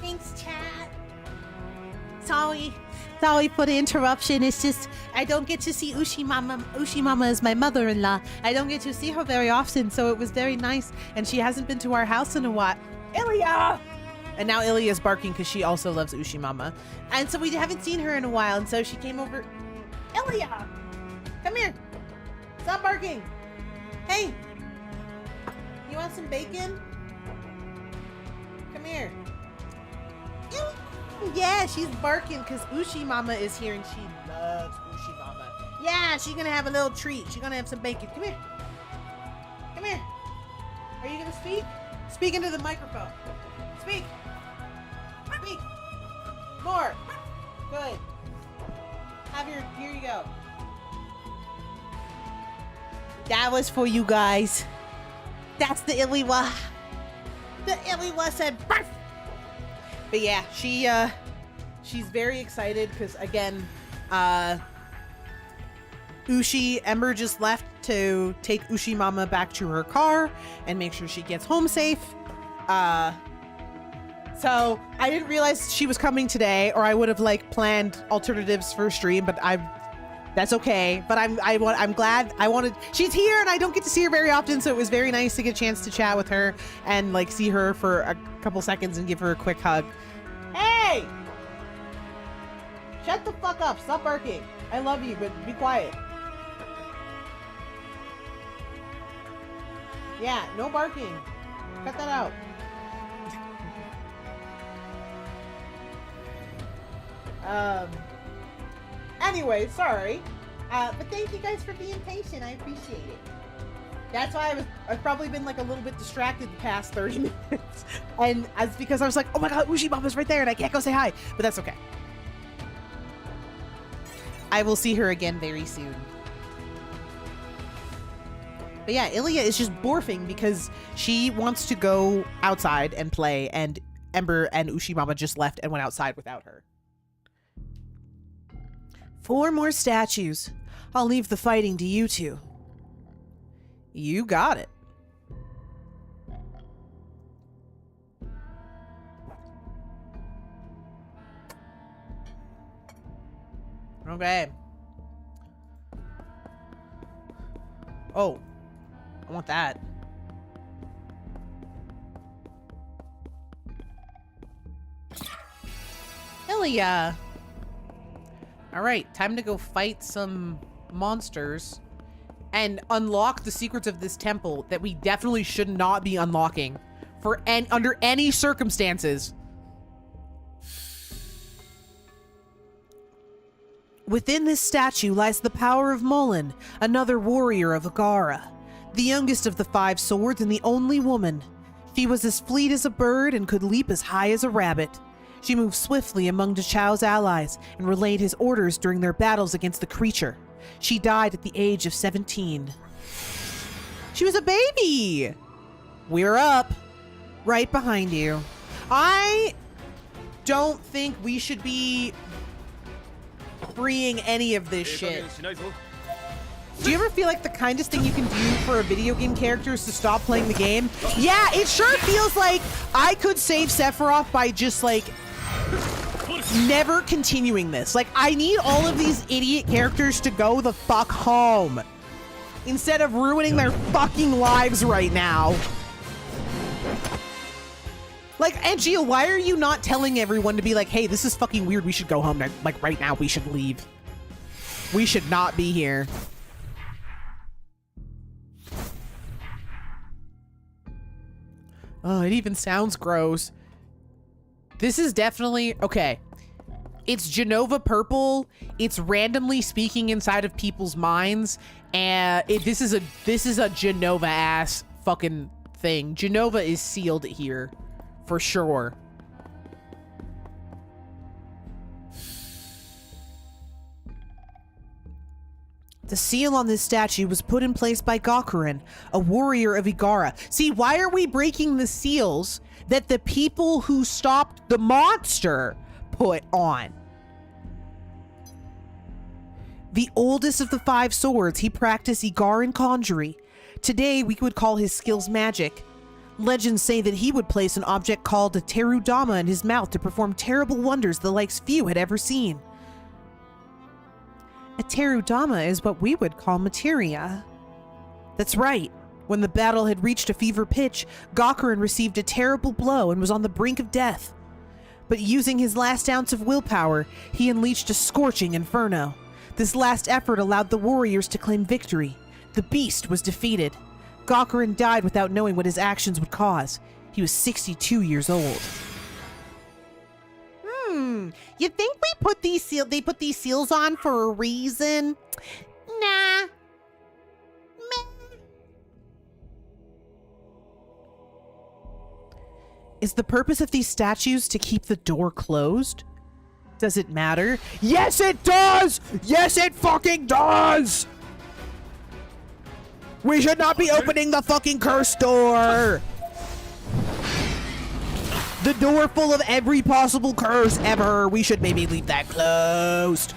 Thanks, chat. Sorry for the interruption. It's just I don't get to see Ushi Mama. Ushi Mama is my mother-in-law. I don't get to see her very often, so it was very nice. And she hasn't been to our house in a while. Ilya! And now Ilya's barking because she also loves Ushi Mama. And so we haven't seen her in a while, and so she came over. Ilya! Come here. Stop barking. Hey! You want some bacon? Come here. Yeah, she's barking because Ushi Mama is here and she loves Ushi Mama. Yeah, she's gonna have a little treat. She's gonna have some bacon. Come here. Come here. Are you gonna speak? Speak into the microphone. Speak. Speak. More. Good. Here you go. That was for you guys. That's the Iliwa. The Iliwa said barf. But yeah, she's very excited because again, Ember just left to take Ushi Mama back to her car and make sure she gets home safe. So I didn't realize she was coming today, or I would have planned alternatives for a stream. But that's okay. But I'm glad she's here, and I don't get to see her very often, so it was very nice to get a chance to chat with her and see her for a couple seconds and give her a quick hug. Hey! Shut the fuck up. Stop barking. I love you, but be quiet. Yeah, no barking. Cut that out. Anyway, sorry. But thank you guys for being patient. I appreciate it. That's why I've probably been a little bit distracted the past 30 minutes. And it's because I was like, oh my god, Ushi Mama's right there and I can't go say hi. But that's okay. I will see her again very soon. But yeah, Ilya is just borfing because she wants to go outside and play, and Ember and Ushimama just left and went outside without her. 4 more statues. I'll leave the fighting to you two. You got it. Okay. Oh, I want that. Hell yeah. All right, time to go fight some monsters and unlock the secrets of this temple that we definitely should not be unlocking for under any circumstances. Within this statue lies the power of Mullen, another warrior of Agara, the youngest of the 5 swords and the only woman. She was as fleet as a bird and could leap as high as a rabbit. She moved swiftly among Dachau's allies and relayed his orders during their battles against the creature. She died at the age of 17. She was a baby. We're up. Right behind you. I don't think we should be freeing any of this shit. Do you ever feel like the kindest thing you can do for a video game character is to stop playing the game? Yeah, it sure feels like I could save Sephiroth by just like never continuing this. Like, I need all of these idiot characters to go the fuck home instead of ruining their fucking lives right now. Like, Angeal, why are you not telling everyone to be like, hey, this is fucking weird, we should go home, like, right now, we should leave. We should not be here. Oh, it even sounds gross. This is definitely, okay. It's Genova purple. It's randomly speaking inside of people's minds, and this is a Genova ass fucking thing. Genova is sealed here. For sure. The seal on this statue was put in place by Gakurin, a warrior of Igara. See, why are we breaking the seals that the people who stopped the monster put on? The oldest of the 5 swords, he practiced Igaran conjury. Today, we would call his skills magic. Legends say that he would place an object called a Terudama in his mouth to perform terrible wonders the likes few had ever seen. A Terudama is what we would call materia. That's right. When the battle had reached a fever pitch, Gakurin received a terrible blow and was on the brink of death. But using his last ounce of willpower, he unleashed a scorching inferno. This last effort allowed the warriors to claim victory. The beast was defeated. Gakurin died without knowing what his actions would cause. He was 62 years old. You think they put these seals on for a reason? Nah. Meh. Is the purpose of these statues to keep the door closed? Does it matter? Yes, it does! Yes, it fucking does! We should not be opening the fucking curse door! The door full of every possible curse ever. We should maybe leave that closed.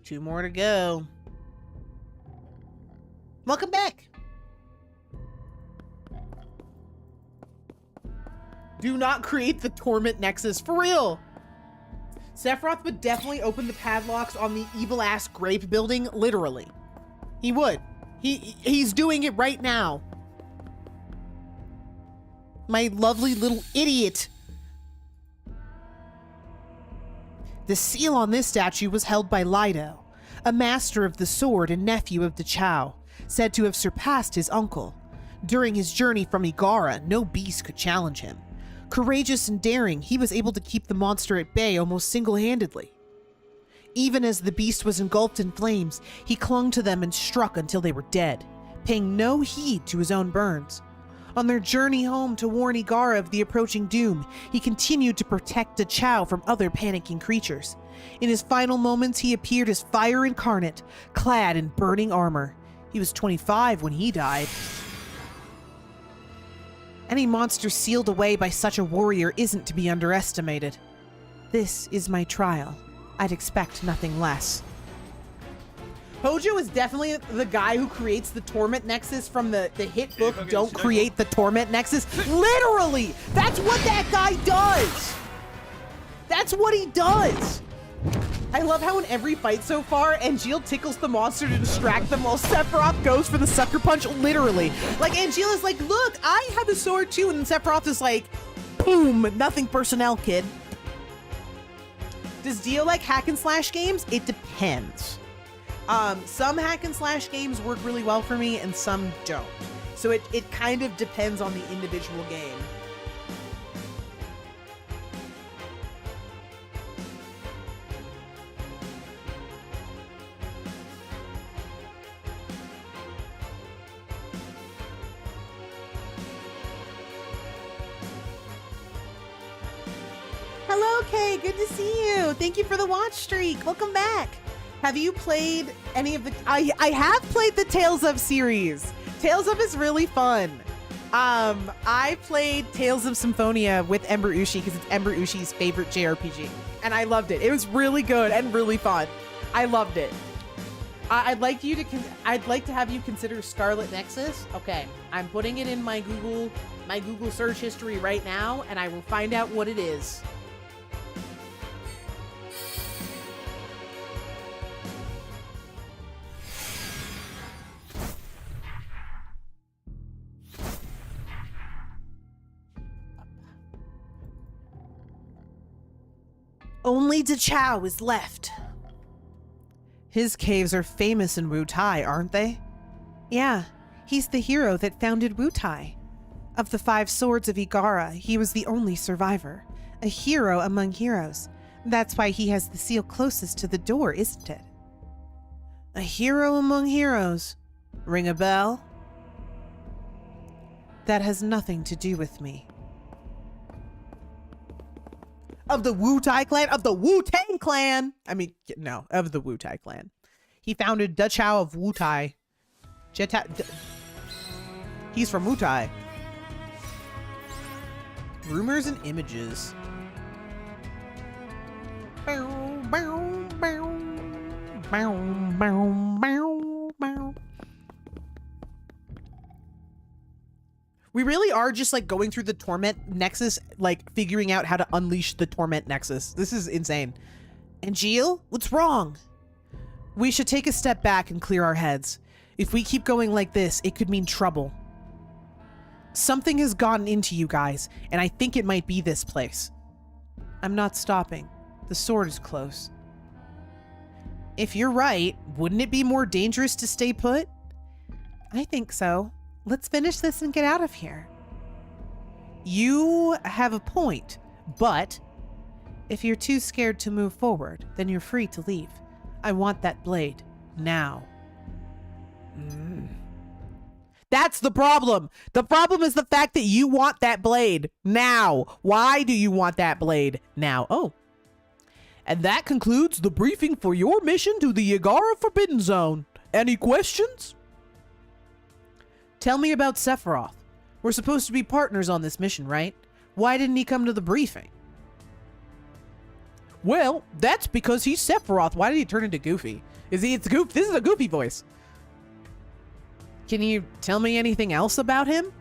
Two more to go. Welcome back. Do not create the Torment Nexus. For real. Sephiroth would definitely open the padlocks on the evil-ass grape building, literally. He would. He's doing it right now. My lovely little idiot. The seal on this statue was held by Lido, a master of the sword and nephew of Dachau, said to have surpassed his uncle. During his journey from Igara, no beast could challenge him. Courageous and daring, he was able to keep the monster at bay almost single-handedly. Even as the beast was engulfed in flames, he clung to them and struck until they were dead, paying no heed to his own burns. On their journey home to warn Igara of the approaching doom, he continued to protect Dachau from other panicking creatures. In his final moments, he appeared as fire incarnate, clad in burning armor. He was 25 when he died. Any monster sealed away by such a warrior isn't to be underestimated. This is my trial. I'd expect nothing less. Hojo is definitely the guy who creates the Torment Nexus from the hit book Don't Create the Torment Nexus. Literally! That's what that guy does! That's what he does! I love how in every fight so far, Angeal tickles the monster to distract them while Sephiroth goes for the sucker punch, literally. Like, Angeal is like, look, I have a sword too, and Sephiroth is like, boom, nothing personnel, kid. Does Dio like hack and slash games? It depends. Some hack and slash games work really well for me and some don't. So it kind of depends on the individual game. Hello, Kay. Good to see you. Thank you for the watch streak. Welcome back. Have you played any of the... I have played the Tales of series. Tales of is really fun. I played Tales of Symphonia with Ember Ushi because it's Ember Ushi's favorite JRPG. And I loved it. It was really good and really fun. I loved it. I'd like to have you consider Scarlet Nexus. Okay, I'm putting it in my Google search history right now, and I will find out what it is. Only Dachau is left. His caves are famous in Wutai, aren't they? Yeah, he's the hero that founded Wutai. Of the 5 swords of Igara, he was the only survivor. A hero among heroes. That's why he has the seal closest to the door, isn't it? A hero among heroes. Ring a bell? That has nothing to do with me. Of the Wutai clan? Of the Wu-Tang clan! I mean, no, of the Wutai clan. He founded Dachau of Wutai. He's from Wutai. Rumors and images. Bow, bow, bow. Bow, bow, bow, bow. We really are just like going through the Torment Nexus, like figuring out how to unleash the Torment Nexus. This is insane. Angeal, what's wrong? We should take a step back and clear our heads. If we keep going like this, it could mean trouble. Something has gotten into you guys, and I think it might be this place. I'm not stopping. The sword is close. If you're right, wouldn't it be more dangerous to stay put? I think so. Let's finish this and get out of here. You have a point, but if you're too scared to move forward, then you're free to leave. I want that blade now. That's the problem. The problem is the fact that you want that blade now. Why do you want that blade now? Oh. And that concludes the briefing for your mission to the Igara Forbidden Zone. Any questions? Tell me about Sephiroth. We're supposed to be partners on this mission, right? Why didn't he come to the briefing? Well, that's because he's Sephiroth. Why did he turn into Goofy? It's Goof. This is a Goofy voice. Can you tell me anything else about him?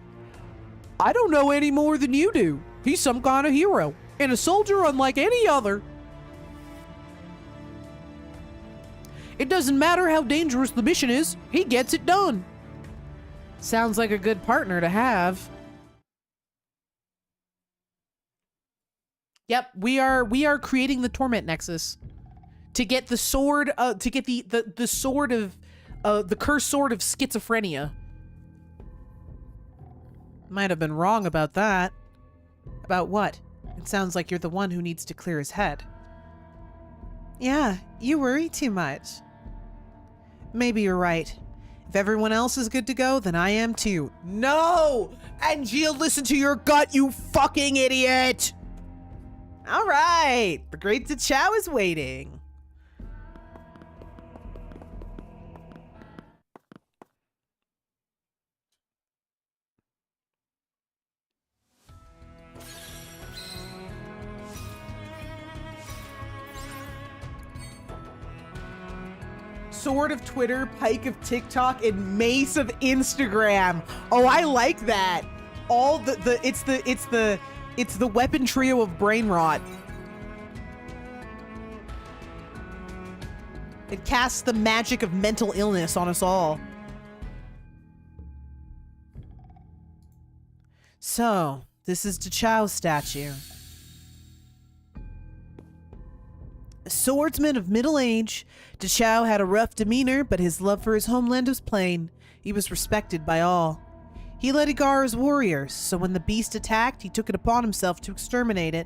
I don't know any more than you do. He's some kind of hero and a soldier unlike any other. It doesn't matter how dangerous the mission is. He gets it done. Sounds like a good partner to have. Yep, we are creating the Torment Nexus to get the sword, to get the sword of, the cursed sword of schizophrenia. Might have been wrong about that. About what? It sounds like you're the one who needs to clear his head. Yeah, you worry too much. Maybe you're right. If everyone else is good to go, then I am too. No! Angeal, listen to your gut, you fucking idiot! All right, the great Chow is waiting. Sword of Twitter, Pike of TikTok, and Mace of Instagram. Oh, I like that. All it's the weapon trio of brain rot. It casts the magic of mental illness on us all. So, this is Chow's statue. A swordsman of middle age, Chow had a rough demeanor, but his love for his homeland was plain. He was respected by all. He led Igara's warriors, so when the beast attacked, he took it upon himself to exterminate it.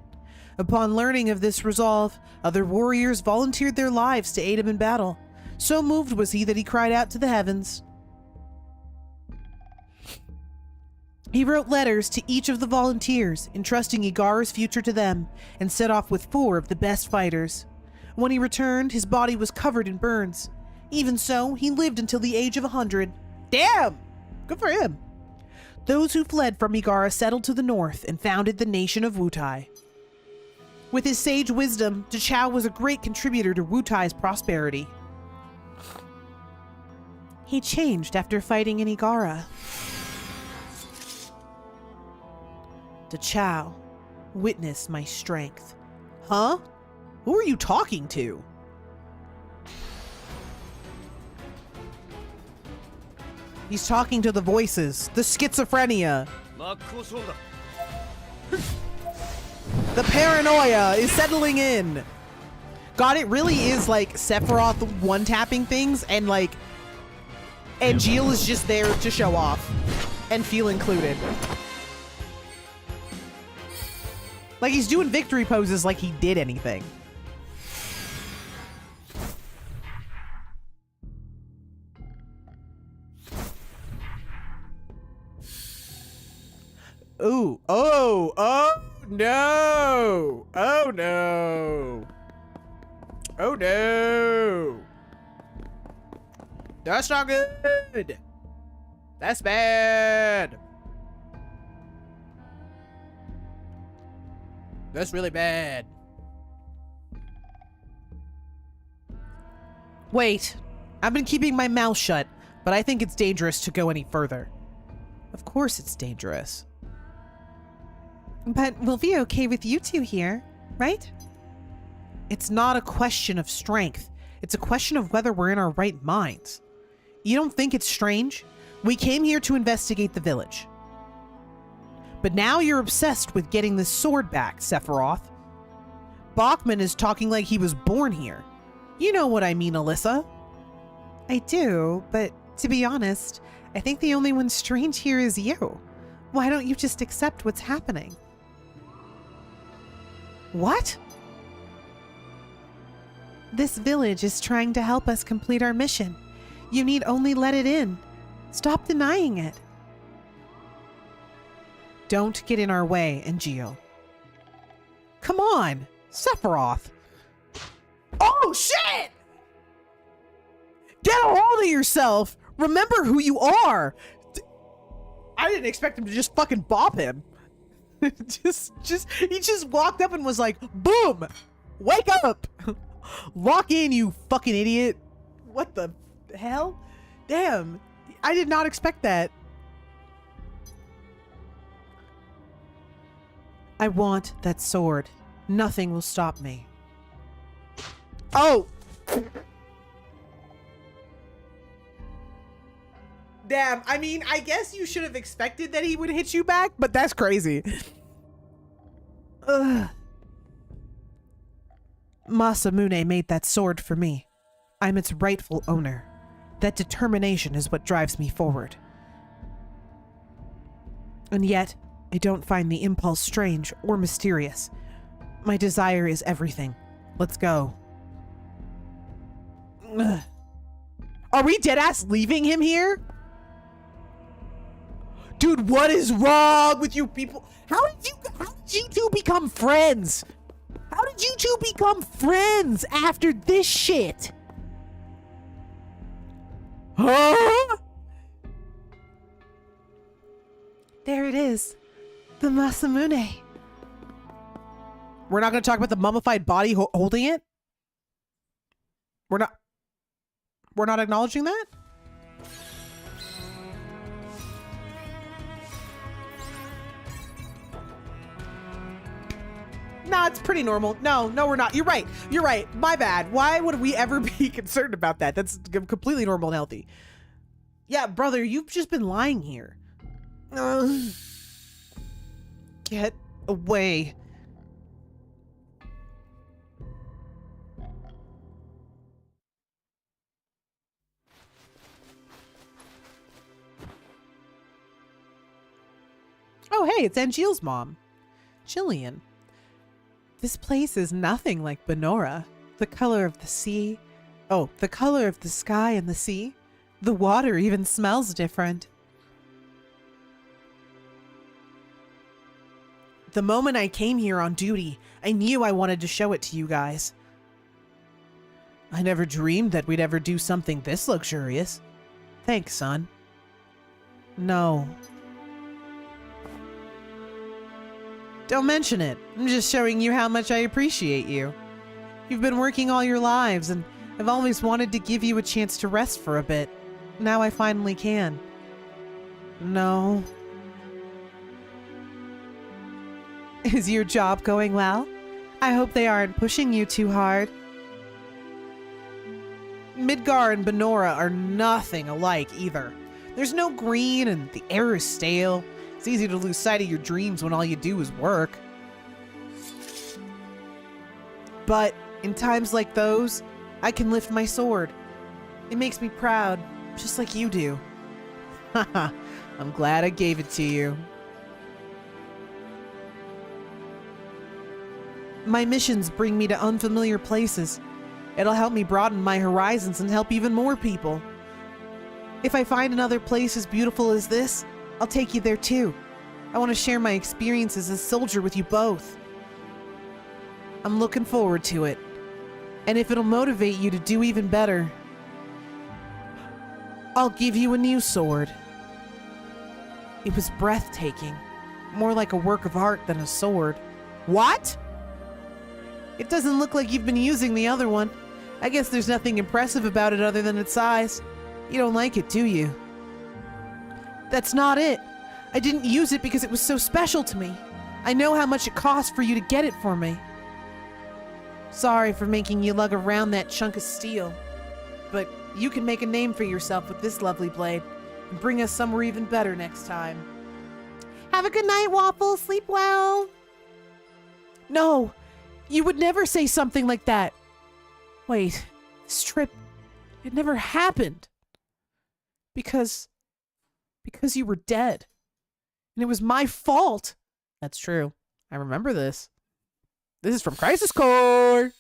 Upon learning of this resolve, other warriors volunteered their lives to aid him in battle. So moved was he that he cried out to the heavens. He wrote letters to each of the volunteers, entrusting Igara's future to them, and set off with 4 of the best fighters. When he returned, his body was covered in burns. Even so, he lived until the age of 100. Damn! Good for him. Those who fled from Igara settled to the north and founded the nation of Wutai. With his sage wisdom, Chow was a great contributor to Wutai's prosperity. He changed after fighting in Igara. Chow, witness my strength. Huh? Who are you talking to? He's talking to the voices, the schizophrenia. The paranoia is settling in. God, it really is like Sephiroth one-tapping things, and like Angeal is just there to show off and feel included. Like he's doing victory poses like he did anything. Ooh, oh no, oh no, oh no. That's not good. That's bad. That's really bad. Wait, I've been keeping my mouth shut, but I think it's dangerous to go any further. Of course it's dangerous. But we'll be okay with you two here, right? It's not a question of strength. It's a question of whether we're in our right minds. You don't think it's strange? We came here to investigate the village. But now you're obsessed with getting this sword back, Sephiroth. Bachman is talking like he was born here. You know what I mean, Alyssa. I do, but to be honest, I think the only one strange here is you. Why don't you just accept what's happening? What? This village is trying to help us complete our mission. You need only let it in. Stop denying it. Don't get in our way, Angeal. Come on, Sephiroth. Oh, shit! Get a hold of yourself. Remember who you are. I didn't expect him to just fucking bop him. He just walked up and was like, boom, wake up. Lock in, you fucking idiot. What the hell? Damn, I did not expect that. I want that sword. Nothing will stop me. Oh! Damn, I mean, I guess you should have expected that he would hit you back, but that's crazy. Ugh. Masamune made that sword for me. I'm its rightful owner. That determination is what drives me forward. And yet, I don't find the impulse strange or mysterious. My desire is everything. Let's go. Ugh. Are we deadass leaving him here? Dude, what is wrong with you people? How did you two become friends? How did you two become friends after this shit? Huh? There it is. The Masamune. We're not going to talk about the mummified body holding it? We're not acknowledging that? Nah, it's pretty normal. No, we're not. You're right. You're right. My bad. Why would we ever be concerned about that? That's completely normal and healthy. Yeah, brother, you've just been lying here. Get away. Oh, hey, it's Angeal's mom. Jillian. This place is nothing like Benora. The color of the sea. Oh, the color of the sky and the sea. The water even smells different. The moment I came here on duty, I knew I wanted to show it to you guys. I never dreamed that we'd ever do something this luxurious. Thanks, son. No. Don't mention it. I'm just showing you how much I appreciate you. You've been working all your lives, and I've always wanted to give you a chance to rest for a bit. Now I finally can. No. Is your job going well? I hope they aren't pushing you too hard. Midgar and Benora are nothing alike either. There's no green and the air is stale. It's easy to lose sight of your dreams when all you do is work. But in times like those, I can lift my sword. It makes me proud, just like you do. Haha, I'm glad I gave it to you. My missions bring me to unfamiliar places. It'll help me broaden my horizons and help even more people. If I find another place as beautiful as this, I'll take you there too. I want to share my experiences as a soldier with you both. I'm looking forward to it. And if it'll motivate you to do even better, I'll give you a new sword. It was breathtaking. More like a work of art than a sword. What? It doesn't look like you've been using the other one. I guess there's nothing impressive about it other than its size. You don't like it, do you? That's not it. I didn't use it because it was so special to me. I know how much it cost for you to get it for me. Sorry for making you lug around that chunk of steel. But you can make a name for yourself with this lovely blade and bring us somewhere even better next time. Have a good night, Waffle. Sleep well. No, you would never say something like that. Wait, this trip, it never happened. Because you were dead. And it was my fault. That's true. I remember this. This is from Crisis Core.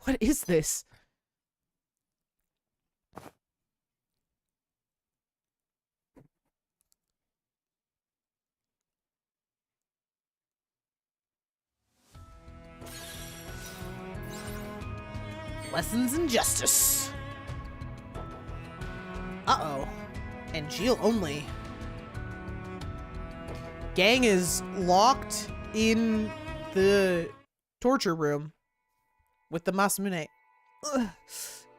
What is this? Lessons in justice. Uh-oh. And Gilles only. Gang is locked in the torture room with the Masamune. Ugh.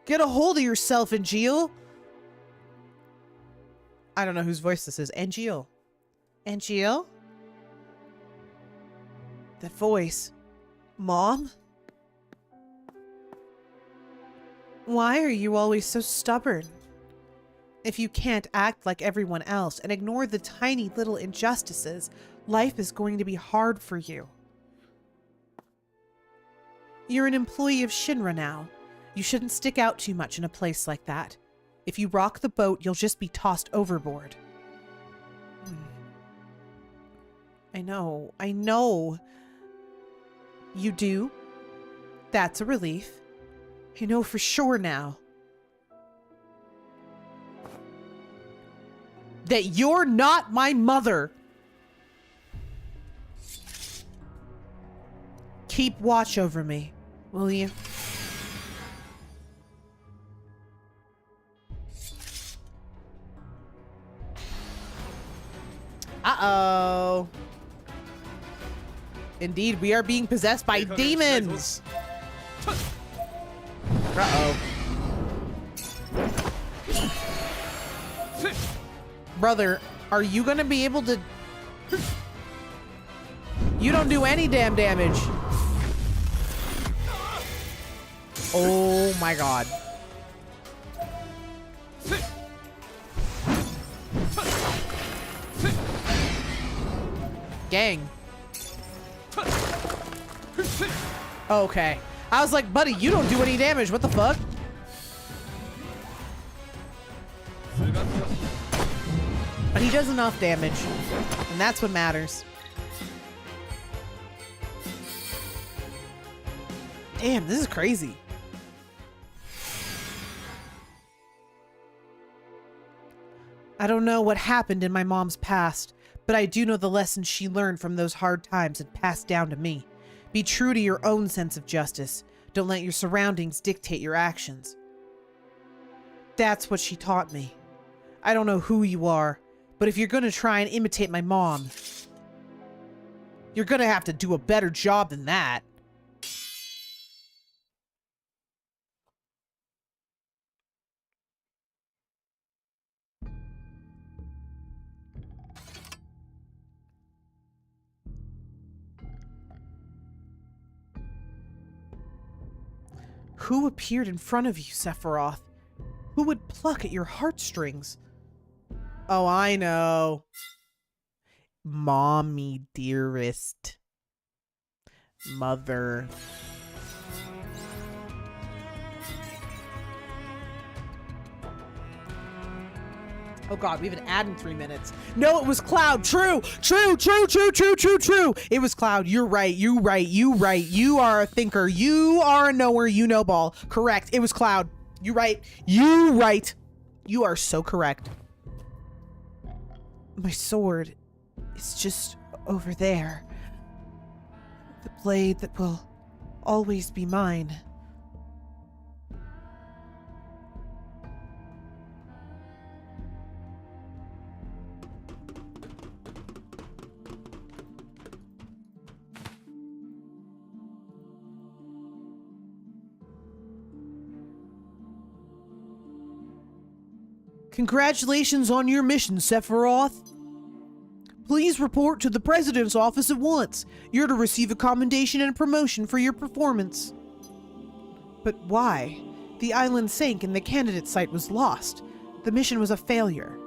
Get a hold of yourself, Angeal. I don't know whose voice this is. Angeal. Angeal? That voice. Mom? Why are you always so stubborn? If you can't act like everyone else and ignore the tiny little injustices, life is going to be hard for you. You're an employee of Shinra now. You shouldn't stick out too much in a place like that. If you rock the boat, you'll just be tossed overboard. I know. You do? That's a relief. I know for sure now that you're not my mother. Keep watch over me, will you? Uh-oh. Indeed, we are being possessed by demons. Uh-oh. Brother, are you gonna be able to... You don't do any damn damage. Oh my god. Gang. Okay. I was like, buddy, you don't do any damage. What the fuck? But he does enough damage. And that's what matters. Damn, this is crazy. I don't know what happened in my mom's past, but I do know the lessons she learned from those hard times and passed down to me. Be true to your own sense of justice. Don't let your surroundings dictate your actions. That's what she taught me. I don't know who you are, but if you're gonna try and imitate my mom, you're gonna have to do a better job than that. Who appeared in front of you, Sephiroth? Who would pluck at your heartstrings? Oh, I know. Mommy dearest. Mother. Oh god, we have an ad in 3 minutes. No, it was Cloud. True. It was Cloud. You're right. You right. You are a thinker. You are a knower. You know ball. Correct. It was Cloud. You right. You are so correct. My sword is just over there. The blade that will always be mine. Congratulations on your mission, Sephiroth. Please report to the President's office at once. You're to receive a commendation and promotion for your performance. But why? The island sank and the candidate site was lost. The mission was a failure.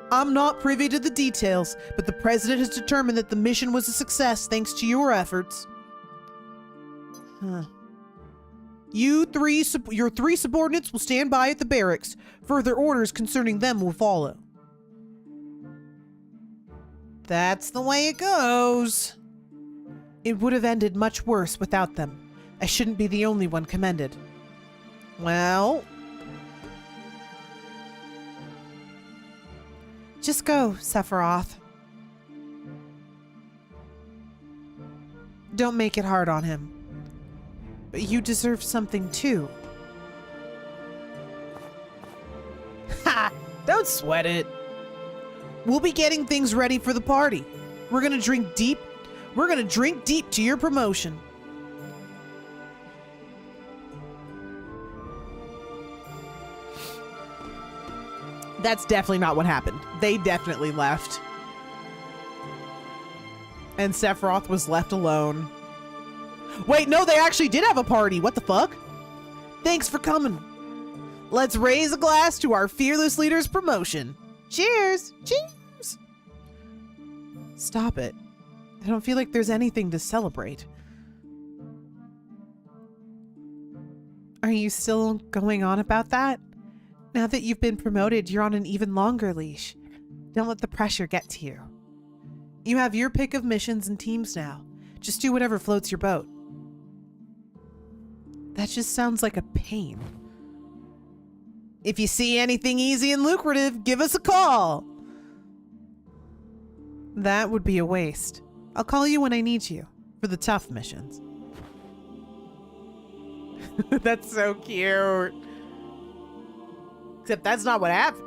I'm not privy to the details, but the President has determined that the mission was a success thanks to your efforts. Huh. Your three subordinates will stand by at the barracks. Further orders concerning them will follow. That's the way it goes. It would have ended much worse without them. I shouldn't be the only one commended. Well... just go, Sephiroth. Don't make it hard on him. But you deserve something too. Ha! Don't sweat it. We'll be getting things ready for the party. We're gonna drink deep. We're gonna drink deep to your promotion. That's definitely not what happened. They definitely left. And Sephiroth was left alone. Wait, no, they actually did have a party. What the fuck? Thanks for coming. Let's raise a glass to our fearless leader's promotion. Cheers! Cheers! Stop it. I don't feel like there's anything to celebrate. Are you still going on about that? Now that you've been promoted, you're on an even longer leash. Don't let the pressure get to you. You have your pick of missions and teams now. Just do whatever floats your boat. That just sounds like a pain. If you see anything easy and lucrative, give us a call. That would be a waste. I'll call you when I need you for the tough missions. That's so cute. Except that's not what happened.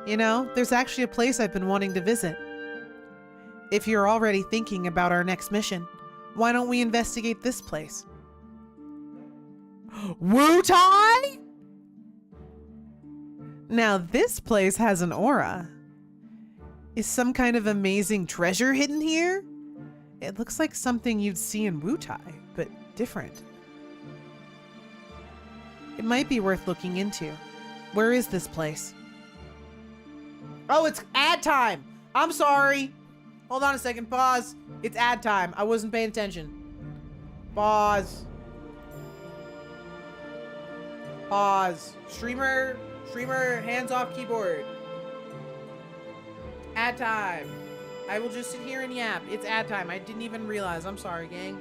You know, there's actually a place I've been wanting to visit. If you're already thinking about our next mission, why don't we investigate this place? Wutai? Now this place has an aura. Is some kind of amazing treasure hidden here? It looks like something you'd see in Wutai, but different. It might be worth looking into. Where is this place? Oh, it's ad time. I'm sorry. Hold on a second. Pause. It's ad time. I wasn't paying attention. Pause. Pause. Streamer, hands off keyboard. Ad time. I will just sit here and yap. It's ad time. I didn't even realize. I'm sorry, gang.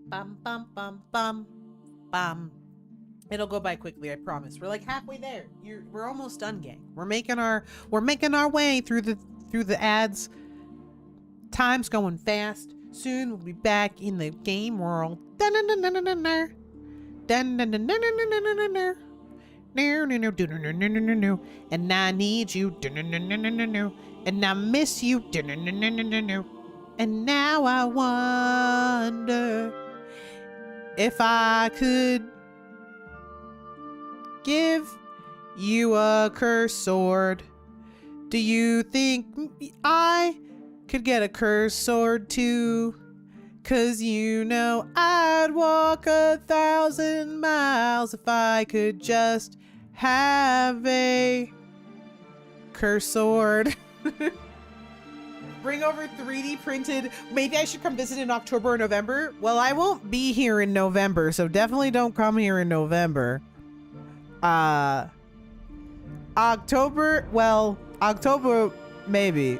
Bum, bum, bum, bum, bum. It'll go by quickly, I promise. We're like halfway there. We're almost done, gang. We're making our way through the ads. Time's going fast. Soon we'll be back in the game world. And I need you. And I miss you. And now I wonder if I could give you a curse sword. Do you think I could get a curse sword too? 'Cause you know I'd walk 1,000 miles if I could just have a curse sword. Bring over 3D printed. Maybe I should come visit in October or November. Well, I won't be here in November, so definitely don't come here in November. October, well, October maybe.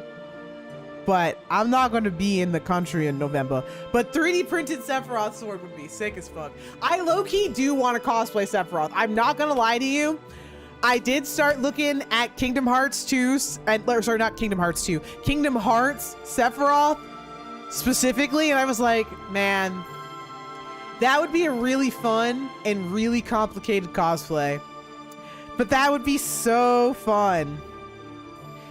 But I'm not going to be in the country in November. But 3D printed Sephiroth sword would be sick as fuck. I low-key do want to cosplay Sephiroth. I'm not going to lie to you. I did start looking at Kingdom Hearts 2, sorry, not Kingdom Hearts 2, Kingdom Hearts Sephiroth specifically, and I was like, man, that would be a really fun and really complicated cosplay. But that would be so fun.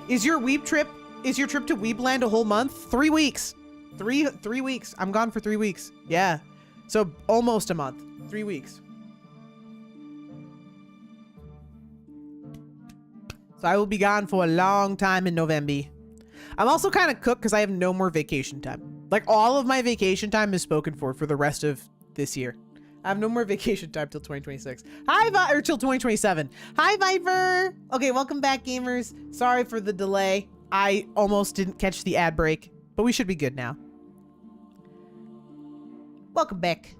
Is your trip to Weebland a whole month? 3 weeks. Three weeks. I'm gone for 3 weeks. Yeah. So almost a month. 3 weeks. So I will be gone for a long time in November. I'm also kind of cooked because I have no more vacation time. Like, all of my vacation time is spoken for the rest of this year. I have no more vacation time till 2026. Hi, or till 2027. Hi, Viper. Okay, welcome back, gamers. Sorry for the delay. I almost didn't catch the ad break, but we should be good now. Welcome back.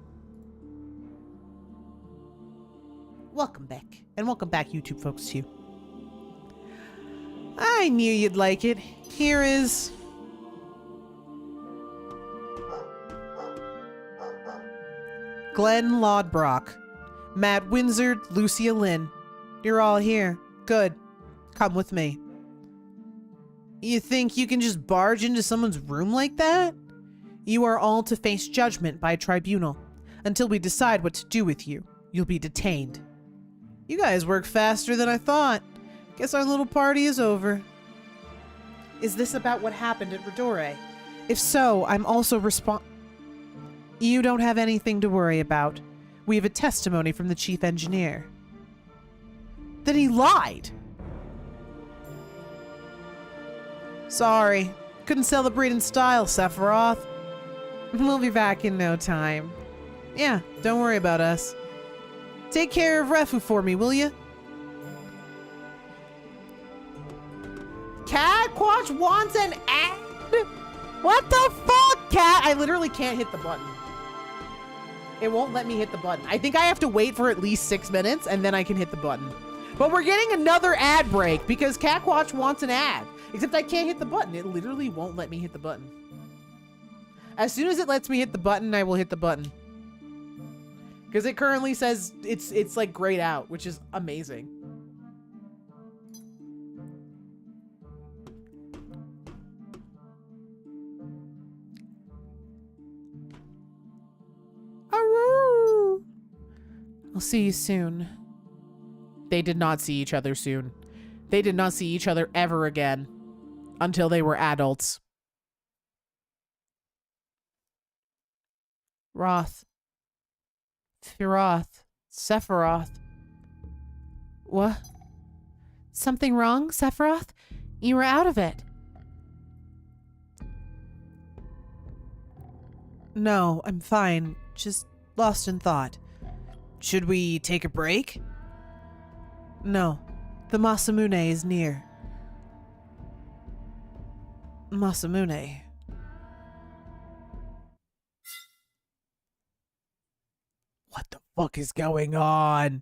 Welcome back. And welcome back, YouTube folks, too. I knew you'd like it. Here is... Glenn Lodbrock, Matt Windsor, Lucia Lynn. You're all here. Good. Come with me. You think you can just barge into someone's room like that? You are all to face judgment by a tribunal. Until we decide what to do with you, you'll be detained. You guys work faster than I thought. Guess our little party is over. Is this about what happened at Redore? If so, I'm also You don't have anything to worry about. We have a testimony from the chief engineer. Then he lied! Sorry. Couldn't celebrate in style, Sephiroth. We'll be back in no time. Yeah, don't worry about us. Take care of Refu for me, will you? Cat Quatch wants an ad? What the fuck, Cat? I literally can't hit the button. It won't let me hit the button. I think I have to wait for at least 6 minutes and then I can hit the button. But we're getting another ad break because Cat Quatch wants an ad. Except I can't hit the button. It literally won't let me hit the button. As soon as it lets me hit the button, I will hit the button. Because it currently says it's like grayed out, which is amazing. Aroo! I'll see you soon. They did not see each other soon. They did not see each other ever again. Until they were adults. Roth. Firoth. Sephiroth. What? Something wrong, Sephiroth? You were out of it. No, I'm fine. Just lost in thought. Should we take a break? No. The Masamune is near. Masamune. What the fuck is going on?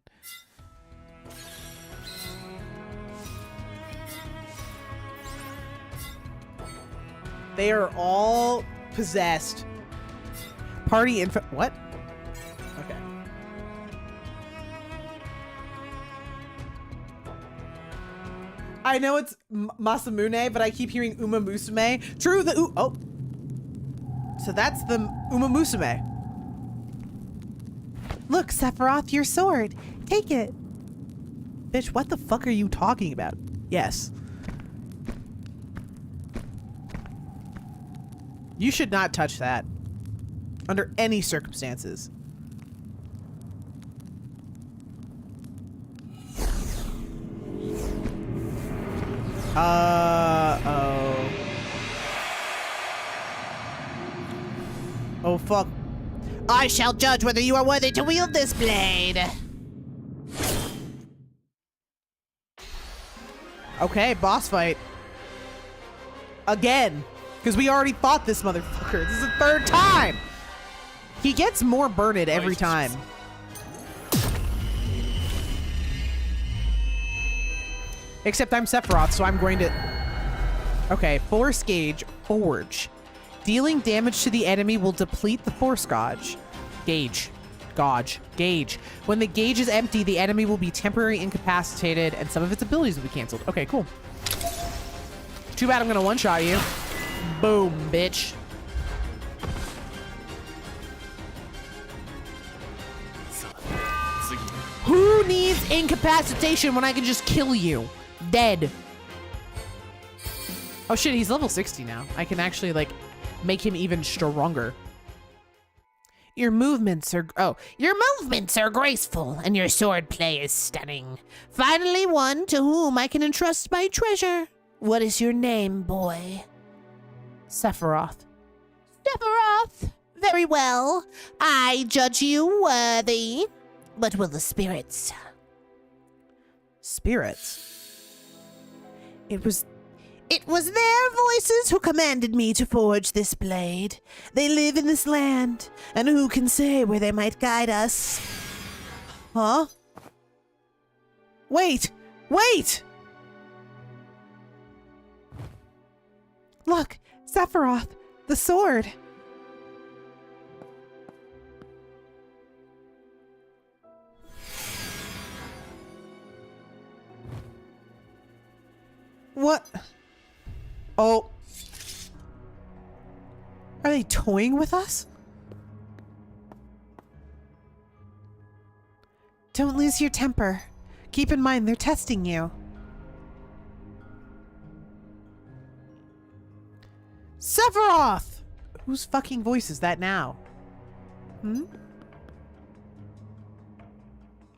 They are all possessed. Party info. What? Okay. I know it's Masamune, but I keep hearing Uma Musume. True, oh. So that's the Uma Musume. Look, Sephiroth, your sword. Take it. Bitch, what the fuck are you talking about? Yes. You should not touch that. Under any circumstances. Oh. Oh, fuck. I shall judge whether you are worthy to wield this blade. Okay, boss fight. Again. Because we already fought this motherfucker. This is the third time. He gets more burned every time. Except I'm Sephiroth, so I'm going to... Okay, Force Gauge, Forge. Dealing damage to the enemy will deplete the Force Gauge. Gauge. When the gauge is empty, the enemy will be temporarily incapacitated and some of its abilities will be canceled. Okay, cool. Too bad I'm gonna one-shot you. Boom, bitch. Who needs incapacitation when I can just kill you? Dead. Oh shit, he's level 60 now. I can actually, like, make him even stronger. Your movements are graceful, and your swordplay is stunning. Finally one to whom I can entrust my treasure. What is your name, boy? Sephiroth. Sephiroth? Very well. I judge you worthy. But will the spirits? Spirits? It was their voices who commanded me to forge this blade. They live in this land, and who can say where they might guide us? Huh? Wait! Look, Sephiroth, the sword. What? Oh. Are they toying with us? Don't lose your temper. Keep in mind they're testing you. Sephiroth! Whose fucking voice is that now? Hmm?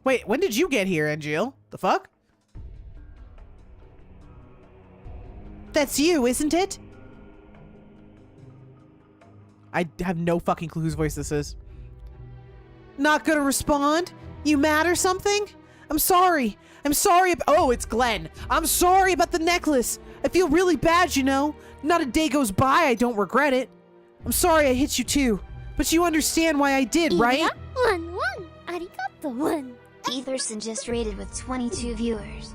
Wait, when did you get here, Angeal? The fuck? That's you, isn't it? I have no fucking clue whose voice this is. Not gonna respond? You mad or something? I'm sorry. I'm sorry. Oh, it's Glenn. I'm sorry about the necklace. I feel really bad, you know. Not a day goes by I don't regret it. I'm sorry I hit you too. But you understand why I did, right? Etherson just rated with 22 viewers.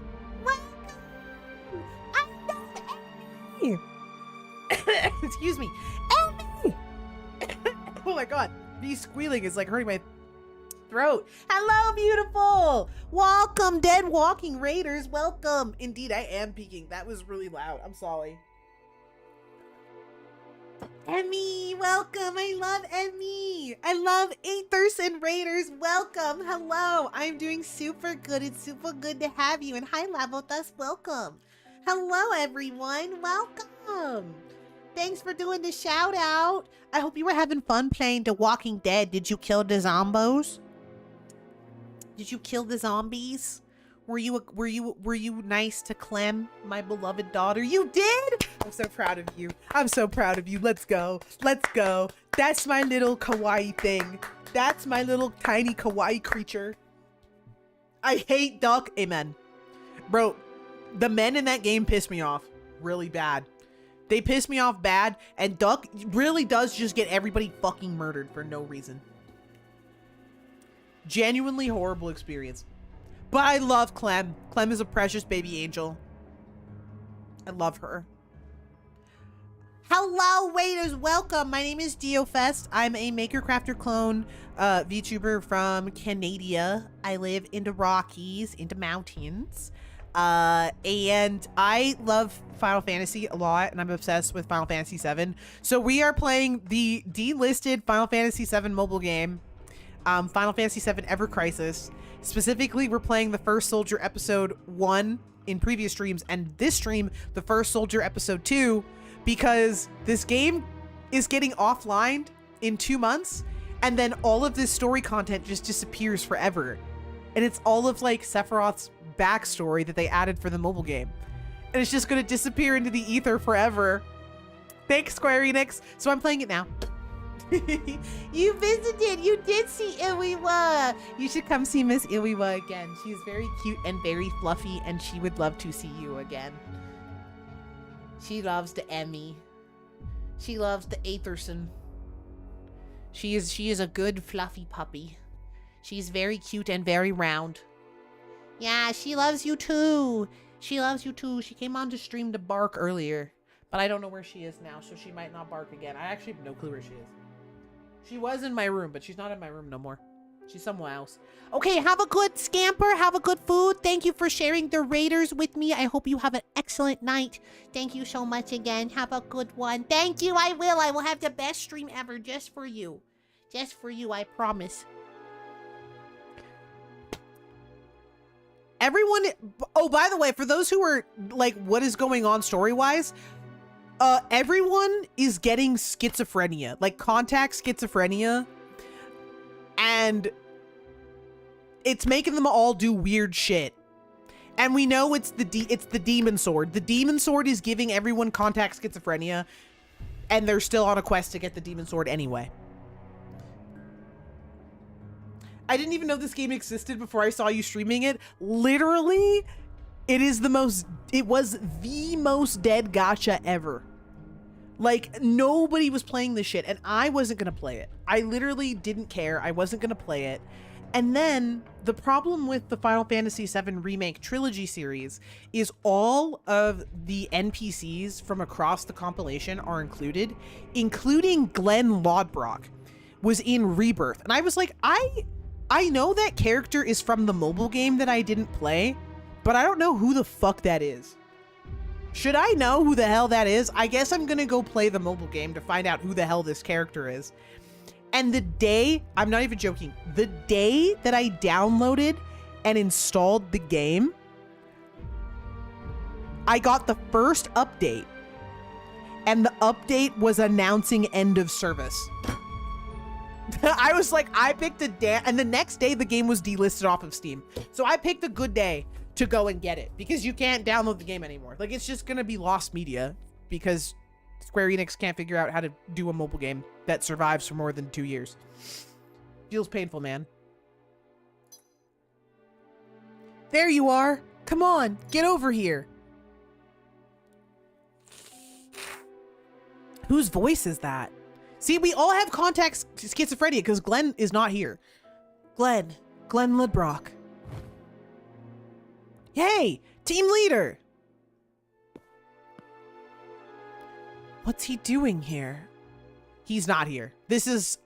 Excuse me. Elmi! Oh my god. Me squealing is like hurting my throat. Hello, beautiful. Welcome, Dead Walking Raiders. Welcome. Indeed, I am peeking. That was really loud. I'm sorry. Emmy, welcome. I love Emmy. I love Etherson Raiders. Welcome. Hello. I'm doing super good. It's super good to have you. And hi, Lavotas. Welcome. Hello, everyone. Welcome. Thanks for doing the shout out. I hope you were having fun playing The Walking Dead. Did you kill the zombos? Did you kill the zombies? Were you nice to Clem, my beloved daughter? You did? I'm so proud of you. I'm so proud of you. Let's go. Let's go. That's my little kawaii thing. That's my little tiny kawaii creature. I hate Duck. Amen. Bro, the men in that game piss me off really bad. They piss me off bad, and Duck really does just get everybody fucking murdered for no reason. Genuinely horrible experience. But I love Clem. Clem is a precious baby angel. I love her. Hello, Raiders. Welcome. My name is DioFest. I'm a Maker Crafter clone VTuber from Canada. I live in the Rockies, in the mountains. And I love Final Fantasy a lot, and I'm obsessed with Final Fantasy VII. So we are playing the delisted Final Fantasy VII mobile game, Final Fantasy VII Ever Crisis. Specifically, we're playing the First Soldier Episode 1 in previous streams, and this stream, the First Soldier Episode 2, because this game is getting offline in 2 months, and then all of this story content just disappears forever. And it's all of, like, Sephiroth's backstory that they added for the mobile game. And it's just gonna disappear into the ether forever. Thanks, Square Enix. So I'm playing it now. You visited. You did see Iwiwa. You should come see Miss Iwiwa again. She's very cute and very fluffy, and she would love to see you again. She loves the Emmy. She loves the Aetherson. She is a good fluffy puppy. She's very cute and very round. Yeah, she loves you too. She loves you too. She came on to stream to bark earlier, but I don't know where she is now, so she might not bark again. I actually have no clue where she is. She was in my room, but she's not in my room no more. She's somewhere else. Okay, have a good scamper. Have a good food. Thank you for sharing the Raiders with me. I hope you have an excellent night. Thank you so much again. Have a good one. Thank you. I will. I will have the best stream ever just for you. Just for you, I promise. Everyone... Oh, by the way, for those who are like, what is going on story-wise... everyone is getting schizophrenia, like contact schizophrenia, and it's making them all do weird shit. And we know it's the demon sword. The demon sword is giving everyone contact schizophrenia, and they're still on a quest to get the demon sword anyway. I didn't even know this game existed before I saw you streaming it. Literally, it was the most dead gacha ever. Like, nobody was playing this shit, and I wasn't gonna play it. I literally didn't care. I wasn't gonna play it. And then, the problem with the Final Fantasy VII Remake Trilogy series is all of the NPCs from across the compilation are included, including Glenn Lodbrok was in Rebirth. And I was like, I know that character is from the mobile game that I didn't play, but I don't know who the fuck that is. Should I know who the hell that is? I guess I'm gonna go play the mobile game to find out who the hell this character is. And the day, I'm not even joking, the day that I downloaded and installed the game, I got the first update. And the update was announcing end of service. I was like, I picked a day, and the next day the game was delisted off of Steam. So I picked a good day to go and get it because you can't download the game anymore. Like, it's just gonna be lost media because Square Enix can't figure out how to do a mobile game that survives for more than 2 years. Feels painful, man. There you are. Come on, get over here. Whose voice is that? See, we all have contact schizophrenia because Glenn is not here. Glenn Lidbrock. Hey, team leader. What's he doing here? He's not here. This is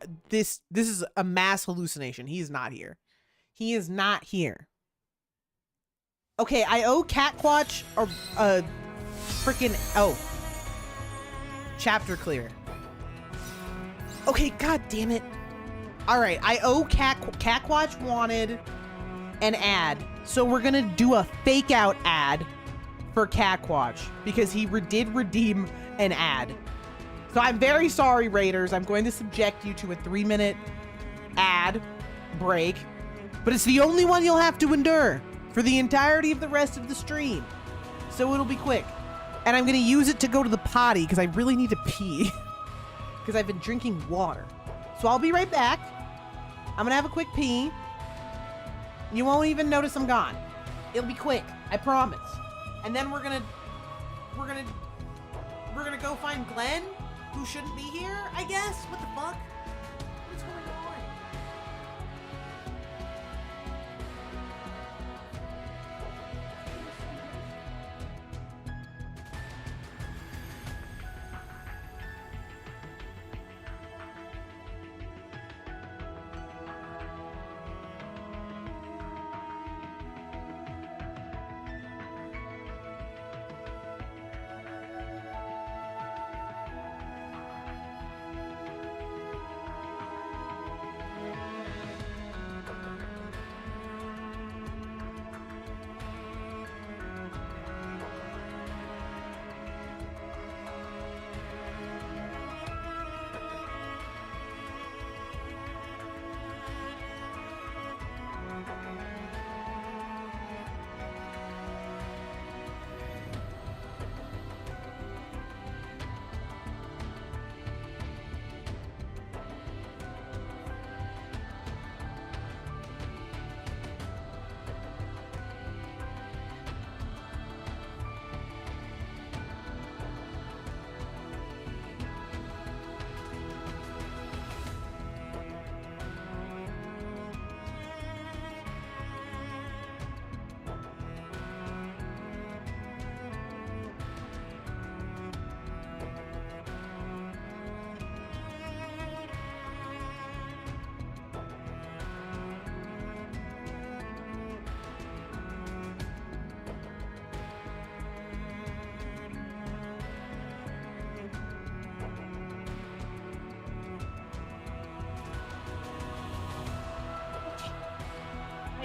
a mass hallucination. He is not here. He is not here. Okay, I owe Catquatch a freaking chapter clear. Okay, god damn it. All right, I owe Catquatch wanted an ad, so we're gonna do a fake out ad for Catquatch because he did redeem an ad. So I'm very sorry, Raiders. I'm going to subject you to a 3-minute ad break, but it's the only one you'll have to endure for the entirety of the rest of the stream. So it'll be quick. And I'm gonna use it to go to the potty because I really need to pee because I've been drinking water. So I'll be right back. I'm gonna have a quick pee. You won't even notice I'm gone. It'll be quick, I promise. And then we're gonna go find Glenn, who shouldn't be here, I guess. What the fuck? What's going on?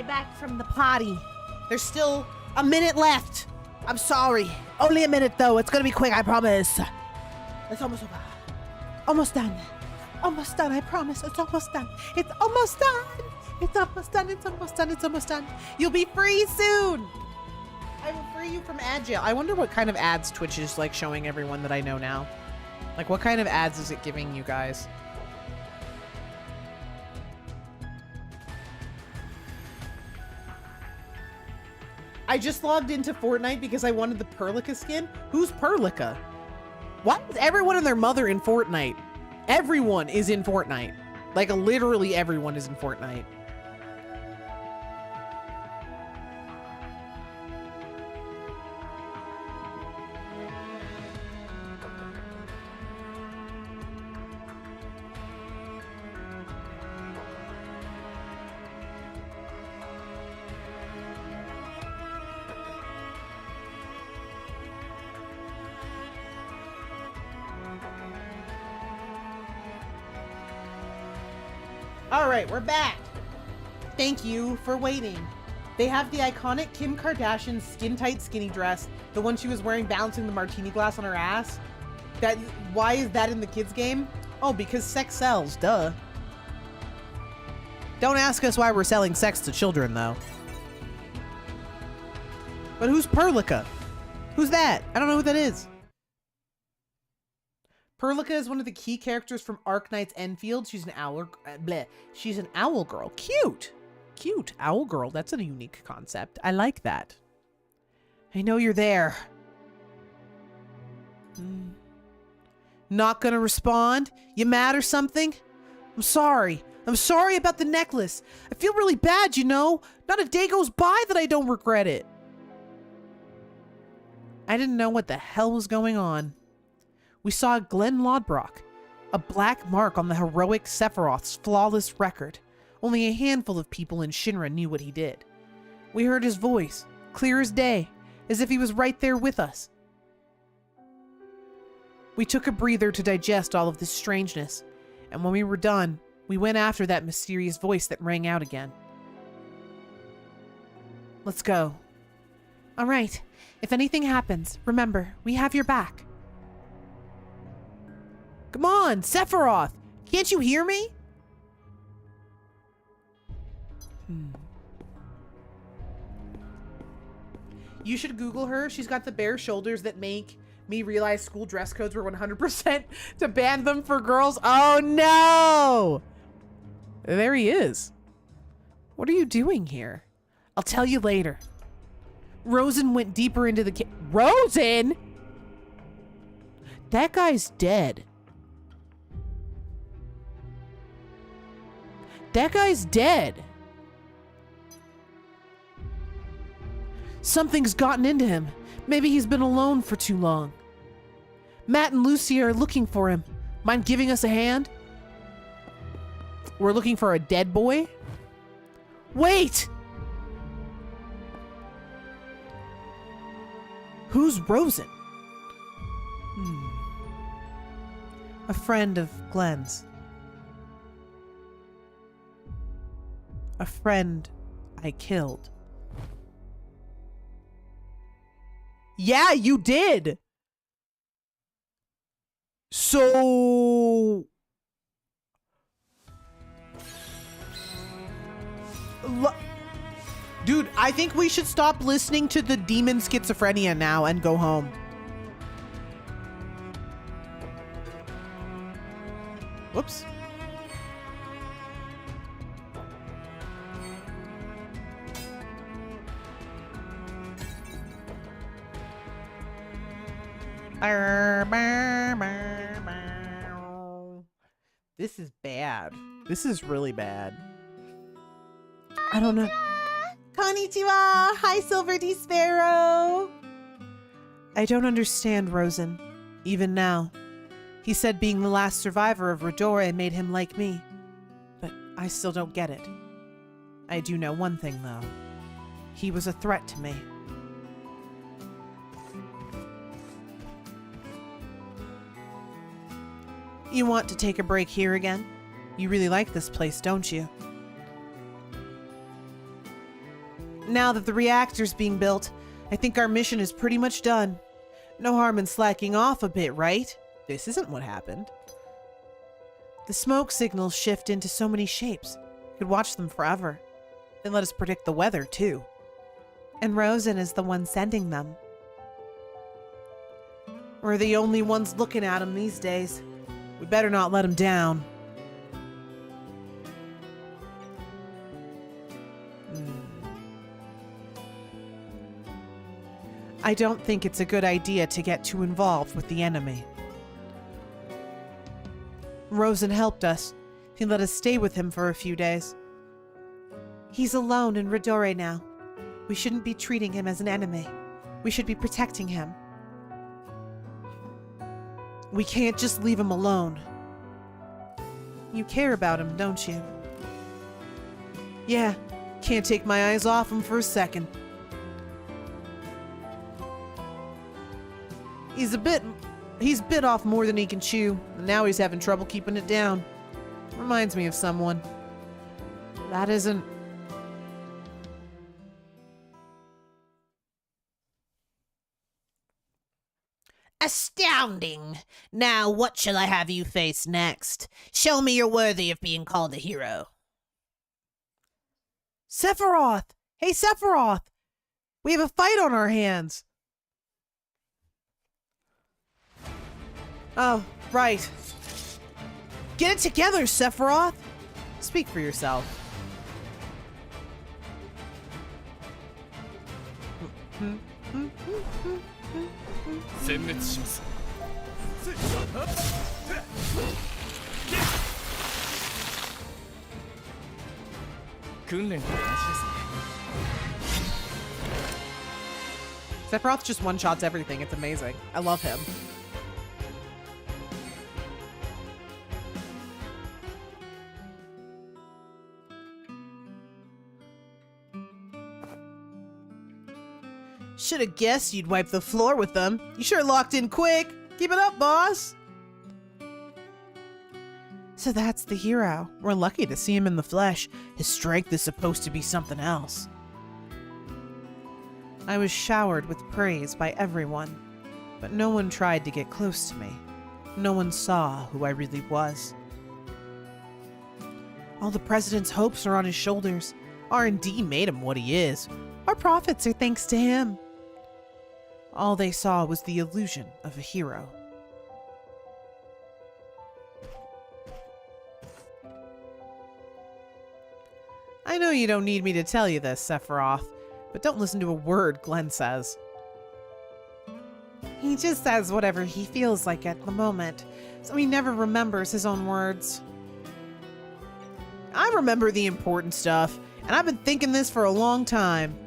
Back from the potty. There's still a minute left. I'm sorry. Only a minute though. It's gonna be quick, I promise. It's almost over. Almost done. Almost done, I promise. It's almost done. It's almost done. It's almost done. It's almost done. It's almost done. You'll be free soon. I will free you from ad jail. I wonder what kind of ads Twitch is like showing everyone that I know now. Like what kind of ads is it giving you guys? I just logged into Fortnite because I wanted the Perlica skin. Who's Perlica? Why is everyone and their mother in Fortnite? Everyone is in Fortnite. Like literally everyone is in Fortnite. All right, we're back. Thank you for waiting. They have the iconic Kim Kardashian skin-tight skinny dress, the one she was wearing balancing the martini glass on her ass. Why is that in the kids game? Oh, because sex sells, duh. Don't ask us why we're selling sex to children, though. But who's Perlica? Who's that? I don't know who that is. Perlica is one of the key characters from Arknight's Enfield. She's an owl. She's an owl girl. Cute. Cute. Owl girl. That's a unique concept. I like that. I know you're there. Not gonna respond? You mad or something? I'm sorry. I'm sorry about the necklace. I feel really bad, you know? Not a day goes by that I don't regret it. I didn't know what the hell was going on. We saw Glenn Lodbrok, a black mark on the heroic Sephiroth's flawless record. Only a handful of people in Shinra knew what he did. We heard his voice, clear as day, as if he was right there with us. We took a breather to digest all of this strangeness, and when we were done, we went after that mysterious voice that rang out again. Let's go. All right. If anything happens, remember, we have your back. Come on, Sephiroth! Can't you hear me? You should Google her. She's got the bare shoulders that make me realize school dress codes were 100% to ban them for girls. Oh no! There he is. What are you doing here? I'll tell you later. Rosen went deeper into the Rosen? That guy's dead. That guy's dead. Something's gotten into him. Maybe he's been alone for too long. Matt and Lucy are looking for him. Mind giving us a hand? We're looking for a dead boy? Wait! Who's Rosen? A friend of Glenn's. A friend I killed. Yeah, you did! So... Dude, I think we should stop listening to the demon schizophrenia now and go home. Whoops. This is bad. This is really bad. I don't know. Konnichiwa! Hi, Silver D. Sparrow! I don't understand Rosen, even now. He said being the last survivor of Rodore made him like me. But I still don't get it. I do know one thing, though. He was a threat to me. You want to take a break here again? You really like this place, don't you? Now that the reactor's being built, I think our mission is pretty much done. No harm in slacking off a bit, right? This isn't what happened. The smoke signals shift into so many shapes. You could watch them forever. They let us predict the weather, too. And Rosen is the one sending them. We're the only ones looking at him these days. We better not let him down. I don't think it's a good idea to get too involved with the enemy. Rosen helped us. He let us stay with him for a few days. He's alone in Rodore now. We shouldn't be treating him as an enemy. We should be protecting him. We can't just leave him alone. You care about him, don't you? Yeah, can't take my eyes off him for a second. He's bit off more than he can chew, and now he's having trouble keeping it down. Reminds me of someone. That isn't... Astounding! Now what shall I have you face next? Show me you're worthy of being called a hero. Sephiroth! Hey, Sephiroth! We have a fight on our hands. Oh, right. Get it together, Sephiroth. Speak for yourself. Sephiroth just one-shots everything. It's amazing. I love him. Should have guessed you'd wipe the floor with them. You sure locked in quick. Keep it up, boss. So that's the hero. We're lucky to see him in the flesh. His strength is supposed to be something else. I was showered with praise by everyone, but no one tried to get close to me. No one saw who I really was. All the president's hopes are on his shoulders. R&D made him what he is. Our profits are thanks to him. All they saw was the illusion of a hero. I know you don't need me to tell you this, Sephiroth, but don't listen to a word Glenn says. He just says whatever he feels like at the moment, so he never remembers his own words. I remember the important stuff, and I've been thinking this for a long time.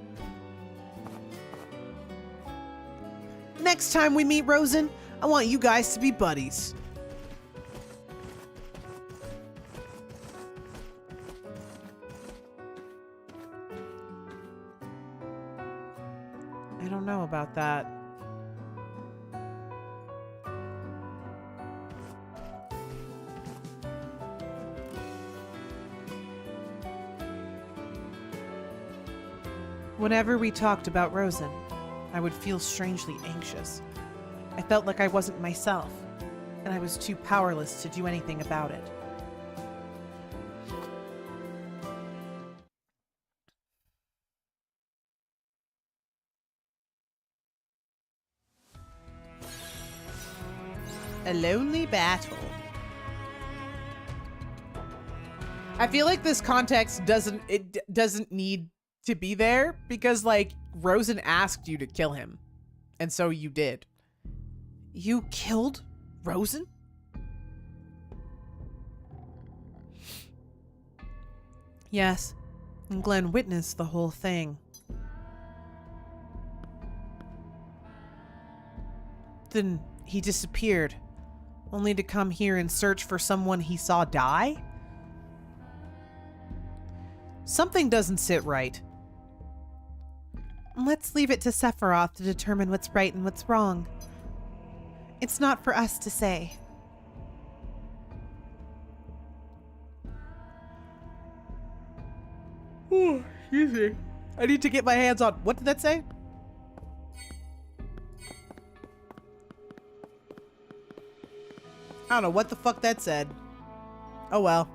Next time we meet Rosen, I want you guys to be buddies. I don't know about that. Whenever we talked about Rosen, I would feel strangely anxious. I felt like I wasn't myself, and I was too powerless to do anything about it. A lonely battle. I feel like this context doesn't need to be there because, like, Rosen asked you to kill him, and so you did. You killed Rosen? Yes, and Glenn witnessed the whole thing. Then he disappeared, only to come here and search for someone he saw die? Something doesn't sit right. Let's leave it to Sephiroth to determine what's right and what's wrong. It's not for us to say. Ooh, excuse me. I need to get my hands on... What did that say? I don't know what the fuck that said. Oh well.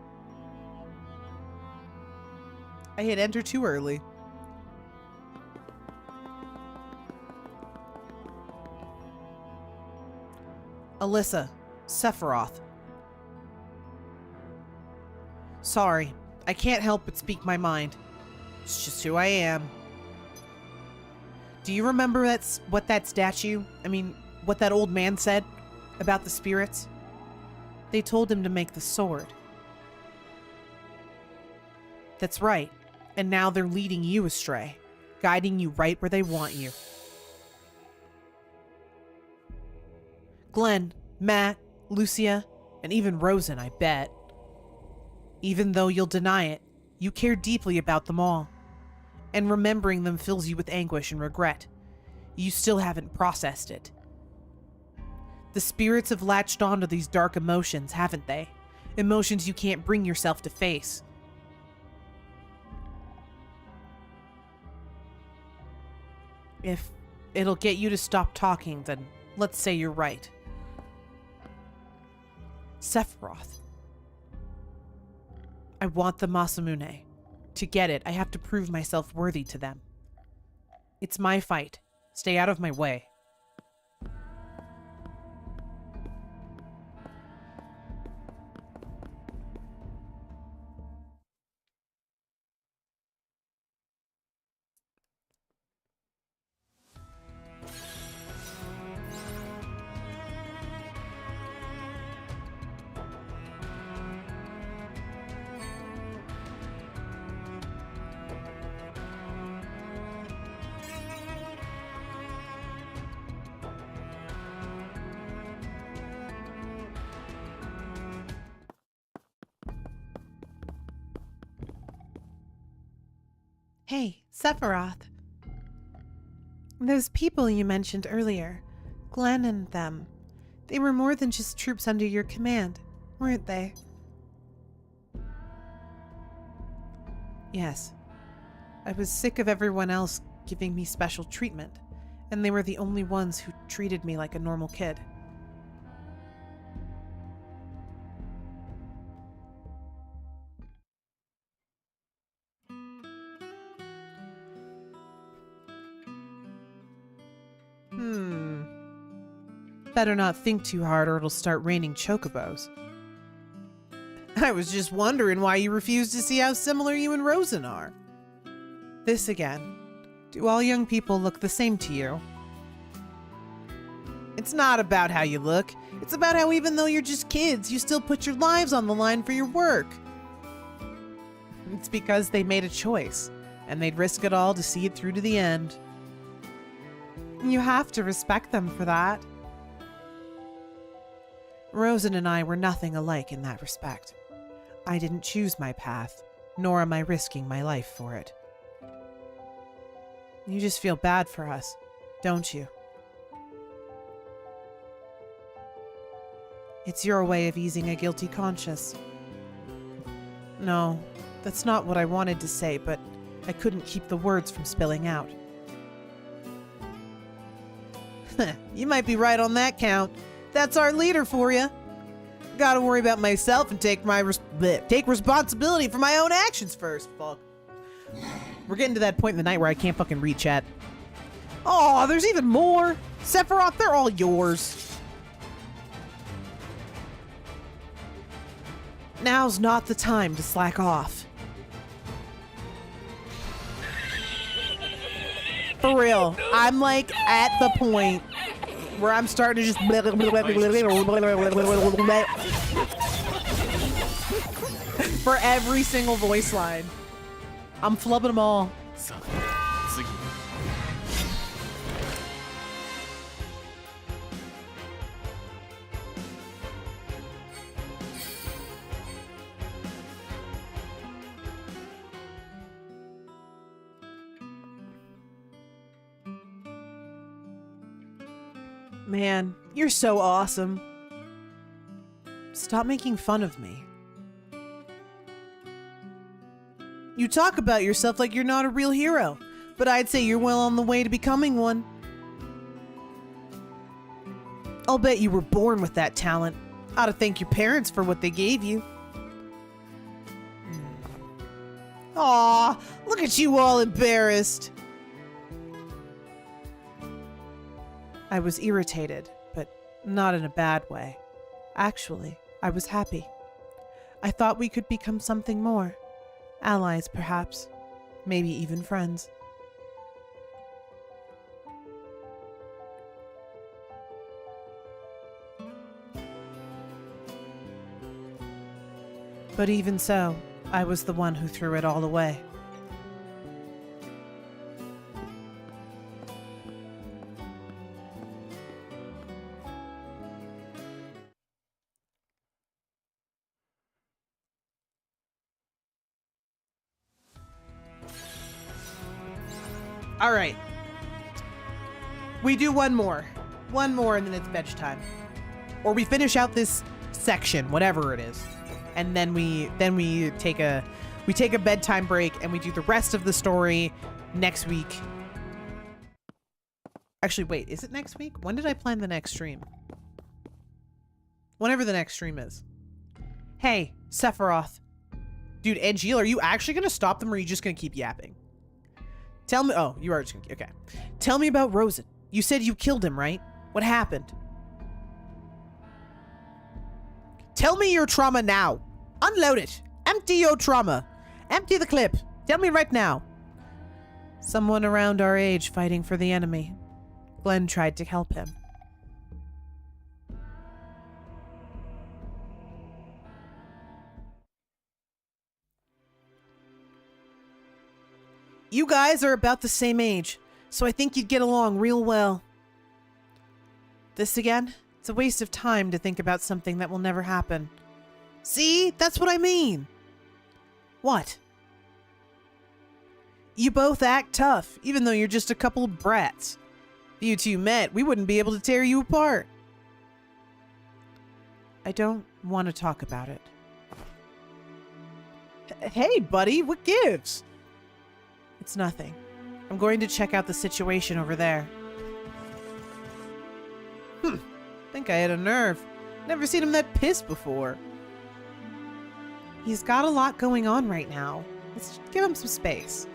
I hit enter too early. Alyssa, Sephiroth. Sorry, I can't help but speak my mind. It's just who I am. Do you remember what that statue, what that old man said about the spirits? They told him to make the sword. That's right, and now they're leading you astray, guiding you right where they want you. Glenn, Matt, Lucia, and even Rosen, I bet. Even though you'll deny it, you care deeply about them all. And remembering them fills you with anguish and regret. You still haven't processed it. The spirits have latched onto these dark emotions, haven't they? Emotions you can't bring yourself to face. If it'll get you to stop talking, then let's say you're right. Sephiroth. I want the Masamune. To get it, I have to prove myself worthy to them. It's my fight. Stay out of my way. Hey, Sephiroth. Those people you mentioned earlier, Glenn and them, they were more than just troops under your command, weren't they? Yes. I was sick of everyone else giving me special treatment, and they were the only ones who treated me like a normal kid. Better not think too hard or it'll start raining chocobos. I was just wondering why you refused to see how similar you and Rosen are. This again. Do all young people look the same to you? It's not about how you look. It's about how even though you're just kids, you still put your lives on the line for your work. It's because they made a choice, and they'd risk it all to see it through to the end. You have to respect them for that. Rosen and I were nothing alike in that respect. I didn't choose my path, nor am I risking my life for it. You just feel bad for us, don't you? It's your way of easing a guilty conscience. No, that's not what I wanted to say, but I couldn't keep the words from spilling out. You might be right on that count. That's our leader for you. Gotta worry about myself and take responsibility for my own actions first. Fuck. We're getting to that point in the night where I can't fucking read chat. Oh, there's even more. Sephiroth, they're all yours. Now's not the time to slack off. For real, I'm like at the point where I'm starting to just for every single voice line. I'm flubbing them all. Man, you're so awesome. Stop making fun of me. You talk about yourself like you're not a real hero, but I'd say you're well on the way to becoming one. I'll bet you were born with that talent. Ought to thank your parents for what they gave you. Aw, look at you all embarrassed. I was irritated, but not in a bad way. Actually, I was happy. I thought we could become something more. Allies, perhaps. Maybe even friends. But even so, I was the one who threw it all away. All right. We do one more. One more and then it's bedtime. Or we finish out this section, whatever it is. And then we take a bedtime break and we do the rest of the story next week. Actually, wait, is it next week? When did I plan the next stream? Whenever the next stream is. Hey, Sephiroth. Dude, Angeal, are you actually going to stop them or are you just going to keep yapping? Tell me. Oh, you are just gonna. Okay. Tell me about Rosen. You said you killed him, right? What happened? Tell me your trauma now. Unload it. Empty your trauma. Empty the clip. Tell me right now. Someone around our age fighting for the enemy. Glenn tried to help him. You guys are about the same age, so I think you'd get along real well. This again? It's a waste of time to think about something that will never happen. See? That's what I mean. What? You both act tough, even though you're just a couple of brats. If you two met, we wouldn't be able to tear you apart. I don't want to talk about it. Hey, buddy, what gives? It's nothing. I'm going to check out the situation over there. Think I had a nerve. Never seen him that pissed before. He's got a lot going on right now. Let's give him some space.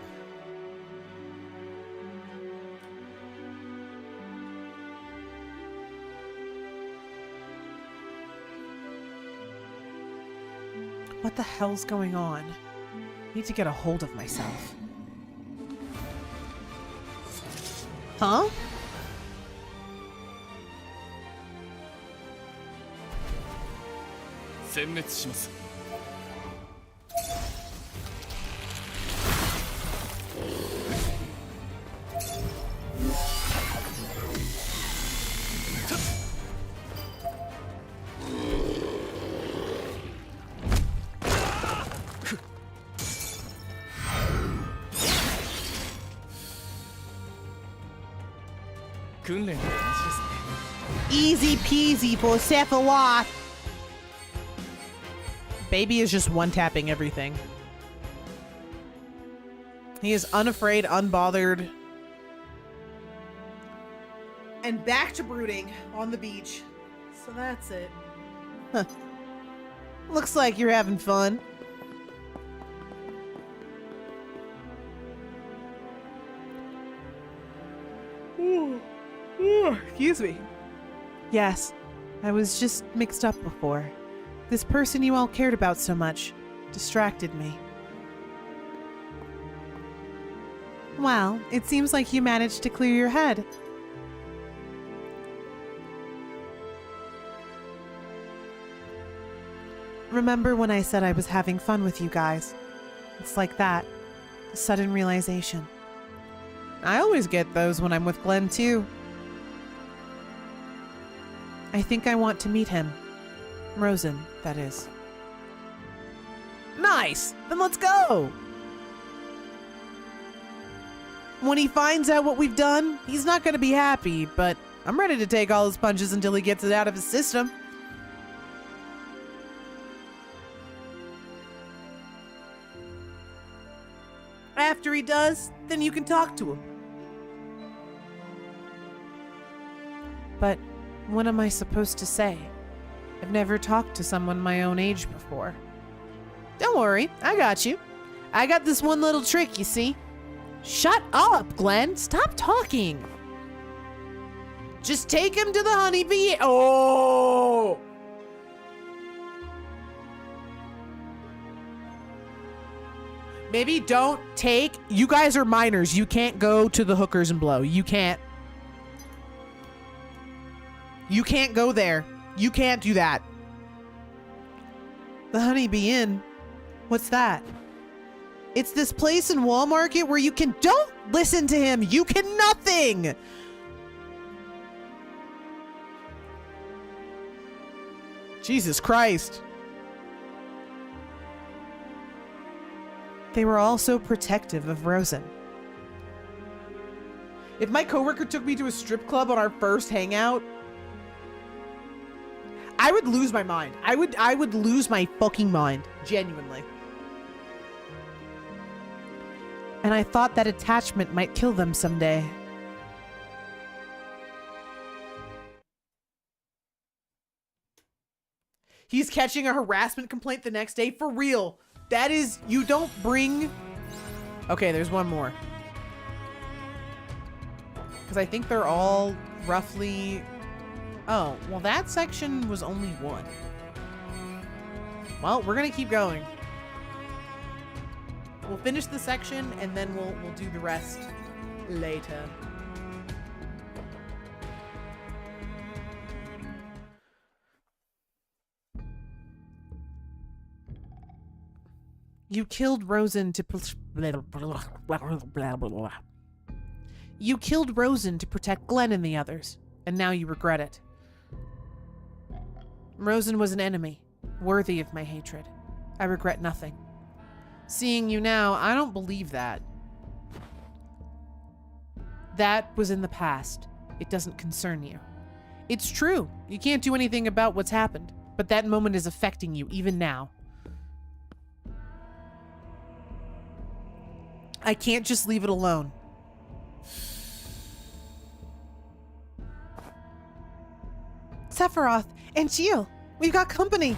What the hell's going on? I need to get a hold of myself. Huh? Easy peasy for Sephiroth. Baby is just one-tapping everything. He is unafraid, unbothered. And back to brooding on the beach. So that's it. Huh. Looks like you're having fun. Excuse me. Yes, I was just mixed up before. This person you all cared about so much distracted me. Well, it seems like you managed to clear your head. Remember when I said I was having fun with you guys? It's like that. A sudden realization. I always get those when I'm with Glenn, too. I think I want to meet him. Rosen, that is. Nice! Then let's go! When he finds out what we've done, he's not going to be happy, but I'm ready to take all his punches until he gets it out of his system. After he does, then you can talk to him. But what am I supposed to say? I've never talked to someone my own age before. Don't worry, I got you. I got this one little trick, you see. Shut up, Glenn. Stop talking. Just take him to the honeybee. Oh! Maybe don't take... You guys are minors. You can't go to the hookers and blow. You can't. You can't go there. You can't do that. The Honeybee Inn? What's that? It's this place in Wall Market where you can... Don't listen to him! You can nothing! Jesus Christ. They were all so protective of Rosen. If my coworker took me to a strip club on our first hangout, I would lose my mind. I would lose my fucking mind. Genuinely. And I thought that attachment might kill them someday. He's catching a harassment complaint the next day? For real. That is... You don't bring... Okay, there's one more. Because I think they're all roughly... Oh, well, that section was only one. Well, we're going to keep going. We'll finish the section, and then we'll do the rest later. You killed Rosen to... You killed Rosen to protect Glenn and the others, and now you regret it. Rosen was an enemy, worthy of my hatred. I regret nothing. Seeing you now, I don't believe that. That was in the past. It doesn't concern you. It's true. You can't do anything about what's happened, but that moment is affecting you even now. I can't just leave it alone. Sephiroth and Jill, we've got company.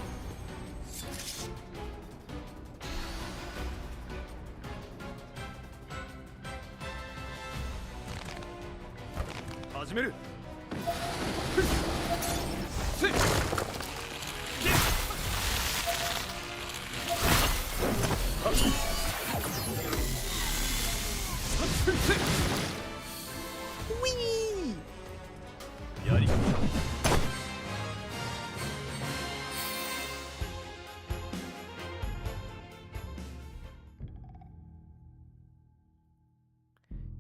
Whee!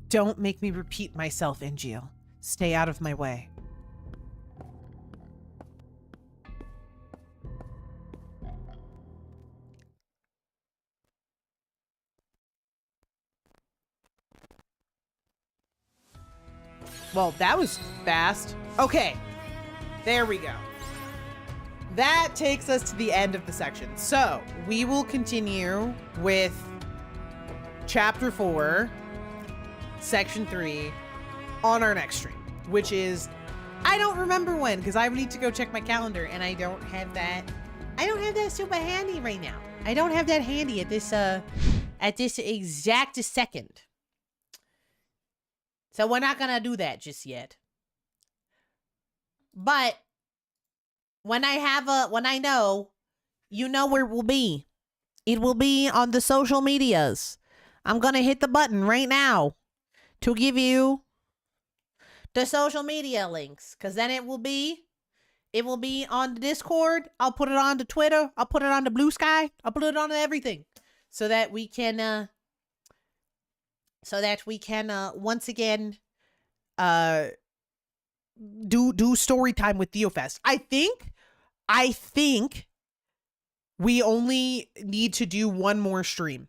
Don't make me repeat myself, Angeal. Stay out of my way. Well, that was fast. Okay, there we go. That takes us to the end of the section. So we will continue with Chapter 4, Section 3 on our next stream, which is, I don't remember when, because I need to go check my calendar, and I don't have that. I don't have that super handy right now. I don't have that handy at this exact second. So we're not gonna do that just yet. But when I know, you know where it will be. It will be on the social medias. I'm gonna hit the button right now to give you the social media links, because then it will be on the Discord. I'll put it on the Twitter. I'll put it on the Blue Sky. I'll put it on everything, so that we can once again do story time with TheoFest. I think we only need to do one more stream,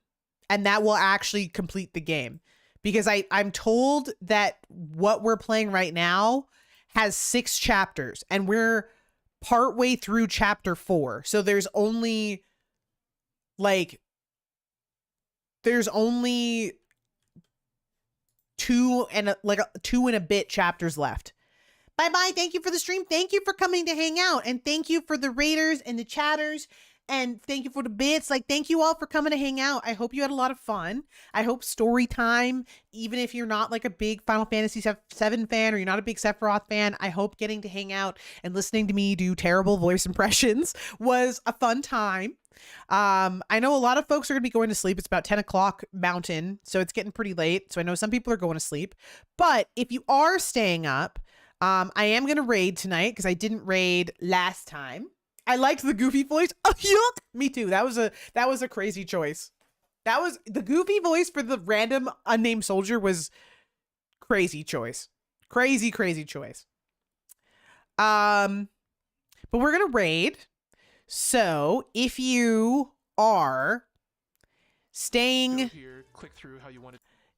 and that will actually complete the game, because I'm told that what we're playing right now has 6 chapters, and we're partway through chapter 4. So there's only two and a bit chapters left. Bye. Thank you for the stream. Thank you for coming to hang out, and thank you for the raiders and the chatters, and thank you for the bits. Thank you all for coming to hang out. I hope you had a lot of fun. I hope story time, even if you're not a big Final Fantasy VII fan, or you're not a big Sephiroth fan, I hope getting to hang out and listening to me do terrible voice impressions was a fun time. I know a lot of folks are gonna be going to sleep. It's about 10 o'clock Mountain, so it's getting pretty late. So I know some people are going to sleep, but if you are staying up, I am gonna raid tonight, because I didn't raid last time. I liked the Goofy voice. Oh, yuck! Me too. That was a crazy choice. That was the Goofy voice for the random unnamed soldier was crazy choice. Crazy choice. But we're gonna raid. So if you are staying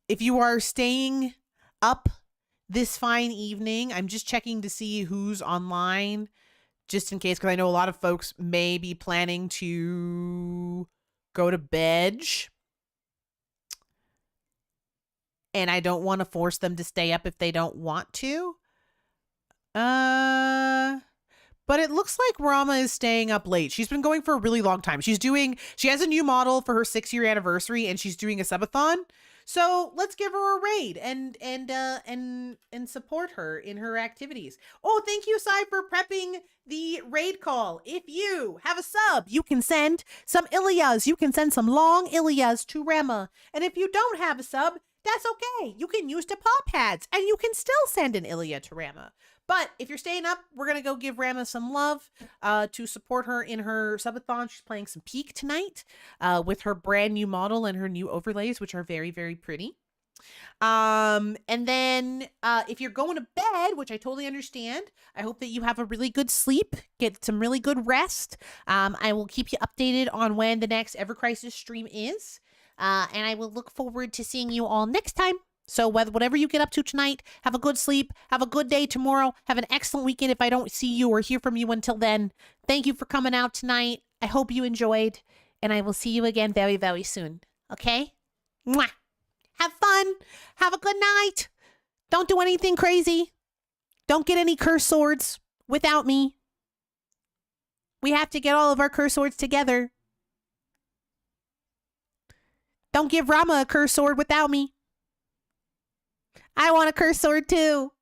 if you are staying up this fine evening, I'm just checking to see who's online, just in case, because I know a lot of folks may be planning to go to bed, and I don't want to force them to stay up if they don't want to. But it looks like Rama is staying up late. She's been going for a really long time. She has a new model for her 6-year anniversary, and she's doing a subathon. So let's give her a raid and support her in her activities. Oh, thank you, Sai, for prepping the raid call. If you have a sub, you can send some Ilias. You can send some long Ilias to Rema. And if you don't have a sub, that's okay. You can use the pop pads and you can still send an Ilia to Rama. But if you're staying up, we're going to go give Rama some love to support her in her subathon. She's playing some Peak tonight with her brand new model and her new overlays, which are very, very pretty. And then if you're going to bed, which I totally understand, I hope that you have a really good sleep, get some really good rest. I will keep you updated on when the next Ever Crisis stream is. And I will look forward to seeing you all next time. So whatever you get up to tonight, have a good sleep, have a good day tomorrow, have an excellent weekend if I don't see you or hear from you until then. Thank you for coming out tonight. I hope you enjoyed, and I will see you again very, very soon. Okay? Mwah! Have fun. Have a good night. Don't do anything crazy. Don't get any curse swords without me. We have to get all of our curse swords together. Don't give Rama a curse sword without me. I want a curse sword too.